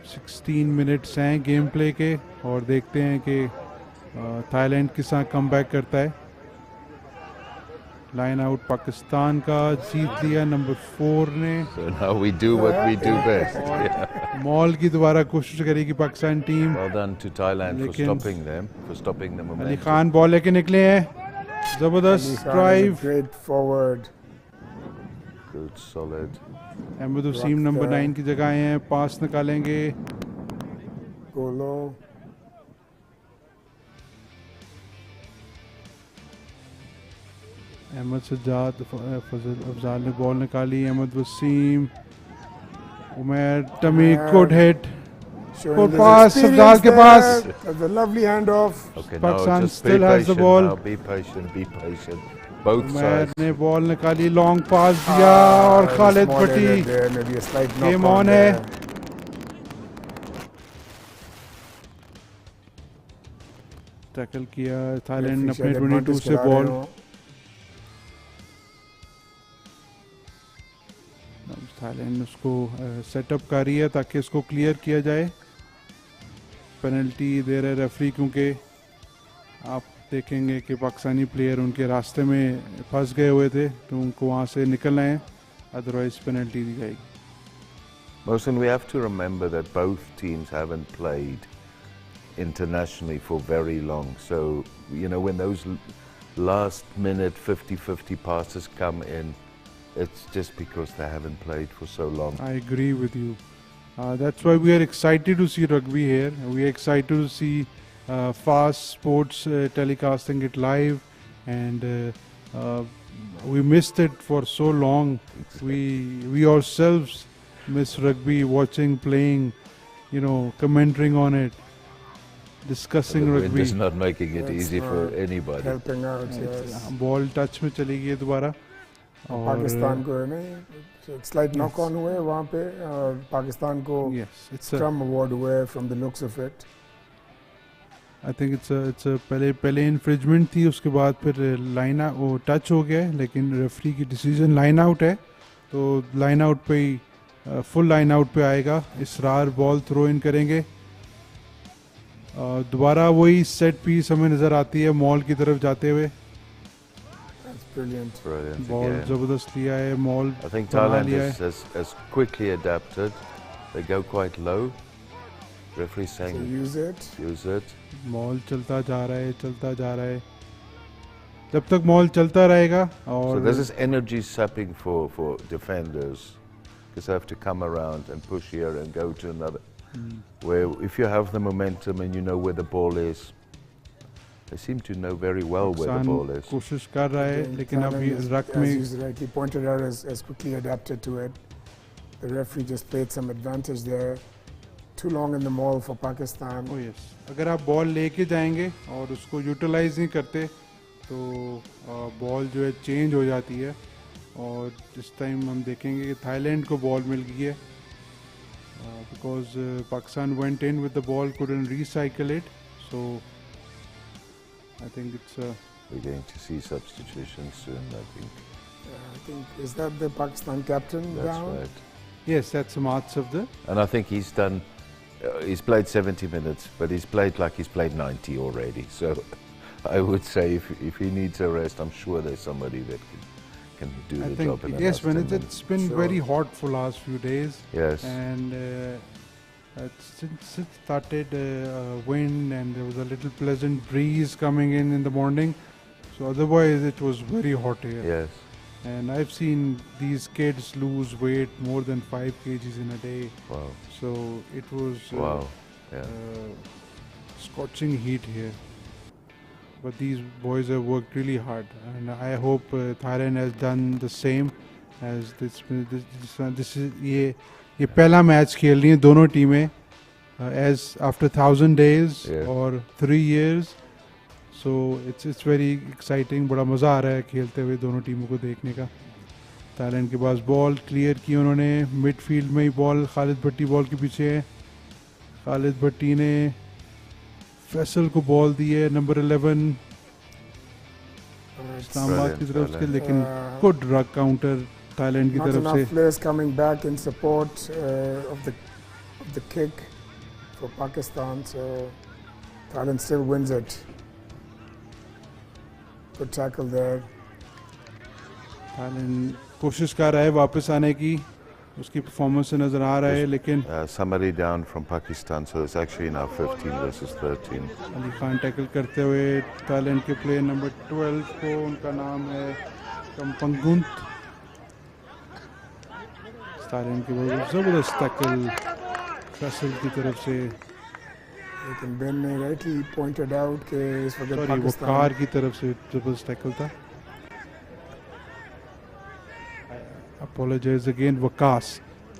16 मिनट्स हैं गेम प्ले के और देखते हैं कि थाईलैंड के साथ कमबैक करता है। लाइन आउट पाकिस्तान का जीत लिया नंबर 4 ने। So now we do what we do best. Yeah. Mall की दोबारा कोशिश करेगी Pakistan team. Well done to Thailand for stopping them, for stopping the momentum. Ali Khan ball लेके निकले हैं, जबरदस्त drive. Great forward. Good, solid. Ahmed Waseem number 9 की जगह आए हैं, पास निकालेंगे। Golo. अहमद सज्जाद, अफजाल ने बॉल निकाली। अहमद वसीम, उमैर टमी, good hit, good pass Afzal के पास। The lovely handoff. Okay, Pakistan now just still has the ball. Now be patient, be patient. Both Umair sides. ने बॉल निकाली, लॉन्ग पास दिया और खालिद भट्टी गेम ऑन है। टैकल किया थाईलैंड ने अपने 22 से बॉल। थाईलैंड उसको सेटअप कर रही है ताकि इसको क्लियर किया जाए। पेनल्टी दे रहे रेफरी, क्योंकि आप देखेंगे कि पाकिस्तानी प्लेयर उनके रास्ते में फंस गए हुए थे, तो उनको वहाँ से निकलना है, अदरवाइज पेनल्टी दी जाएगी। Mohsin, we have to remember that both teams haven't played internationally for very long. So, you know, when those last minute 50-50 passes come in, it's just because they haven't played for so long. I agree with you. That's why we are excited to see rugby here. We are excited to see fast sports telecasting it live, and we missed it for so long. We ourselves miss rugby, watching, playing, you know, commenting on it, discussing The wind rugby. is not making it That's easy for not anybody. helping out, yes. Ball touch में चली गई दोबारा और पाकिस्तान को है नहीं एक slight knock on हुए वहाँ पे और पाकिस्तान को yes, it's a, scrum award हुए from the looks of it I think it's a पहले इन्फ्रिजमेंट थी, उसके बाद फिर लाइन वो टच हो गया है, लेकिन रेफरी की डिसीजन लाइन आउट है, तो लाइन आउट पे ही फुल लाइन आउट पे आएगा. इसरार बॉल थ्रो इन करेंगे. दोबारा वही सेट पीस हमें नज़र आती है मॉल की तरफ जाते हुए. Brilliant Brilliant ball again. जबरदस्त लिया है, मॉल I think बना Thailand लिया है. has quickly adapted. They go quite low. Referee saying use it use it. Mall चलता जा रहा है, चलता जा रहा है, जब तक मॉल चलता रहेगा. और So this is energy sapping for defenders because they have to come around and push here and go to another. Where if you have the momentum and you know where the ball is, they seem to know very well where the Pakistan ball is. कोशिश कर रहा है, लेकिन अब ये रक में as you rightly pointed out has quickly adapted to it. The referee just played some advantage there. Too long in the maul for Pakistan. Oh yes. अगर आप बॉल लेके जाएंगे और उसको यूटिलाइज नहीं करते तो बॉल जो है चेंज हो जाती है. और इस टाइम हम देखेंगे कि थाईलैंड को बॉल मिल गई है because Pakistan went in with the ball, couldn't recycle it, so I think it's We're going to see substitutions soon, I think. I think is that the Pakistan captain That's down? right. yes, that's Mats of the And I think he's done. He's played 70 minutes, but he's played like he's played 90 already. So I would say if he needs a rest, I'm sure there's somebody that can do I the think job. In the yes, last when 10 it's minutes. been Sure. very hot for last few days. Yes. And since it started wind and there was a little pleasant breeze coming in the morning, so otherwise it was very hot here. Yes. And I've seen these kids lose weight more than 5 kgs in a day. Wow. So it was Wow. Yeah. scorching heat here. But these boys have worked really hard, and I hope Thailand has done the same as this is ये पहला match खेल रही हैं दोनों टीमें as after 1000 days Yeah. or 3 years. So it's very exciting. बड़ा मज़ा आ रहा है खेलते हुए दोनों टीमों को देखने का. थाईलैंड के पास बॉल क्लियर की उन्होंने, मिडफील्ड में ही बॉल, खालिद भट्टी बॉल के पीछे है. खालिद भट्टी ने फैसल को बॉल दी है, नंबर 11 इस्लामाबाद की तरफ से, लेकिन गुड रग काउंटर थाईलैंड की Not तरफ enough से. players coming back in support of the kick for Pakistan, so Thailand still wins it. Good tackle there. Thailand कोशिश कर रहा है वापस आने की, उसकी परफॉर्मेंस से नज़र आ रहा है, लेकिन Somebody down from Pakistan, so it's actually now 15 versus 13. Ali Khan tackle करते हुए थाईलैंड के प्लेयर नंबर 12 को, उनका नाम है कंपंगुंत. थाईलैंड के बहुत ज़बरदस्त टैकल फैसल की तरफ से, लेकिन बेन ने rightly pointed out कि इस वक्त सॉरी वो पाकिस्तान कार की तरफ से ज़बरदस्त टैकल था. Apologize again, Wakas.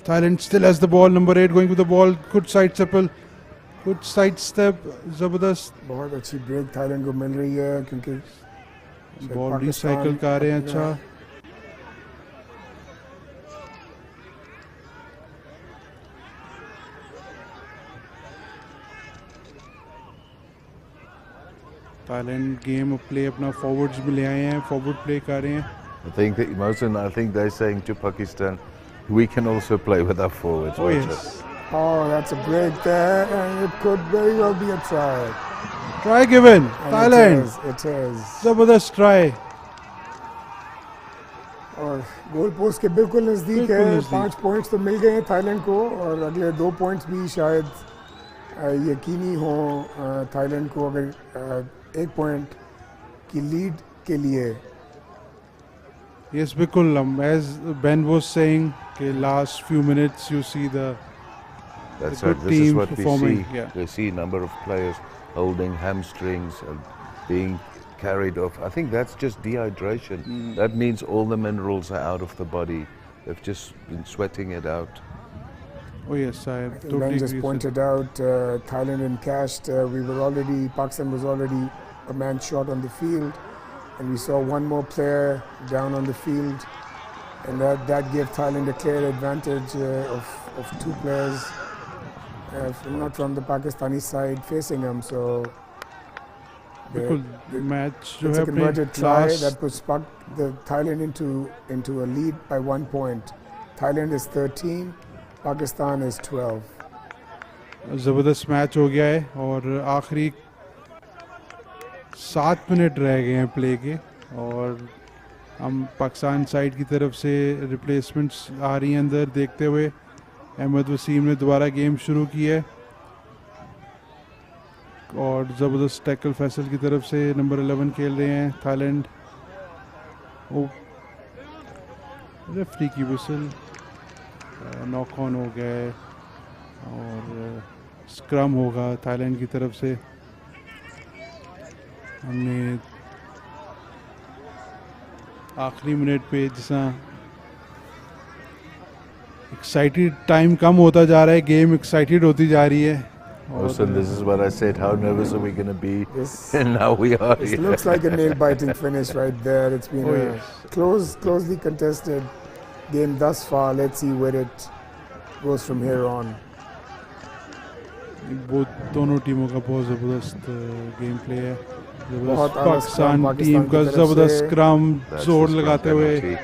Thailand still has the ball, number 8 going with the ball, good side step, ज़बरदस्त बहुत अच्छी ब्रेक थाईलैंड को मिल रही है क्योंकि बॉल पाकिस्तान रिसाइकिल कर रहे हैं. अच्छा थाईलैंड गेम प्ले अपना फॉरवर्ड्स भी ले आए हैं, फॉरवर्ड प्ले कर रहे हैं. I think that Mohsen, I think they're saying to Pakistan, we can also play with our forwards. Oh watch yes, it. Oh, that's a break there, and it could very well be a try. try given, And Thailand, it is. ज़बरदस्त try. और goal post के बिल्कुल नज़दीक बिल्कुल है. नज़दीक. 5 points तो मिल गए हैं थाईलैंड को, और अगले 2 पॉइंट्स भी शायद यकीनी हो थाईलैंड को, अगर 1 पॉइंट की लीड के लिए. Yes, बिल्कुल. As Ben was saying, के last few minutes you see the That's good right. This is team what we performing, see. yeah. We see a number of players holding hamstrings and being carried off. I think that's just dehydration. That means all the minerals are out of the body. They've just been sweating it out. Oh yes, I I think totally Ben just agree. pointed out Thailand encashed. Pakistan was already a man short on the field, and we saw one more player down on the field, and that gave Thailand a clear advantage of two players, not from the Pakistani side facing them. So बिल्कुल match जो it's है a अपने converted try last that puts the Thailand into a lead by 1 point. Thailand is 13, Pakistan is 12. ज़बरदस्त match हो गया है और आखिरी 7 मिनट रह गए हैं प्ले के और हम पाकिस्तान साइड की तरफ से रिप्लेसमेंट्स आ रही हैं अंदर देखते हुए। अहमद वसीम ने दोबारा गेम शुरू की है और ज़बरदस्त टैकल फैसल की तरफ से नंबर 11 खेल रहे हैं थाईलैंड। ओ रेफरी की विसल नॉक ऑन हो गया है और स्क्रम होगा थाईलैंड की तरफ से। हमने आखिरी मिनट पे जिसा एक्साइटेड टाइम कम होता जा रहा है, गेम एक्साइटेड होती जा रही है। Listen, this is what I said. How nervous are we going to be? This, And now we are. this here. looks like a nail-biting finish right there. It's been Oh, a yes. closely contested game thus far. Let's see where it goes from here on. वो दोनों टीमों का बहुत ज़बरदस्त game play है। बहुत ज़बरदस्त आला पाकिस्तान स्क्रम टीम पाकिस्तान का की तरफ ज़बरदस्त से। स्क्रम That's जोर the scrum लगाते हुए penalty.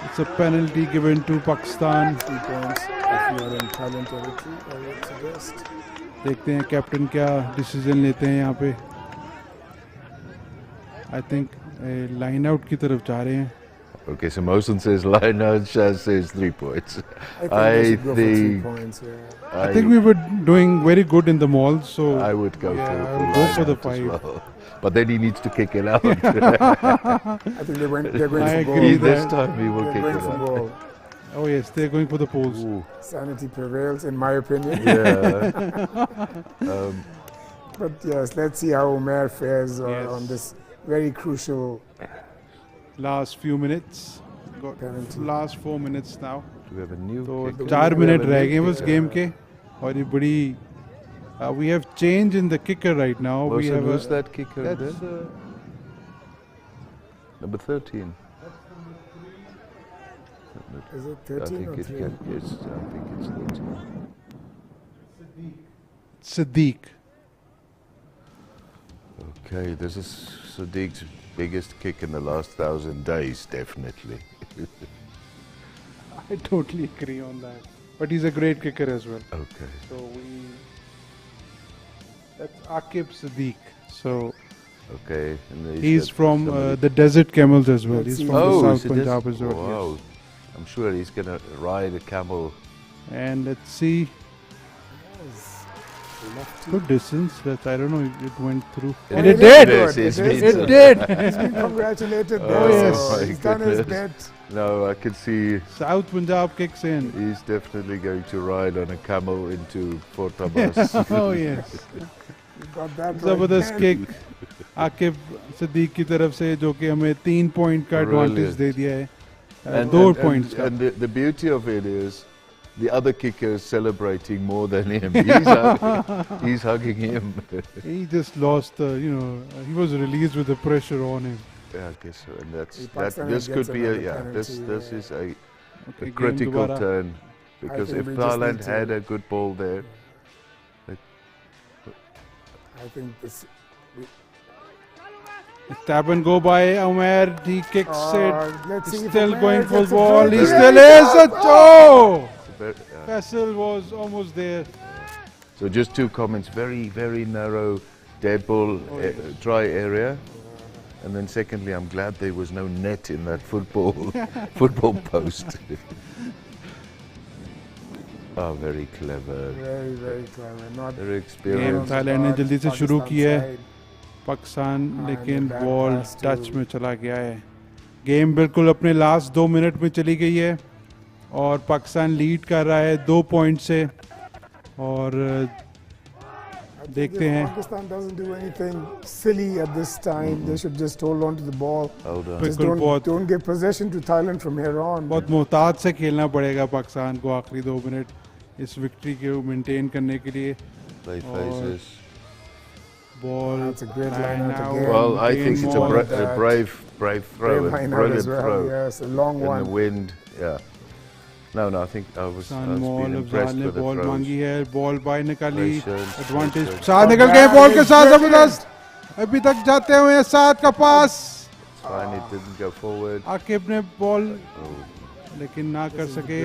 It's a penalty given to Pakistan. 3 points if you are in Thailand territory, I would suggest. देखते हैं कैप्टन क्या डिसीजन लेते हैं यहाँ पे। आई थिंक लाइन आउट की तरफ जा रहे हैं। Okay, so Mohsen says line out, Shaz says 3 points. I think they should go for 3 think points. Yeah. I think we were doing very good in the mall, so I would go yeah, for, I would go line for the out as 5. well. But then he needs to kick it out. I think they're going I for agree goal. This that- time he will They're kick going it for out. goal. Oh yes, they're going for the poles. Ooh, Sanity prevails, in my opinion. yeah. But yes, let's see how Umair fares Yes. on this very crucial. Last few minutes, got Penalty. last 4 minutes now. Do we have a new तो kicker? 4 Do we minute have a रह new गए बस kicker? Game के और ये बड़ी we have change in the kicker right now. We Mohsen, have who's that kicker that's, there? Number 13. Is it I 13 think or it 3? can, yes, I think it's 13. Siddiq. Okay, this is Sadiq's biggest kick in the last 1,000 days, definitely. I totally agree on that. But he's a great kicker as well. Okay. So that's Aqib Siddiq. So Okay. And he's got from somebody- the Desert Camels as well. Let's He's see. from the Oh, South so this- Punjab as well. Wow. Yes. I'm sure he's going to ride a camel. And let's see. Good distance. I don't know if it went through. And it Yes, did. yes, It yes. It did. He's been congratulated Oh, there. yes. So my he's done his goodness. bit. No, I can see South Punjab kicks in. he's definitely going to ride on a camel into Fort Abbas. Oh yes. He got that right जबरदस्त there. Kick Aqib Siddique की तरफ से जो कि हमें 3 point का advantage Brilliant. दे दिया है 2 पॉइंट्स का and the beauty of it is the other kicker is celebrating more than him. He's hugging him. he just lost he was released with the pressure on him. Yeah, I guess so. And If Pakistan this gets could be a another this penalty, is a Okay, game critical दोबारा. turn because think if we just Thailand need to- had a good ball there, I think this. Tap and go by Umair. He kicks it. Let's see He's if still Umair going for gets a ball. He break. still is a toe. yeah. Faisal was almost there. So just 2 comments. Very, very narrow dead ball dry area. And then secondly, I'm glad there was no net in that football post. Oh, very clever. Very, very clever. Not Very Game experienced. Thailand ने जल्दी से शुरू की है. Pakistan Pakistan हाँ, लेकिन back ball pass to- touch में चला गया है. गेम बिल्कुल अपने लास्ट 2 मिनट में चली गई है और पाकिस्तान लीड कर रहा है 2 पॉइंट से और देखते हैं। Pakistan doesn't do anything silly at this time. They should just hold on to the ball. Hold on. Just बिल्कुल don't give possession to Thailand from here on. बहुत मोहतात से खेलना पड़ेगा पाकिस्तान को आखिरी 2 मिनट इस विक्ट्री को मेंटेन करने के लिए। Play phases. Ball That's a great line out again. Well, I think it's a, more of a that. brave throw, Brave a line out brilliant as well. throw Yes, a long in one. the wind. Yeah. No, I think I was mall been Afzal impressed ने with the ball throws. मांगी है, ball by निकाली, Patience, advantage patience. साथ निकल गए ball के साथ, जबरदस्त अभी तक जाते हुए साथ का पास, Fine, it didn't go forward. Aqib ने बॉल लेकिन ना कर सके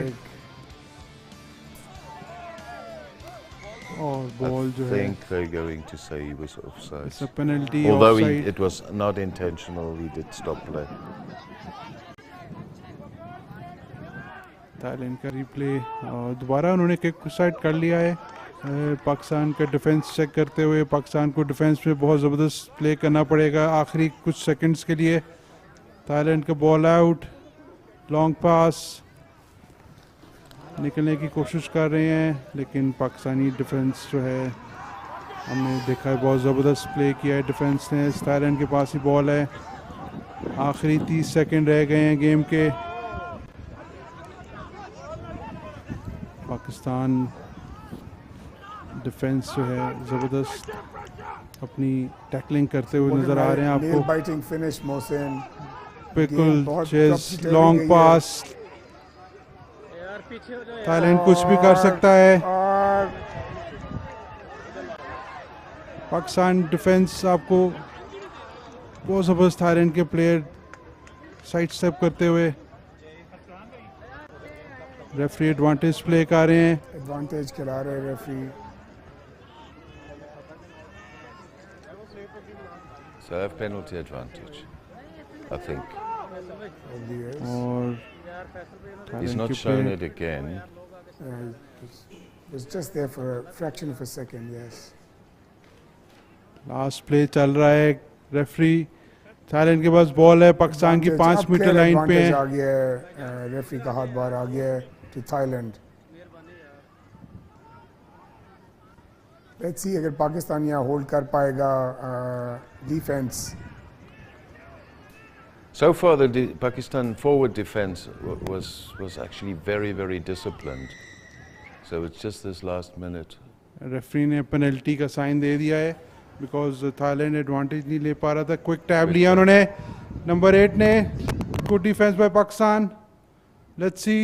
और बॉल जो I है think they're going to say he was offside. It's a penalty Although offside. it was not intentional, he did stop play. Thailand का रिप्ले और दोबारा उन्होंने किक साइड कर लिया है। पाकिस्तान का डिफेंस चेक करते हुए पाकिस्तान को डिफेंस में बहुत ज़बरदस्त प्ले करना पड़ेगा आखिरी कुछ सेकंड्स के लिए। थाईलैंड का बॉल आउट, लॉन्ग पास निकलने की कोशिश कर रहे हैं लेकिन पाकिस्तानी डिफेंस जो है हमने देखा है बहुत ज़बरदस्त प्ले किया है डिफेंस ने। थाईलैंड के पास ही बॉल है, आखिरी 30 सेकंड रह गए हैं गेम के। पाकिस्तान डिफेंस जो है ज़बरदस्त अपनी टैकलिंग करते हुए नज़र आ रहे हैं आपको। Nail biting finish, Mohsin. बिल्कुल बहुत चेज topsy-turvy लॉन्ग गई है। पास, थाईलैंड कुछ भी कर सकता है। और पाकिस्तान डिफेंस आपको बहुत ज़बरदस्त थाईलैंड के प्लेयर साइड स्टेप करते हुए रेफरी एडवांटेज प्ले कर रहे हैं। एडवांटेज खिला रहे referee. So I have penalty advantage, I think. और He's थाईलैंड not के shown player it again. was just there for a fraction of a second. Yes. Last play चल रहा है, रेफरी थाईलैंड के पास बॉल है, पाकिस्तान की 5 मीटर लाइन पे एडवांटेज है। आ गया है, रेफरी का हाथ बाहर आ गया है टू थाईलैंड। लेट्स सी अगर पाकिस्तान यहाँ होल्ड कर पाएगा defence. So far, the Pakistan forward defense was actually very disciplined. So it's just this last minute. Referee ने पेनल्टी का साइन दे दिया है बिकॉज थाईलैंड एडवांटेज नहीं ले पा रहा था। क्विक टैब लिया उन्होंने, नंबर 8 ने। Good defence bye Pakistan. Let's see,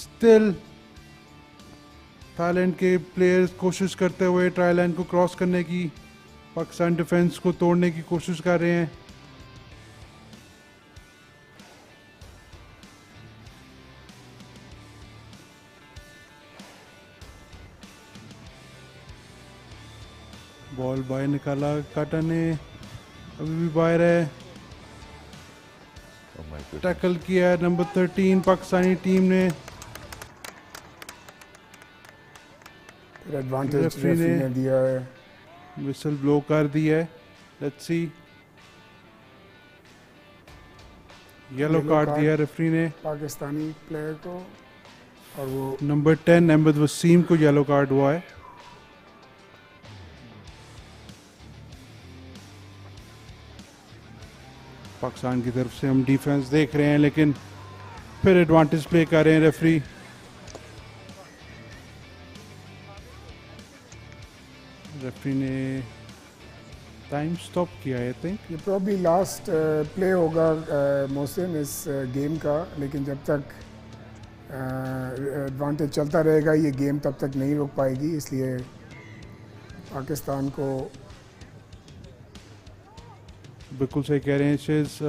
still Thailand के प्लेयर्स कोशिश करते हुए ट्राई लाइन को क्रॉस करने की, पाकिस्तान डिफेंस को तोड़ने की कोशिश कर रहे हैं। बॉल बाहर निकाला काटा ने, अभी भी बाहर है। Oh my goodness. टैकल किया नंबर 13 पाकिस्तानी टीम ने। एडवांटेज रेफरी रेफरी ने ने दिया है। विसल ब्लो कर दी है। लेट्स सी, येलो कार्ड दिया रेफरी ने पाकिस्तानी प्लेयर को, और वो नंबर 10 अहमद वसीम को येलो कार्ड हुआ है। पाकिस्तान की तरफ से हम डिफेंस देख रहे हैं लेकिन फिर एडवांटेज प्ले कर रहे हैं रेफरी। रेफरी ने टाइम स्टॉप किया आई थिंक। ये प्रॉब्ली लास्ट प्ले होगा मोहसिन इस गेम का, लेकिन जब तक एडवांटेज चलता रहेगा ये गेम तब तक नहीं रोक पाएगी, इसलिए पाकिस्तान को बिल्कुल सही कह रहे हैं शेज।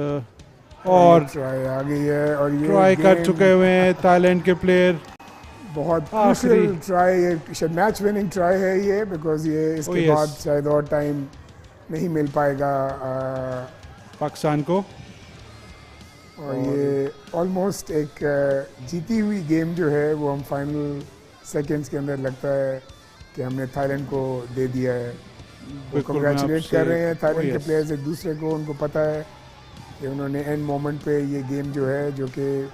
और ट्राई आ गई है और ये ट्राई कर game चुके हुए हैं थाईलैंड के प्लेयर। बहुत आखिरी क्रूशियल ट्राई, ये मैच विनिंग ट्राई है ये, बिकॉज ये इसके yes. बाद शायद और टाइम नहीं मिल पाएगा पाकिस्तान को। और ये ऑलमोस्ट एक जीती हुई गेम जो है वो हम फाइनल सेकेंड्स के अंदर लगता है कि हमने थाईलैंड को दे दिया है। वो बिल्कुल, मैं कंग्रेचुलेट आपसे- कर रहे हैं थाईलैंड के yes. प्लेयर्स एक दूसरे को, उनको पता है कि उन्होंने एंड मोमेंट पे ये गेम जो है, जो कि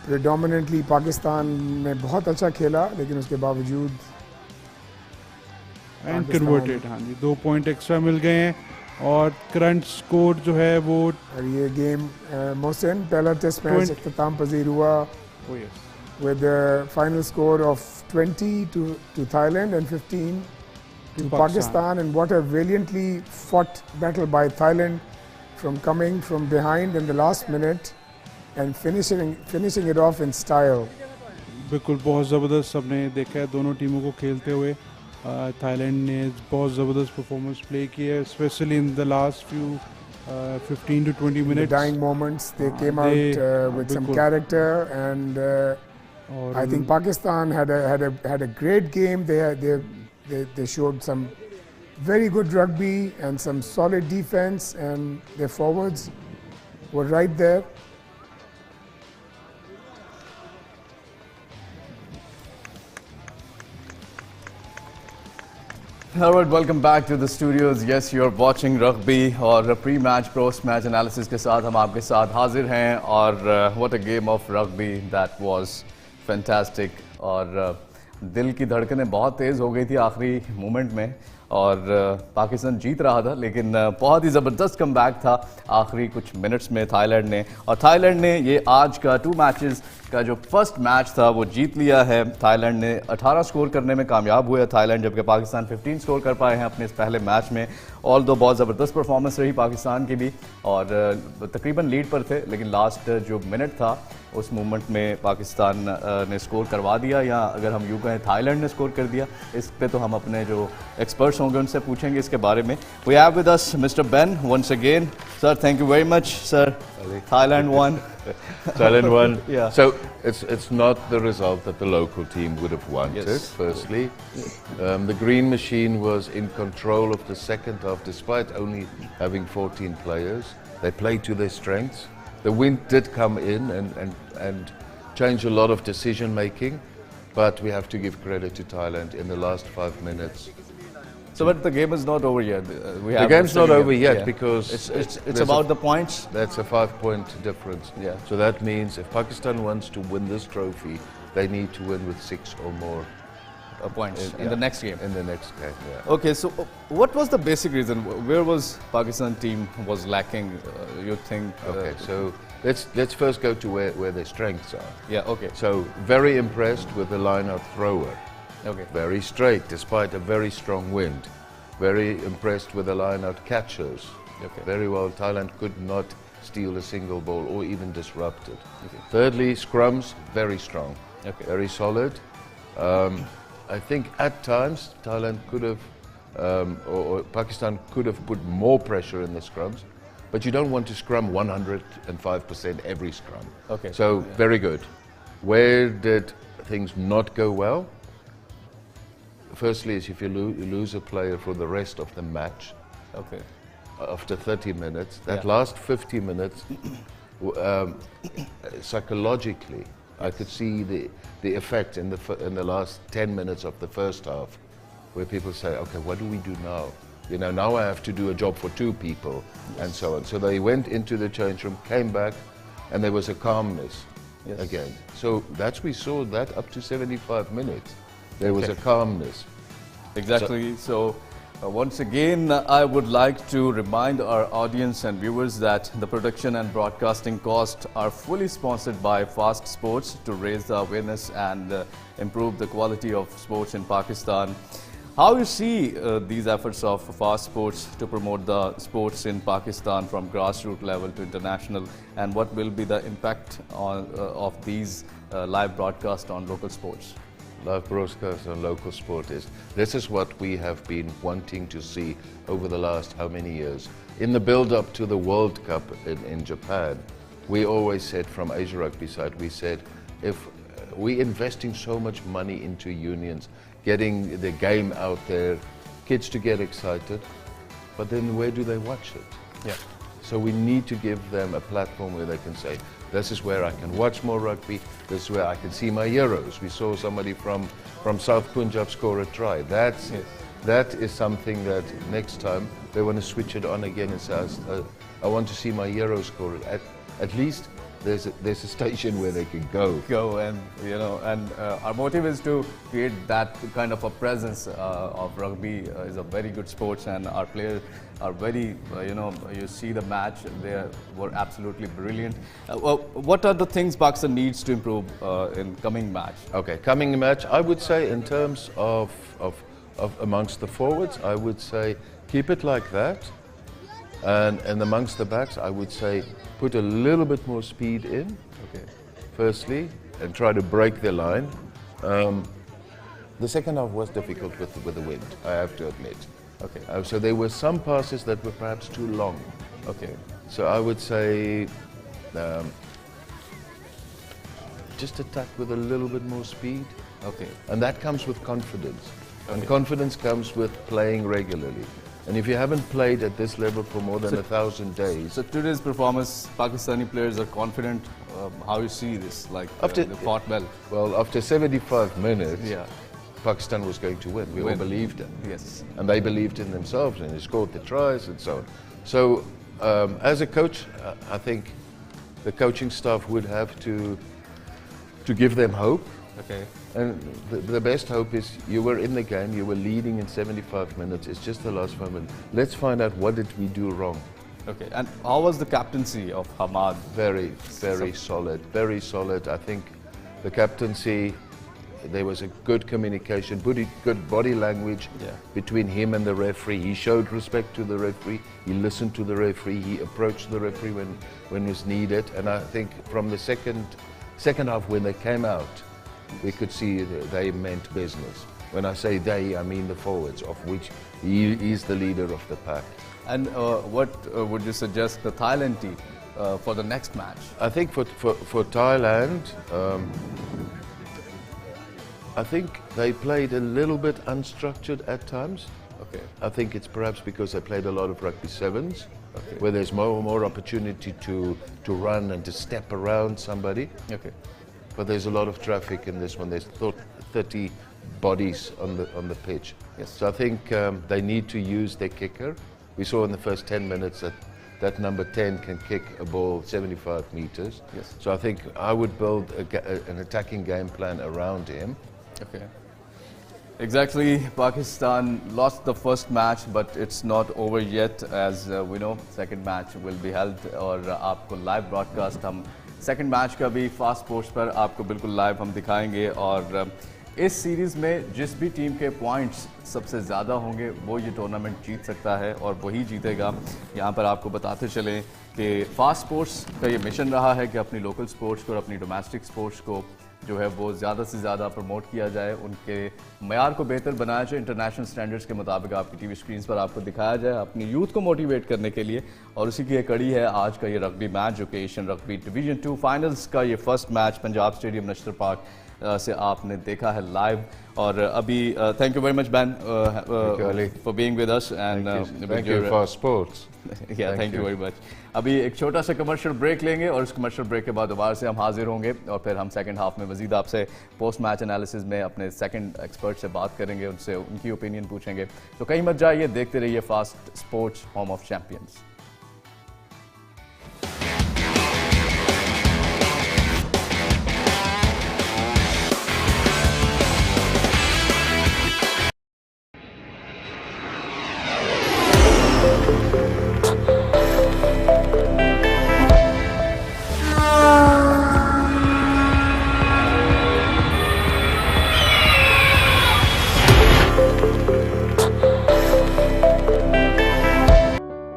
प्रेडोमिनेंटली पाकिस्तान ने बहुत अच्छा खेला, लेकिन उसके बावजूद एंड कन्वर्टेड। हाँ जी, 2 पॉइंट एक्स्ट्रा मिल गए हैं और करंट स्कोर जो है वो और ये गेम मोहसिन पहला टेस्ट मैच इख्तिताम पजीर हुआ with a final score of 20 to Thailand and 15 to Pakistan, and what a valiantly fought battle by Thailand from coming from behind in the last minute and finishing it off in style. बिल्कुल बहुत ज़बरदस्त सबने देखा है दोनों टीमों को खेलते हुए। थाईलैंड ने बहुत ज़बरदस्त परफॉर्मेंस प्ले की है, specially in the last few 15 to 20 minutes. The dying moments, they came out with some character, and I think Pakistan had a great game. They showed some very good rugby and some solid defense, and their forwards were right there. All right, welcome back to the studios. Yes, you're watching Rugby और pre-match, post-match analysis के साथ हम आपके साथ हाजिर हैं और what a game of rugby that was fantastic और दिल की धड़कनें बहुत तेज़ हो गई थी आखिरी मोमेंट में और पाकिस्तान जीत रहा था, लेकिन बहुत ही ज़बरदस्त कमबैक था आखिरी कुछ मिनट्स में थाईलैंड ने। और थाईलैंड ने ये आज का 2 मैचेस का जो फर्स्ट मैच था वो जीत लिया है। थाईलैंड ने 18 स्कोर करने में कामयाब हुआ थाईलैंड, जबकि पाकिस्तान 15 स्कोर कर पाए हैं अपने इस पहले मैच में। ऑल दो बहुत ज़बरदस्त परफॉर्मेंस रही पाकिस्तान की भी और तकरीबन लीड पर थे, लेकिन लास्ट जो मिनट था उस मूवमेंट में पाकिस्तान ने स्कोर करवा दिया, या अगर हम यूँ कहें थाईलैंड ने स्कोर कर दिया। इस पे तो हम अपने जो एक्सपर्ट्स होंगे उनसे पूछेंगे इसके बारे में। We have with us mister Ben once again. Sir, thank you very much sir. Thailand won. Thailand won. Yeah. So it's not the result that the local team would have wanted. Yes. Firstly, the green machine was in control of the second half, despite only having 14 players. They played to their strengths. The wind did come in and change a lot of decision making, but we have to give credit to Thailand in the last 5 minutes. So, but the game is not over yet. The game's not over yet because it's about the points. That's a 5-point difference. Yeah. So that means if Pakistan wants to win this trophy, they need to win with 6 or more points in the next game. In the next game, yeah. Okay, so what was the basic reason? Where was Pakistan team was lacking? You think? Okay, so let's first go to where their strengths are. Yeah. Okay. So very impressed with the line-out thrower. Okay. Very straight, despite a very strong wind. Very impressed with the line-out catchers. Okay. Very well. Thailand could not steal a single ball or even disrupt it. Okay. Thirdly, scrums, very strong. Okay. Very solid. I think at times Thailand could have, or Pakistan could have put more pressure in the scrums, but you don't want to scrum 105% every scrum. Okay. So very good. Where did things not go well? Firstly, is if you lose a player for the rest of the match. Okay. After 30 minutes, that last 50 minutes, psychologically, I could see the effect in the last 10 minutes of the first half, where people say, okay, what do we do now? You know, now I have to do a job for 2 people, and so on. So they went into the change room, came back, and there was a calmness again. So we saw that up to 75 minutes. There was a calmness. Exactly. So once again, I would like to remind our audience and viewers that the production and broadcasting costs are fully sponsored by Fast Sports to raise the awareness and improve the quality of sports in Pakistan. How you see these efforts of Fast Sports to promote the sports in Pakistan from grassroots level to international, and what will be the impact of these live broadcasts on local sports? Live broadcast on local sport this is what we have been wanting to see over the last how many years. In the build-up to the World Cup in Japan, we always said from Asia Rugby side, we said if we're investing so much money into unions, getting the game out there, kids to get excited, but then where do they watch it? Yeah. So we need to give them a platform where they can say, this is where I can watch more rugby, this is where I can see my heroes. We saw somebody from South Punjab score a try. That is something that next time they want to switch it on again and say, I want to see my heroes score it. At least there's a station where they can go. And our motive is to create that kind of a presence of rugby. Is a very good sports, and our players are very you see the match, they were absolutely brilliant. What are the things Pakistan needs to improve in coming match? Okay, coming match, I would say in terms of amongst the forwards, I would say keep it like that, and amongst the backs, I would say put a little bit more speed in. Okay, firstly, and try to break the line. The second half was difficult with the wind, I have to admit. Okay, so there were some passes that were perhaps too long. Okay, so I would say just attack with a little bit more speed. Okay, and that comes with confidence. Okay. And confidence comes with playing regularly. And if you haven't played at this level for more than 1,000 days... So today's performance, Pakistani players are confident. How you see this, like they fought well? Well, after 75 minutes, Pakistan was going to win. We all believed it. Yes. And they believed in themselves, and they scored the tries and so on. So as a coach, I think the coaching staff would have to give them hope. Okay. And the best hope is you were in the game, you were leading in 75 minutes, it's just the last moment. Let's find out what did we do wrong. Okay, and how was the captaincy of Hamad? Very solid, very solid. I think the captaincy, there was a good communication, good body language between him and the referee. He showed respect to the referee, he listened to the referee, he approached the referee when was needed. And I think from the second half when they came out, we could see they meant business. When I say they, I mean the forwards, of which he is the leader of the pack. And what would you suggest the Thailand team for the next match? I think for Thailand, I think they played a little bit unstructured at times. Okay. I think it's perhaps because they played a lot of rugby sevens, where there's more opportunity to run and to step around somebody. Okay. But there's a lot of traffic in this one. There's 30 bodies on the pitch. Yes. So I think they need to use their kicker. We saw in the first 10 minutes that number 10 can kick a ball 75 meters. Yes. So I think I would build an attacking game plan around him. Okay. Exactly. Pakistan lost the first match, but it's not over yet. As we know, second match will be held और आपको live broadcast हम second match का भी fast sports पर आपको बिल्कुल live हम दिखाएंगे। और इस सीरीज़ में जिस भी टीम के पॉइंट्स सबसे ज़्यादा होंगे वो ये टूर्नामेंट जीत सकता है और वही जीतेगा। यहाँ पर आपको बताते चलें कि फास्ट स्पोर्ट्स का ये मिशन रहा है कि अपनी लोकल स्पोर्ट्स को और अपनी डोमेस्टिक स्पोर्ट्स को जो है वो ज़्यादा से ज़्यादा प्रमोट किया जाए, उनके मयार को बेहतर बनाया जाए, इंटरनेशनल स्टैंडर्ड्स के मुताबिक आपकी टीवी स्क्रीन्स पर आपको दिखाया जाए अपनी यूथ को मोटिवेट करने के लिए। और उसी की एक कड़ी है आज का ये रग्बी मैच, जो कि एशियन रग्बी डिवीजन 2 फाइनल्स का ये first match Punjab stadium नश्तर park से आपने देखा है लाइव। और अभी thank you very much ban for being with us and thank you for sports. Thank you very much. अभी एक छोटा सा कमर्शियल ब्रेक लेंगे और उस कमर्शियल ब्रेक के बाद दोबारा से हम हाजिर होंगे और फिर हम सेकंड हाफ में मजीद आपसे पोस्ट मैच एनालिसिस में अपने सेकंड एक्सपर्ट से बात करेंगे, उनसे उनकी ओपिनियन पूछेंगे। तो कहीं मत जाइए, देखते रहिए fast sports, home of champions.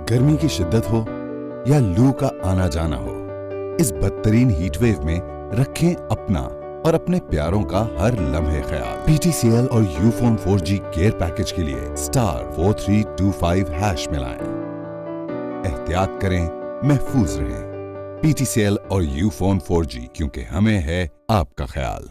गर्मी की शिद्दत हो या लू का आना जाना हो, इस बदतरीन हीटवेव में रखें अपना और अपने प्यारों का हर लम्हे ख्याल। PTCL और यूफोन 4G केयर पैकेज के लिए *4325# मिलाएं। एहतियात करें, महफूज रहें। PTCL और यूफोन 4G, क्योंकि हमें है आपका ख्याल।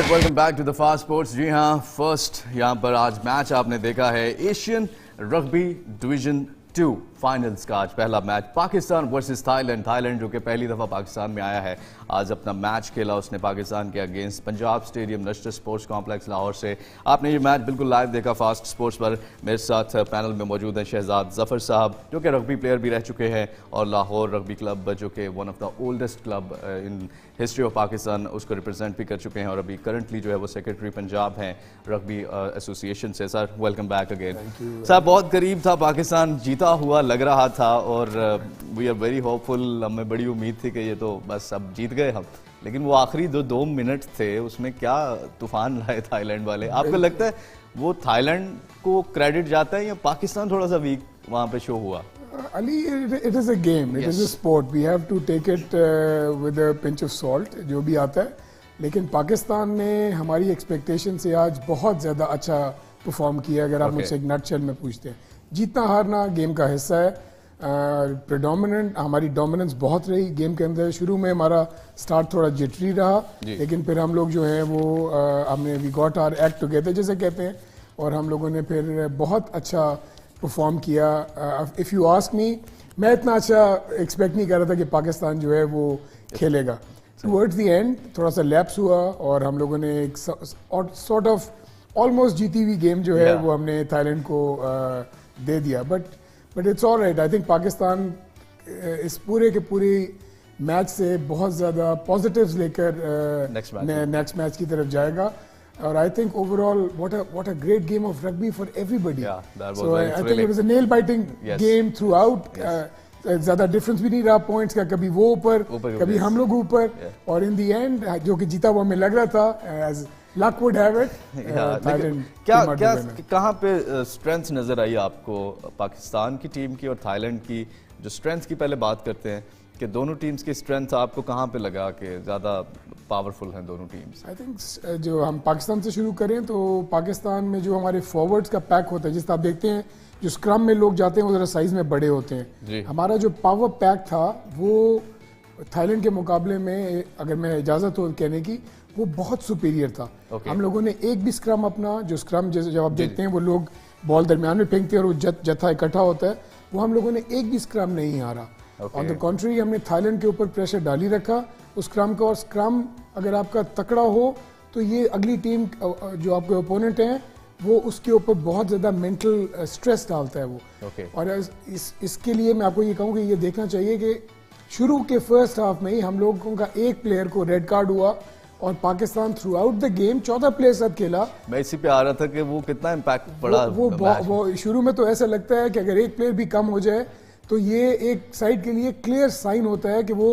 Right, welcome back to the fast sports. जी हाँ, फर्स्ट यहाँ पर आज मैच आपने देखा है एशियन रग्बी डिवीजन 2 फाइनल्स का आज पहला match Pakistan versus Thailand. Thailand जो कि पहली दफ़ा पाकिस्तान में आया है, आज अपना मैच खेला उसने पाकिस्तान के against Punjab stadium Nishtar sports complex Lahore से। आपने ये मैच बिल्कुल लाइव देखा फास्ट स्पोर्ट्स पर। मेरे साथ पैनल में मौजूद हैं शहजाद जफर साहब जो कि रग्बी प्लेयर भी रह चुके हैं, और लाहौर रग्बी क्लब जो कि one of the oldest club in history of Pakistan, उसको रिप्रेजेंट भी कर चुके हैं और अभी करंटली जो है वो सेक्रेटरी पंजाब हैं रग्बी एसोसिएशन से। Sir welcome back again. Sir बहुत करीब था, पाकिस्तान जीता हुआ लग रहा था और वी आर वेरी होपफुल। हमें बड़ी उम्मीद थी कि ये तो बस अब जीत गए हम, लेकिन वो आखिरी 2 मिनट थे उसमें क्या तूफान लाए थाईलैंड वाले। आपको लगता है वो थाईलैंड को क्रेडिट जाता है या पाकिस्तान थोड़ा सा वीक वहाँ पे शो हुआ? Ali, it is a game, it is a sport. We have to take it with a pinch of salt, जो भी आता है। लेकिन पाकिस्तान ने हमारी एक्सपेक्टेशन से आज बहुत ज़्यादा अच्छा परफॉर्म किया। अगर आप मुझसे एक नटशेल में पूछते हैं, जीतना हारना गेम का हिस्सा है। प्रेडोमिनेंट हमारी डोमिनेंस बहुत रही गेम के अंदर। शुरू में हमारा स्टार्ट थोड़ा जिटरी रहा, लेकिन फिर हम लोग जो है वो हमने we got our act together जैसे कहते हैं, और हम लोगों ने फिर बहुत अच्छा परफॉर्म किया। इफ़ यू आस्क मी, मैं इतना अच्छा एक्सपेक्ट नहीं कर रहा था कि पाकिस्तान जो है वो खेलेगा। टुवर्ड्स द एंड थोड़ा सा लैप्स हुआ और हम लोगों ने एक सॉर्ट ऑफ ऑलमोस्ट जीती हुई गेम जो है वो हमने थाईलैंड को दे दिया। But it's all right. I think Pakistan इस पूरे के पूरे मैच से बहुत ज़्यादा पॉजिटिव्स लेकर नेक्स्ट मैच की तरफ जाएगा। और I think overall what a great game of rugby for everybody. So I think it was a nail biting game throughout. ज़्यादा डिफरेंस भी नहीं रहा पॉइंट्स का, कभी वो ऊपर कभी हम लोग ऊपर, और इन दी एंड जो कि जीता हुआ हमें लग रहा था, as luck would have it, क्या कहाँ पे स्ट्रेंथ्स नजर आई आपको पाकिस्तान की टीम की और थाईलैंड की? जो स्ट्रेंथ्स की पहले बात करते हैं कि दोनों टीम्स की स्ट्रेंथ आपको कहाँ पे लगा कि ज़्यादा पावरफुल हैं दोनों टीम्स? आई थिंक जो हम पाकिस्तान से शुरू करें तो पाकिस्तान में जो हमारे फॉरवर्ड्स का पैक होता है, जिस आप देखते हैं जो स्क्रम में लोग जाते हैं वो ज़रा साइज़ में बड़े होते हैं। हमारा जो पावर पैक था वो थाईलैंड के मुकाबले में, अगर मैं इजाज़त हो कहने की, वो बहुत सुपीरियर था। हम लोगों ने एक भी स्क्रम अपना, जो स्क्रम जब आप देखते हैं वो लोग बॉल दरमियान में फेंकते हैं और वो जत्था इकट्ठा होता है, वो हम लोगों ने एक भी स्क्रम नहीं हारा। ऑन द कॉन्ट्री हमने थाईलैंड के ऊपर प्रेशर डाली रखा उस स्क्रम का, और स्क्रम अगर आपका तकड़ा हो तो ये अगली टीम जो आपके ओपोनेंट हैं वो उसके ऊपर बहुत ज़्यादा मेंटल स्ट्रेस डालता है वो। और इसके लिए मैं आपको ये कहूँ कि ये देखना चाहिए कि शुरू के फर्स्ट हाफ में ही हम लोगों का एक प्लेयर को रेड कार्ड हुआ और Pakistan through out the game 14 player साथ खेला। मैं इसी पे आ रहा था कि वो कितना इम्पैक्ट पड़ा। वो शुरू में तो ऐसा लगता है कि अगर एक प्लेयर भी कम हो जाए तो ये एक साइड के लिए क्लियर साइन होता है कि वो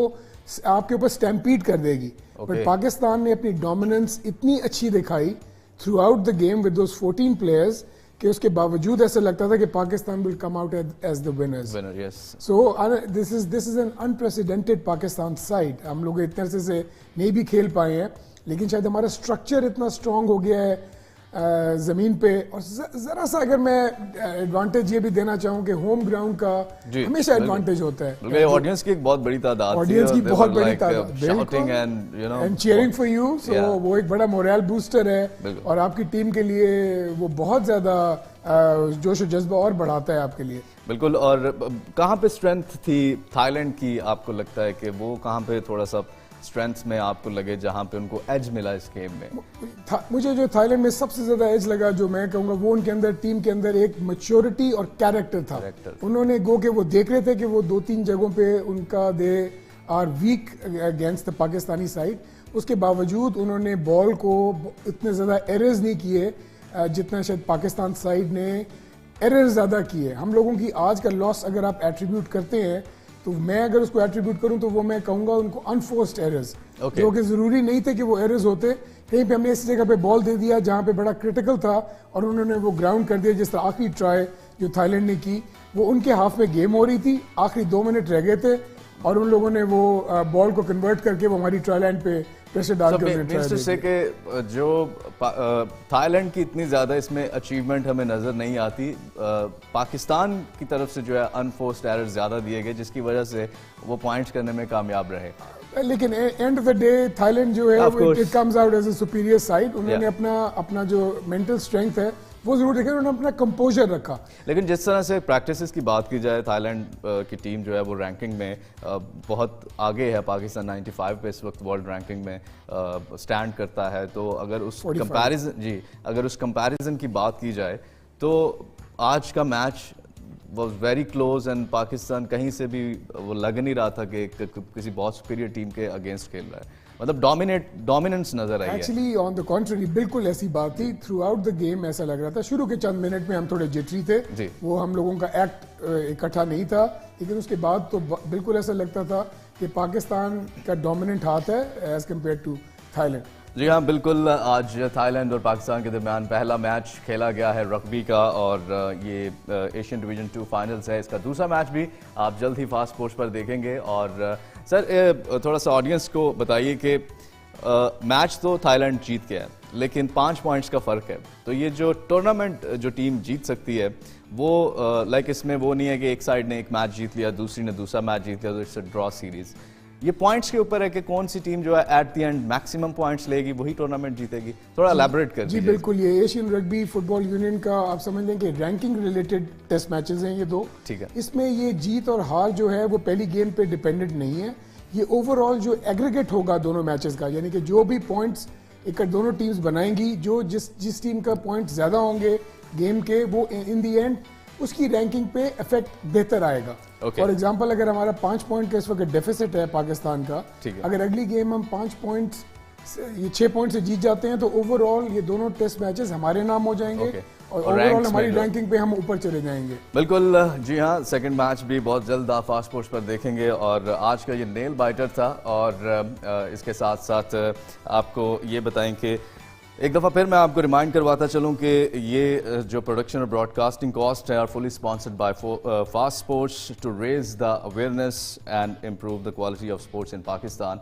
आपके ऊपर स्टैम्पीड कर देगी। बट पाकिस्तान ने अपनी डोमिनेंस इतनी अच्छी दिखाई throughout the game with those 14 players कि उसके बावजूद ऐसा लगता था कि Pakistan will come out as the winners. So this is an unprecedented Pakistan side. हम लोग इतने अरसे से नहीं भी खेल पाए हैं, लेकिन शायद हमारा स्ट्रक्चर इतना स्ट्रांग हो गया है ज़मीन पे। और ज़रा सा अगर मैं एडवांटेज ये भी देना चाहूँ कि होम ग्राउंड का हमेशा एडवांटेज होता है। ऑडियंस की एक बहुत बड़ी तादाद, ऑडियंस की बहुत बड़ी तादाद एंड चीयरिंग फॉर यू, सो वो एक बड़ा मोरल बूस्टर है और आपकी टीम के लिए वो बहुत ज़्यादा जोश और जज्बा और बढ़ाता है आपके लिए। बिल्कुल। और कहाँ पे स्ट्रेंथ थी थाईलैंड की, आपको लगता है कि वो कहाँ पे थोड़ा सा स्ट्रेंथ्स में आपको लगे जहां पे उनको एज मिला इस गेम में? मुझे जो थाईलैंड में सबसे ज्यादा एज लगा, जो मैं कहूँगा, वो उनके अंदर टीम के अंदर एक मैच्योरिटी और कैरेक्टर था। उन्होंने गो के वो देख रहे थे कि वो 2-3 जगहों पे उनका they are weak against the Pakistani side, उसके बावजूद उन्होंने बॉल को इतने ज़्यादा एरर्स नहीं किए जितना शायद पाकिस्तान साइड ने एरर्स ज़्यादा किए। हम लोगों की आज का लॉस अगर आप एट्रीब्यूट करते हैं तो मैं अगर उसको एट्रीब्यूट करूं तो वो मैं कहूंगा उनको अनफोर्स्ड एरर्स, जो कि ज़रूरी नहीं थे कि वो एरर्स होते। कहीं पे हमने इस जगह पे बॉल दे दिया जहां पे बड़ा क्रिटिकल था और उन्होंने वो ग्राउंड कर दिया। जिस तरह आखिरी ट्राई जो थाईलैंड ने की, वो उनके हाफ में गेम हो रही थी, आखिरी 2 मिनट रह गए थे और उन लोगों ने वो बॉल को कन्वर्ट करके वो हमारी ट्राई लाइन पे प्रेशर डाल के जो थाईलैंड की इतनी ज़्यादा इसमें अचीवमेंट हमें नज़र नहीं आती, पाकिस्तान की तरफ से जो है अनफोर्स्ड एरर्स ज़्यादा दिए गए जिसकी वजह से वो पॉइंट्स करने में कामयाब रहे। लेकिन end of the day Thailand जो Of है course. It comes out as a superior side. उन्होंने Yeah. अपना जो मेंटल स्ट्रेंथ है वो जरूर देखा, उन्होंने अपना कंपोजर रखा. लेकिन जिस तरह से प्रैक्टिसेस की बात की जाए, थाईलैंड की टीम जो है वो रैंकिंग में बहुत आगे है. पाकिस्तान 95 पे इस वक्त वर्ल्ड रैंकिंग में स्टैंड करता है. तो अगर उस 45. कंपैरिजन की बात की जाए तो आज का match was very close and Pakistan कहीं से भी वो लग नहीं रहा था कि किसी बहुत सुपीरियर टीम के अगेंस्ट खेल रहा है. मतलब डोमिनेंस नजर आई है. एक्चुअली ऑन द कॉन्ट्री बिल्कुल ऐसी बात थी. थ्रू आउट द गेम ऐसा लग रहा था. शुरू के चंद मिनट में हम थोड़े जिटरी थे जी. वो हम लोगों का एक्ट इकट्ठा नहीं था. लेकिन उसके बाद तो बिल्कुल ऐसा लगता था कि पाकिस्तान का डोमिनेंट हाथ है एज कम्पेयर टू थाईलैंड. जी हाँ, बिल्कुल. आज थाईलैंड और पाकिस्तान के दरमियान पहला मैच खेला गया है रग्बी का और ये एशियन डिवीजन 2 फाइनल्स है. इसका दूसरा मैच भी आप जल्द ही फास्ट स्पोर्ट्स पर देखेंगे. और सर थोड़ा सा ऑडियंस को बताइए कि मैच तो थाईलैंड जीत गया है लेकिन 5 पॉइंट्स का फ़र्क है. तो ये जो टूर्नामेंट जो टीम जीत सकती है वो लाइक इसमें वो नहीं है कि एक साइड ने एक मैच जीत लिया, दूसरी ने दूसरा मैच जीत लिया, तो इट्स अ ड्रॉ सीरीज. ये पॉइंट्स के ऊपर है कि कौन सी टीम जो है at the end maximum points लेगी वही टूर्नामेंट जीतेगी. थोड़ा एलैबोरेट कर जी दीजिए. बिल्कुल. ये एशियन रग्बी फुटबॉल यूनियन का आप समझ लें कि रैंकिंग रिलेटेड टेस्ट मैचेस हैं ये दो. ठीक है. इसमें ये जीत और हार जो है वो पहली गेम पे डिपेंडेंट नहीं है. ये ओवरऑल जो एग्रीगेट होगा दोनों मैचेस का, यानी कि जो भी पॉइंट्स एक दोनों टीम्स बनाएंगी, जो जिस टीम का पॉइंट ज्यादा होंगे गेम के, वो इन दी एंड उसकी रैंकिंग पे इफेक्ट बेहतर आएगा. फॉर एग्जांपल अगर हमारा 5 पॉइंट का इस वक्त डेफिसिट है पाकिस्तान का, अगर अगली गेम हम 5 पॉइंट ये 6 पॉइंट से जीत जाते हैं तो ओवरऑल ये दोनों टेस्ट मैचेस हमारे नाम हो जाएंगे और ओवरऑल हमारी रैंकिंग पे हम ऊपर चले जाएंगे. बिल्कुल. जी हाँ, सेकंड मैच भी बहुत जल्द आप फास्ट स्पोर्ट्स पर देखेंगे. और आज का ये नेल बाइटर था. और इसके साथ साथ आपको ये बताएं कि एक दफ़ा फिर मैं आपको रिमाइंड करवाता चलूं कि ये जो प्रोडक्शन और ब्रॉडकास्टिंग कॉस्ट है are fully sponsored by Fast Sports to raise the awareness and improve the quality of sports in Pakistan.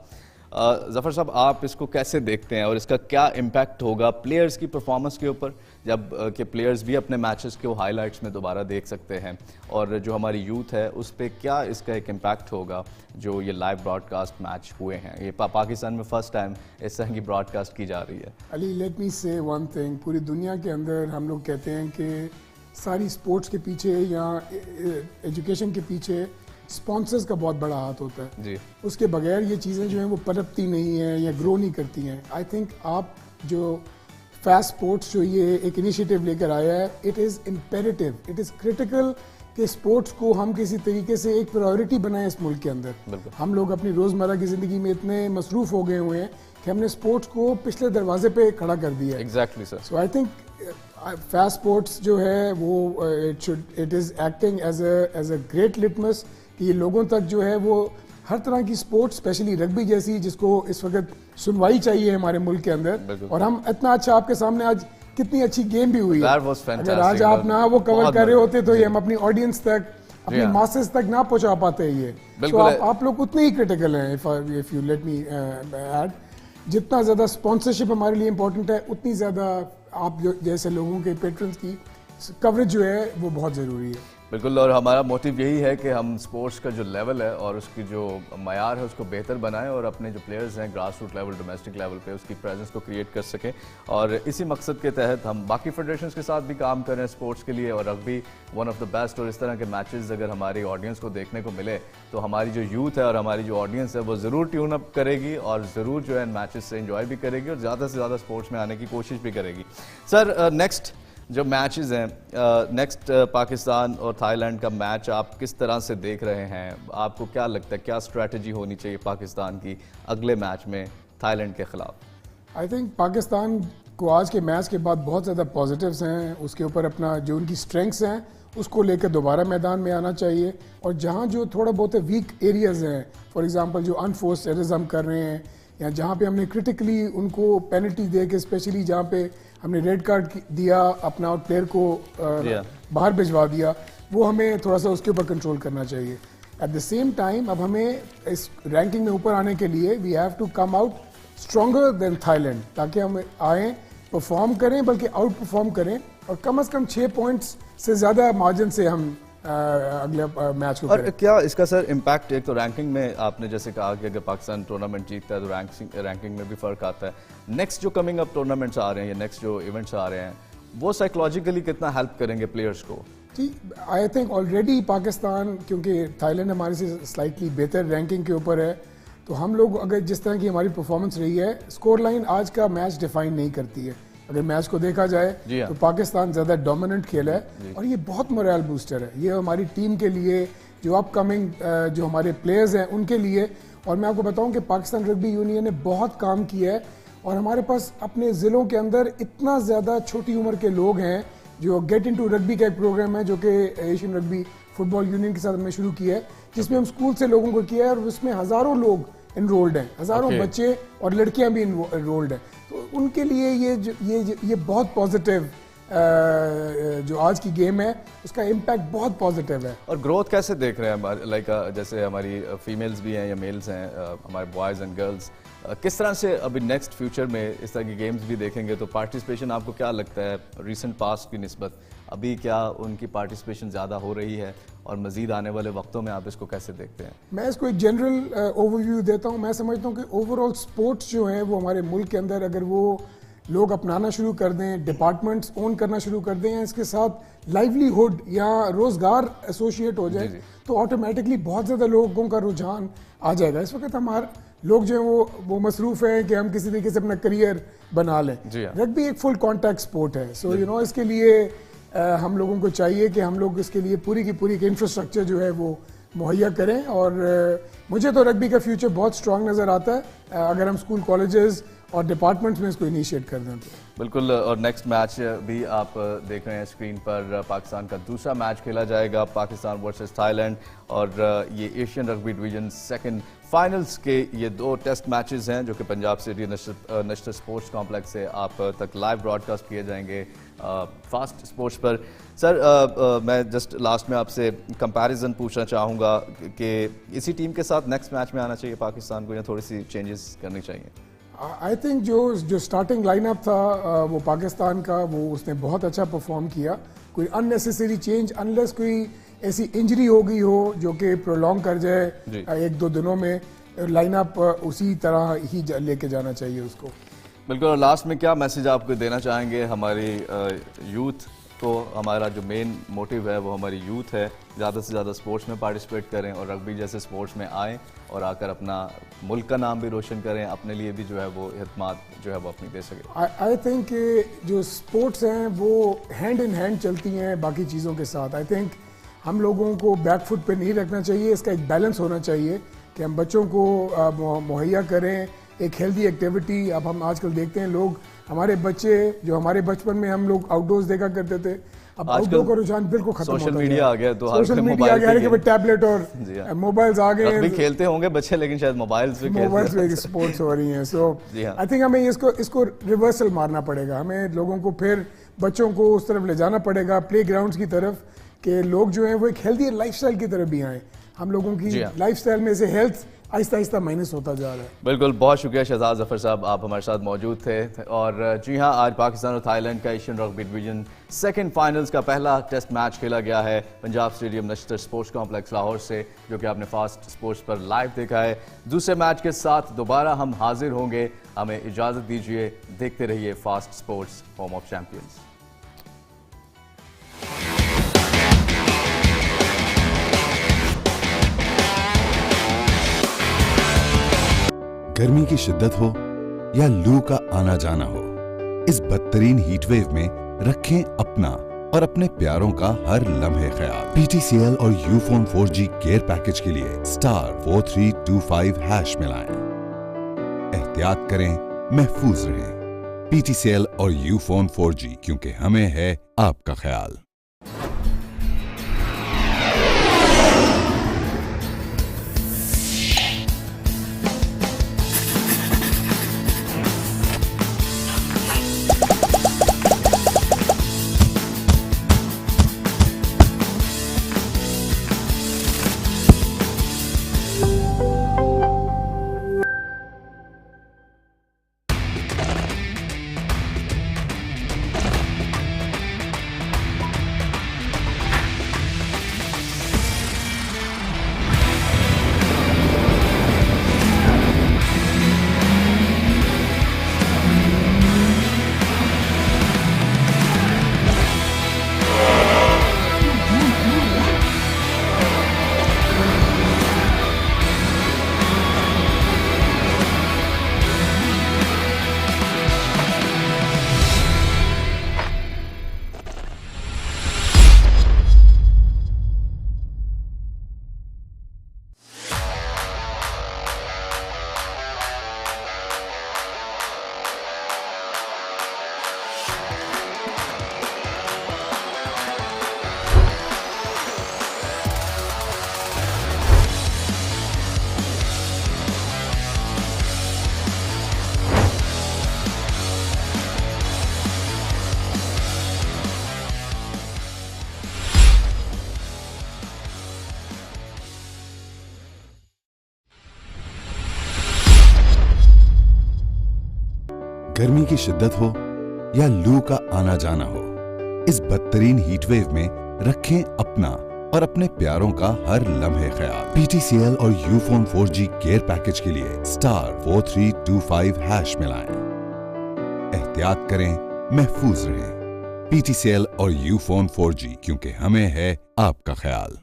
Zafar sahab, आप इसको कैसे देखते हैं और इसका क्या इम्पैक्ट होगा प्लेयर्स की परफॉर्मेंस के ऊपर, जब कि प्लेयर्स भी अपने मैचेस को हाइलाइट्स में दोबारा देख सकते हैं, और जो हमारी यूथ है उस पर क्या इसका एक इम्पैक्ट होगा जो ये लाइव ब्रॉडकास्ट मैच हुए हैं. ये पाकिस्तान में फर्स्ट टाइम इस तरह की ब्रॉडकास्ट की जा रही है. अली, लेट मी से वन थिंग. पूरी दुनिया के अंदर हम लोग कहते हैं कि सारी स्पोर्ट्स के पीछे या एजुकेशन के पीछे स्पॉन्सर्स का बहुत बड़ा हाथ होता है जी. उसके बगैर ये चीज़ें जो हैं वो पनपती नहीं हैं या ग्रो नहीं करती हैं. आई थिंक आप जो फास्ट स्पोर्ट्स जो ये एक इनिशिएटिव लेकर आया है, it is imperative, it is critical कि स्पोर्ट्स को हम किसी तरीके से एक प्रायोरिटी बनाएं इस मुल्क के अंदर. हम लोग अपनी रोज़मर्रा की ज़िंदगी में इतने मसरूफ़ हो गए हुए हैं कि हमने स्पोर्ट्स को पिछले दरवाजे पे खड़ा कर दिया है. Exactly sir. So I think Fast Sports जो है वो it is acting as a great litmus कि ये लोगों तक जो है वो हर तरह की स्पोर्ट्स, स्पेशली रग्बी जैसी जिसको इस वक्त सुनवाई चाहिए हमारे मुल्क के अंदर. और हम इतना अच्छा आपके सामने आज कितनी अच्छी गेम भी हुई है. अगर आज आप ना वो कवर कर रहे होते तो ये हम अपनी ऑडियंस तक, अपनी मासेस तक ना पहुंचा पाते. ये तो आप लोग उतने ही क्रिटिकल हैं. If you let me add, जितना ज़्यादा स्पॉन्सरशिप हमारे लिए इम्पोर्टेंट है, उतनी ज़्यादा आप जैसे लोगों के पेट्रन्स की कवरेज जो है वो बहुत ज़रूरी है. बिल्कुल. और हमारा मोटिव यही है कि हम स्पोर्ट्स का जो लेवल है और उसकी जो मयार है उसको बेहतर बनाएं और अपने जो प्लेयर्स हैं grass root level, domestic level पे उसकी प्रेजेंस को क्रिएट कर सकें. और इसी मकसद के तहत हम बाकी फेडरेशंस के साथ भी काम कर रहे हैं स्पोर्ट्स के लिए. और rugby one of the best. और इस तरह के मैचेस अगर हमारी ऑडियंस को देखने को मिले तो हमारी जो यूथ है और हमारी जो ऑडियंस है वो ज़रूर ट्यून अप करेगी और ज़रूर जो है मैचेस से एंजॉय भी करेगी और ज़्यादा से ज़्यादा स्पोर्ट्स में आने की कोशिश भी करेगी. सर, नेक्स्ट जो मैचेस हैं, नेक्स्ट पाकिस्तान और थाईलैंड का मैच आप किस तरह से देख रहे हैं? आपको क्या लगता है, क्या स्ट्रेटजी होनी चाहिए पाकिस्तान की अगले मैच में थाईलैंड के खिलाफ? आई थिंक पाकिस्तान को आज के मैच के बाद बहुत ज़्यादा पॉजिटिव्स हैं. उसके ऊपर अपना जो उनकी स्ट्रेंथ्स हैं उसको लेकर दोबारा मैदान में आना चाहिए. और जहाँ जो थोड़ा बहुत वीक एरियाज़ हैं, फॉर एग्जांपल जो अनफोर्स एरर्स हम कर रहे हैं या जहाँ पे हमने क्रिटिकली उनको पेनल्टी दे के, स्पेशली जहाँ पे हमने रेड कार्ड दिया, अपना प्लेयर को बाहर भिजवा दिया, वो हमें थोड़ा सा उसके ऊपर कंट्रोल करना चाहिए. एट द सेम टाइम अब हमें इस रैंकिंग में ऊपर आने के लिए we have to come out stronger than Thailand, ताकि हम आएँ, परफॉर्म करें, बल्कि आउट परफॉर्म करें और कम से कम 6 पॉइंट्स से ज़्यादा मार्जिन से हम अगले मैच को और करें। क्या इसका सर इम्पैक्ट, एक तो रैंकिंग में आपने जैसे कहा कि अगर पाकिस्तान टूर्नामेंट जीतता है तो रैंकिंग में भी फ़र्क आता है। नेक्स्ट जो कमिंग अप टूर्नामेंट्स आ रहे हैं या नेक्स्ट जो इवेंट्स आ रहे हैं वो साइकोलॉजिकली कितना हेल्प करेंगे प्लेयर्स को? जी, आई थिंक ऑलरेडी पाकिस्तान, क्योंकि थाईलैंड हमारे से स्लाइटली बेहतर रैंकिंग के ऊपर है, तो हम लोग अगर जिस तरह की हमारी परफॉर्मेंस रही है, स्कोर लाइन आज का मैच डिफाइन नहीं करती है। अगर मैच को देखा जाए तो पाकिस्तान ज़्यादा डोमिनेंट खेला है और ये बहुत मोरल बूस्टर है ये हमारी टीम के लिए, जो अपकमिंग जो हमारे प्लेयर्स हैं उनके लिए। और मैं आपको बताऊं कि पाकिस्तान रग्बी यूनियन ने बहुत काम किया है और हमारे पास अपने ज़िलों के अंदर इतना ज़्यादा छोटी उम्र के लोग हैं जो गेट इनटू रग्बी का एक प्रोग्राम है जो कि एशियन रग्बी फुटबॉल यूनियन के साथ हमने शुरू किया है, जिसमें हम स्कूल से लोगों को किया है और उसमें हज़ारों लोग इनरोल्ड हैं, हज़ारों बच्चे और लड़कियां भी इनरोल्ड हैं। तो उनके लिए ये बहुत पॉजिटिव जो आज की गेम है उसका इम्पैक्ट बहुत पॉजिटिव है। और ग्रोथ कैसे देख रहे हैं, लाइक जैसे हमारी फीमेल्स भी हैं या मेल्स हैं, हमारे बॉयज़ एंड गर्ल्स, किस तरह से अभी नेक्स्ट फ्यूचर में इस तरह की गेम्स भी देखेंगे तो पार्टिसिपेशन आपको क्या लगता है रीसेंट पास्ट की निस्बत अभी क्या उनकी पार्टिसिपेशन ज़्यादा हो रही है और मज़ीद आने वाले वक्तों में आप इसको कैसे देखते हैं? मैं इसको एक जनरल ओवरव्यू देता हूँ। मैं समझता हूँ कि ओवरऑल स्पोर्ट्स जो हैं वो हमारे मुल्क के अंदर अगर वो लोग अपनाना शुरू कर दें, डिपार्टमेंट्स ओन करना शुरू कर दें, इसके साथ लाइवलीहुड या रोज़गार एसोसिएट हो जाए तो ऑटोमेटिकली बहुत ज़्यादा लोगों का रुझान आ जाएगा। इस वक्त हमारे लोग जो हैं वो मसरूफ़ हैं कि हम किसी तरीके से अपना करियर बना लें। रग्बी एक फुल कॉन्टैक्ट स्पोर्ट है, सो यू नो इसके लिए हम लोगों को चाहिए कि हम लोग इसके लिए पूरी की पूरी इंफ्रास्ट्रक्चर जो है वो मुहैया करें। और मुझे तो रग्बी का फ्यूचर बहुत स्ट्रॉन्ग नज़र आता है अगर हम स्कूल, कॉलेजेस और डिपार्टमेंट्स में इसको इनिशिएट कर दें तो। बिल्कुल। और नेक्स्ट मैच भी आप देख रहे हैं स्क्रीन पर, पाकिस्तान का दूसरा मैच खेला जाएगा, पाकिस्तान वर्सेस थाईलैंड, और ये Asian rugby division second finals के ये 2 टेस्ट मैचेस हैं जो कि Punjab city national sports complex से आप तक लाइव ब्रॉडकास्ट किए जाएंगे फास्ट स्पोर्ट्स पर। सर मैं जस्ट लास्ट में आपसे कंपैरिजन पूछना चाहूँगा कि इसी टीम के साथ नेक्स्ट मैच में आना चाहिए पाकिस्तान को या थोड़ी सी चेंजेस करनी चाहिए? आई थिंक जो स्टार्टिंग लाइनअप था वो पाकिस्तान का, वो उसने बहुत अच्छा परफॉर्म किया। कोई अननेसेसरी चेंज अनलेस कोई ऐसी इंजरी हो गई हो जो कि प्रोलॉन्ग कर जाए 1-2 दिनों में, लाइनअप उसी तरह ही लेके जाना चाहिए उसको। बिल्कुल। और लास्ट में क्या मैसेज आप देना चाहेंगे हमारी यूथ को? हमारा जो मेन मोटिव है वो हमारी यूथ है, ज़्यादा से ज़्यादा स्पोर्ट्स में पार्टिसिपेट करें और रग्बी जैसे स्पोर्ट्स में आएँ और आकर अपना मुल्क का नाम भी रोशन करें, अपने लिए भी जो है वो हितमात जो है वो अपनी दे सके। आई थिंक जो स्पोर्ट्स हैं वो हैंड इन हैंड चलती हैं बाकी चीज़ों के साथ। आई थिंक हम लोगों को बैक फुट पे नहीं रखना चाहिए, इसका एक बैलेंस होना चाहिए कि हम बच्चों को मुहैया करें एक हेल्दी एक्टिविटी। अब हम आजकल देखते हैं लोग, हमारे बच्चे जो हमारे बचपन में हम लोग आउटडोर्स देखा करते थे, अब आउटडोर का रुझान बिल्कुल खत्म सोशल मीडिया आ गया, तो सोशल मीडिया आ गया कि टैबलेट और मोबाइल्स आ गए। रग्बी खेलते होंगे बच्चे लेकिन शायद मोबाइल्स पे स्पोर्ट्स हो रही हैं। सो आई थिंक हमें इसको रिवर्सल मारना पड़ेगा, हमें लोगों को फिर बच्चों को उस तरफ ले जाना पड़ेगा, प्ले ग्राउंड्स की तरफ, कि लोग जो हैं वो एक हेल्दी लाइफस्टाइल की तरफ भी आएँ। हम लोगों की लाइफस्टाइल में से हेल्थ आहिस्ता आहिस्ता माइनस होता जा रहा है। बिल्कुल, बहुत शुक्रिया शहजाद जफर साहब, आप हमारे साथ मौजूद थे। और जी हाँ, आज पाकिस्तान और थाईलैंड का Asian rugby division second finals का पहला टेस्ट मैच खेला गया है Punjab stadium national sports complex Lahore से, जो कि आपने फास्ट स्पोर्ट्स पर लाइव देखा है। दूसरे मैच के साथ दोबारा हम हाजिर होंगे, हमें इजाज़त दीजिए, देखते रहिए fast sports, home of champions. गर्मी की शिद्दत हो या लू का आना जाना हो, इस बदतरीन हीटवेव में रखें अपना और अपने प्यारों का हर लम्हे ख्याल। PTCL और यूफोन 4G केयर पैकेज के लिए *4325# मिलाएं। एहतियात करें, महफूज रहें। PTCL और यूफोन 4G, क्योंकि हमें है आपका ख्याल। गर्मी की शिद्दत हो या लू का आना जाना हो, इस बदतरीन हीटवेव में रखें अपना और अपने प्यारों का हर लम्हे ख्याल। PTCL और यूफोन 4G केयर पैकेज के लिए *4325# मिलाएं। एहतियात करें, महफूज रहें। PTCL और यूफोन 4G, क्योंकि हमें है आपका ख्याल।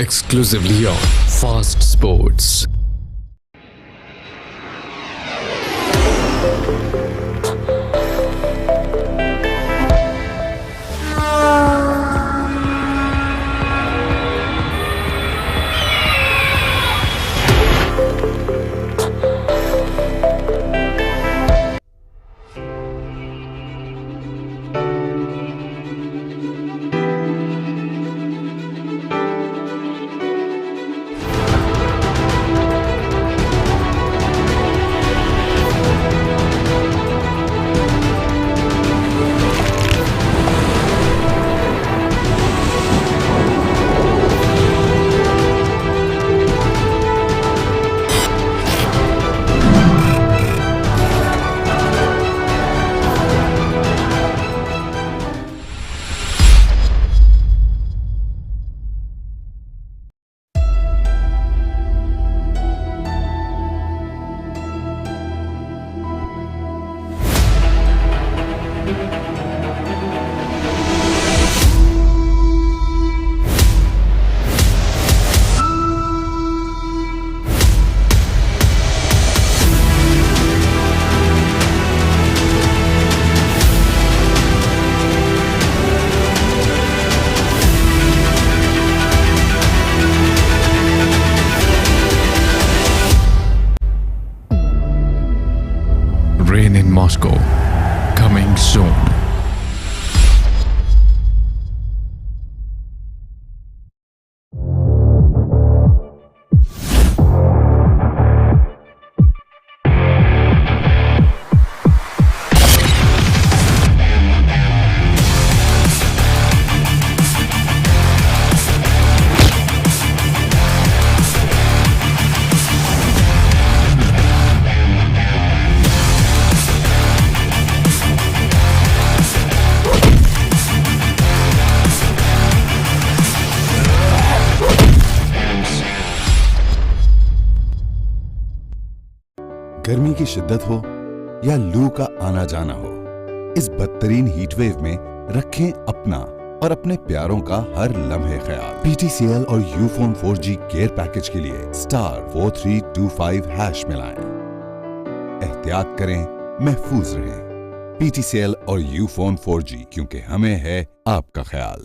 Exclusively on Fast Sports. Rain in Moscow, coming soon. गर्मी की शिद्दत हो या लू का आना जाना हो, इस बदतरीन हीटवेव में रखें अपना और अपने प्यारों का हर लम्हे ख्याल। PTCL और यूफोन 4G केयर पैकेज के लिए *4325# मिलाएं। एहतियात करें, महफूज रहें। PTCL और यूफोन 4G, क्योंकि हमें है आपका ख्याल।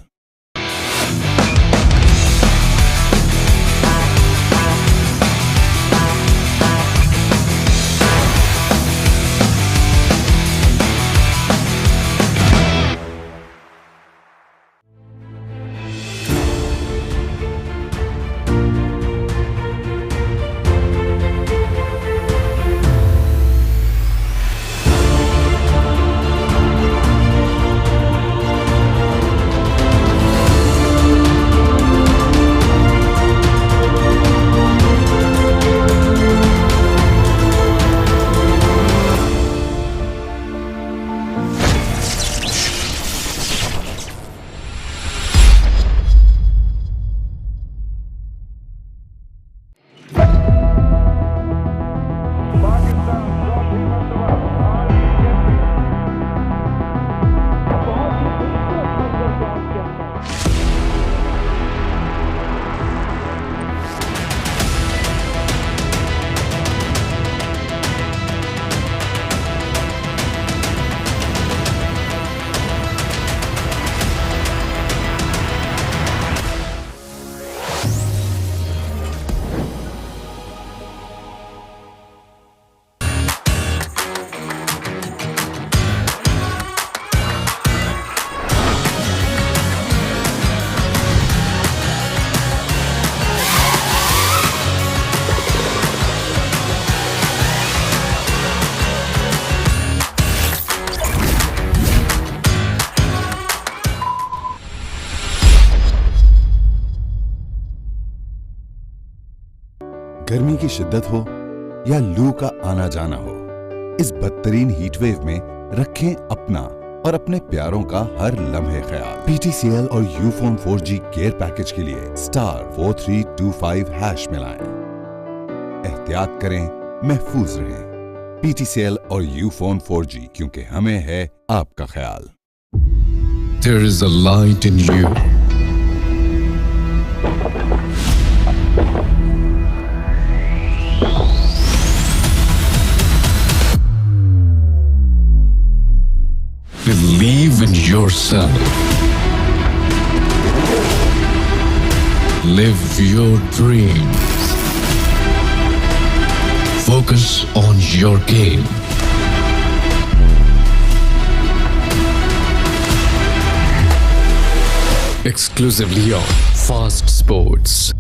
गर्मी की शिद्दत हो या लू का आना जाना हो, इस बदतरीन हीटवेव में रखें अपना और अपने प्यारों का हर लम्हे ख्याल। PTCL और यूफोन 4G केयर पैकेज के लिए *4325# मिलाएं। एहतियात करें, महफूज रहें। PTCL और यूफोन 4G, क्योंकि हमें है आपका ख्याल। There is a light in you. Believe in yourself. Live your dreams. Focus on your game. Exclusively on Fast Sports.